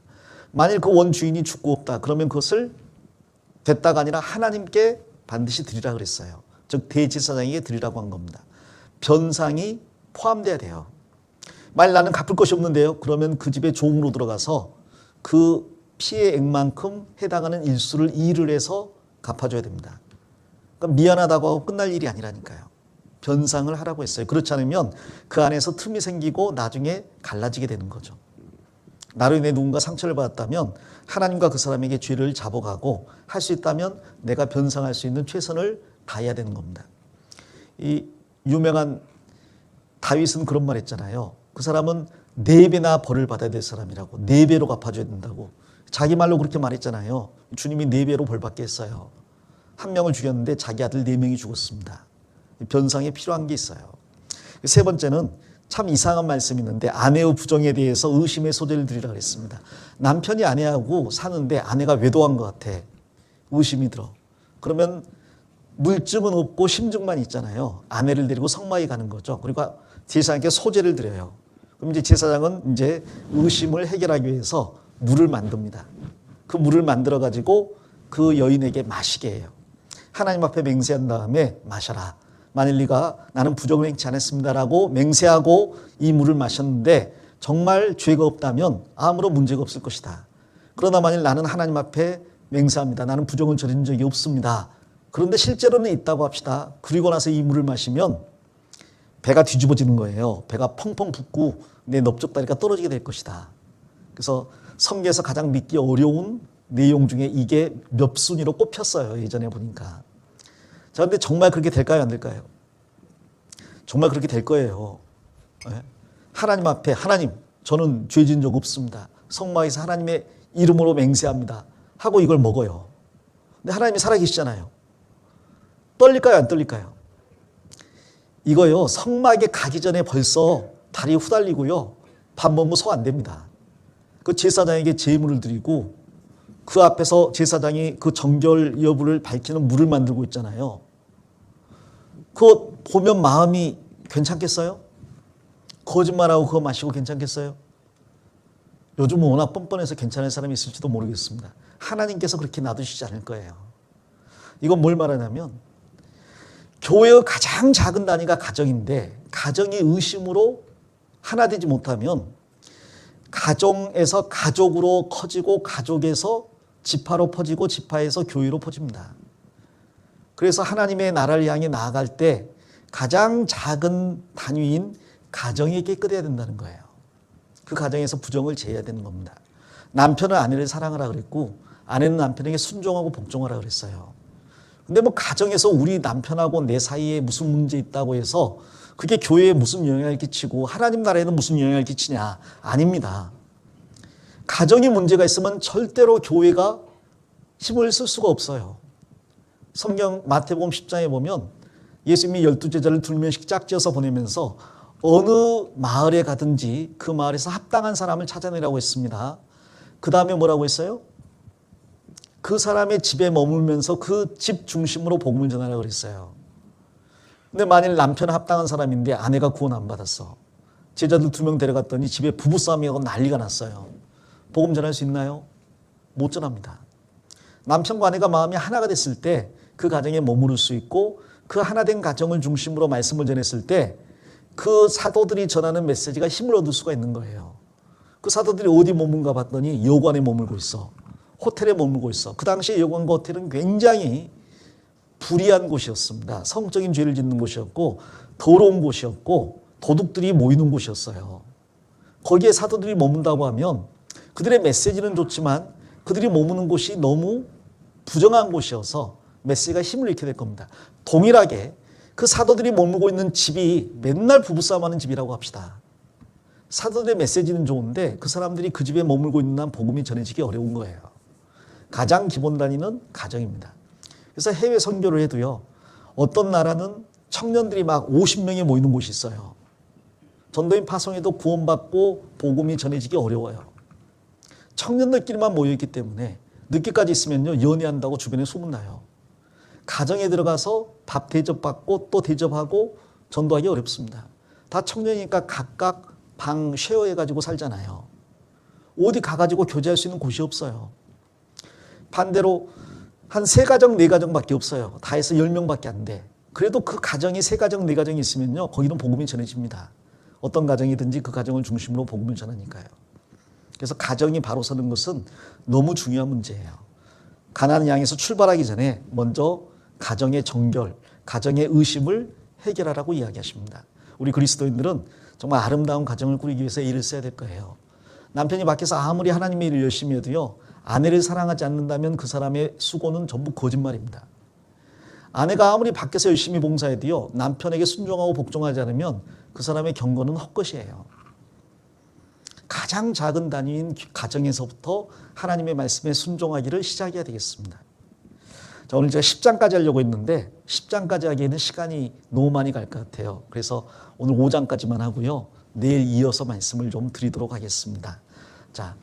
만일 그 원 주인이 죽고 없다 그러면 그것을 됐다가 아니라 하나님께 반드시 드리라 그랬어요. 즉 대제사장에게 드리라고 한 겁니다. 변상이 포함돼야 돼요. 만일 나는 갚을 것이 없는데요. 그러면 그 집에 종으로 들어가서 그 피해액만큼 해당하는 일수를 일을 해서 갚아줘야 됩니다. 그러니까 미안하다고 하고 끝날 일이 아니라니까요. 변상을 하라고 했어요. 그렇지 않으면 그 안에서 틈이 생기고 나중에 갈라지게 되는 거죠. 나로 인해 누군가 상처를 받았다면 하나님과 그 사람에게 죄를 자복하고 할 수 있다면 내가 변상할 수 있는 최선을 다해야 되는 겁니다. 이 유명한 다윗은 그런 말 했잖아요. 그 사람은 4배나 벌을 받아야 될 사람이라고. 4배로 갚아줘야 된다고. 자기 말로 그렇게 말했잖아요. 주님이 4배로 벌 받게 했어요. 한 명을 죽였는데 자기 아들 4명이 죽었습니다. 변상에 필요한 게 있어요. 세 번째는 참 이상한 말씀이 있는데 아내의 부정에 대해서 의심의 소재를 드리라 그랬습니다. 남편이 아내하고 사는데 아내가 외도한 것 같아. 의심이 들어. 그러면 물증은 없고 심증만 있잖아요. 아내를 데리고 성막에 가는 거죠. 그리고 제사장께 소재를 드려요. 그럼 이제 제사장은 이제 의심을 해결하기 위해서 물을 만듭니다. 그 물을 만들어 가지고 그 여인에게 마시게 해요. 하나님 앞에 맹세한 다음에 마셔라. 만일 네가 나는 부정을 행치 않았습니다라고 맹세하고 이 물을 마셨는데 정말 죄가 없다면 아무런 문제가 없을 것이다. 그러나 만일 나는 하나님 앞에 맹세합니다. 나는 부정을 저지른 적이 없습니다. 그런데 실제로는 있다고 합시다. 그리고 나서 이 물을 마시면 배가 뒤집어지는 거예요. 배가 펑펑 붓고 내 넓적다리가 떨어지게 될 것이다. 그래서 성경에서 가장 믿기 어려운 내용 중에 이게 몇 순위로 꼽혔어요. 예전에 보니까. 자, 근데 정말 그렇게 될까요? 안 될까요? 정말 그렇게 될 거예요. 하나님 앞에 하나님, 저는 죄 지은 적 없습니다. 성막에서 하나님의 이름으로 맹세합니다. 하고 이걸 먹어요. 근데 하나님이 살아계시잖아요. 떨릴까요? 안 떨릴까요? 이거요, 성막에 가기 전에 벌써 다리 후달리고요. 밥 먹으면 소 안 됩니다. 그 제사장에게 제물을 드리고 그 앞에서 제사장이 그 정결 여부를 밝히는 물을 만들고 있잖아요. 그거 보면 마음이 괜찮겠어요? 거짓말하고 그거 마시고 괜찮겠어요? 요즘은 워낙 뻔뻔해서 괜찮은 사람이 있을지도 모르겠습니다. 하나님께서 그렇게 놔두시지 않을 거예요. 이건 뭘 말하냐면 교회의 가장 작은 단위가 가정인데 가정이 의심으로 하나 되지 못하면 가정에서 가족으로 커지고 가족에서 지파로 퍼지고 지파에서 교회로 퍼집니다. 그래서 하나님의 나라를 향해 나아갈 때 가장 작은 단위인 가정이 깨끗해야 된다는 거예요. 그 가정에서 부정을 제해야 되는 겁니다. 남편은 아내를 사랑하라 그랬고 아내는 남편에게 순종하고 복종하라 그랬어요. 근데 뭐 가정에서 우리 남편하고 내 사이에 무슨 문제 있다고 해서 그게 교회에 무슨 영향을 끼치고 하나님 나라에는 무슨 영향을 끼치냐? 아닙니다. 가정에 문제가 있으면 절대로 교회가 힘을 쓸 수가 없어요. 성경 마태복음 10장에 보면 예수님이 12제자를 2명씩 짝지어서 보내면서 어느 마을에 가든지 그 마을에서 합당한 사람을 찾아내라고 했습니다. 그 다음에 뭐라고 했어요? 그 사람의 집에 머물면서 그 집 중심으로 복음을 전하라고 그랬어요. 근데 만일 남편은 합당한 사람인데 아내가 구원 안 받았어. 제자들 2명 데려갔더니 집에 부부싸움이 하고 난리가 났어요. 복음 전할 수 있나요? 못 전합니다. 남편과 아내가 마음이 하나가 됐을 때 그 가정에 머무를 수 있고 그 하나된 가정을 중심으로 말씀을 전했을 때 그 사도들이 전하는 메시지가 힘을 얻을 수가 있는 거예요. 그 사도들이 어디 머문가 봤더니 여관에 머물고 있어. 호텔에 머물고 있어. 그 당시에 여관과 호텔은 굉장히 불의한 곳이었습니다. 성적인 죄를 짓는 곳이었고 더러운 곳이었고 도둑들이 모이는 곳이었어요. 거기에 사도들이 머문다고 하면 그들의 메시지는 좋지만 그들이 머무는 곳이 너무 부정한 곳이어서 메시지가 힘을 잃게 될 겁니다. 동일하게 그 사도들이 머물고 있는 집이 맨날 부부싸움하는 집이라고 합시다. 사도들의 메시지는 좋은데 그 사람들이 그 집에 머물고 있는 한 복음이 전해지기 어려운 거예요. 가장 기본 단위는 가정입니다. 그래서 해외 선교를 해도요. 어떤 나라는 청년들이 막 50명이 모이는 곳이 있어요. 전도인 파송에도 구원받고 복음이 전해지기 어려워요. 청년들끼리만 모여있기 때문에 늦게까지 있으면요. 연애한다고 주변에 소문나요. 가정에 들어가서 밥 대접받고 또 대접하고 전도하기 어렵습니다. 다 청년이니까 각각 방 쉐어해가지고 살잖아요. 어디 가가지고 교제할 수 있는 곳이 없어요. 반대로 한 3가정, 4가정밖에 없어요. 다 해서 10명밖에 안 돼. 그래도 그 가정이 3가정, 4가정이 있으면요. 거기는 복음이 전해집니다. 어떤 가정이든지 그 가정을 중심으로 복음을 전하니까요. 그래서 가정이 바로 서는 것은 너무 중요한 문제예요. 가나안 향해서 출발하기 전에 먼저 가정의 정결, 가정의 의심을 해결하라고 이야기하십니다. 우리 그리스도인들은 정말 아름다운 가정을 꾸리기 위해서 일을 써야 될 거예요. 남편이 밖에서 아무리 하나님의 일을 열심히 해도요. 아내를 사랑하지 않는다면 그 사람의 수고는 전부 거짓말입니다. 아내가 아무리 밖에서 열심히 봉사해도요. 남편에게 순종하고 복종하지 않으면 그 사람의 경건은 헛것이에요. 가장 작은 단위인 가정에서부터 하나님의 말씀에 순종하기를 시작해야 되겠습니다. 자, 오늘 제가 10장까지 하려고 했는데 10장까지 하기에는 시간이 너무 많이 갈 것 같아요. 그래서 오늘 5장까지만 하고요. 내일 이어서 말씀을 좀 드리도록 하겠습니다. 자,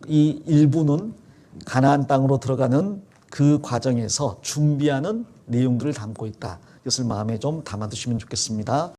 이 일부는 가나안 땅으로 들어가는 그 과정에서 준비하는 내용들을 담고 있다. 이것을 마음에 좀 담아두시면 좋겠습니다.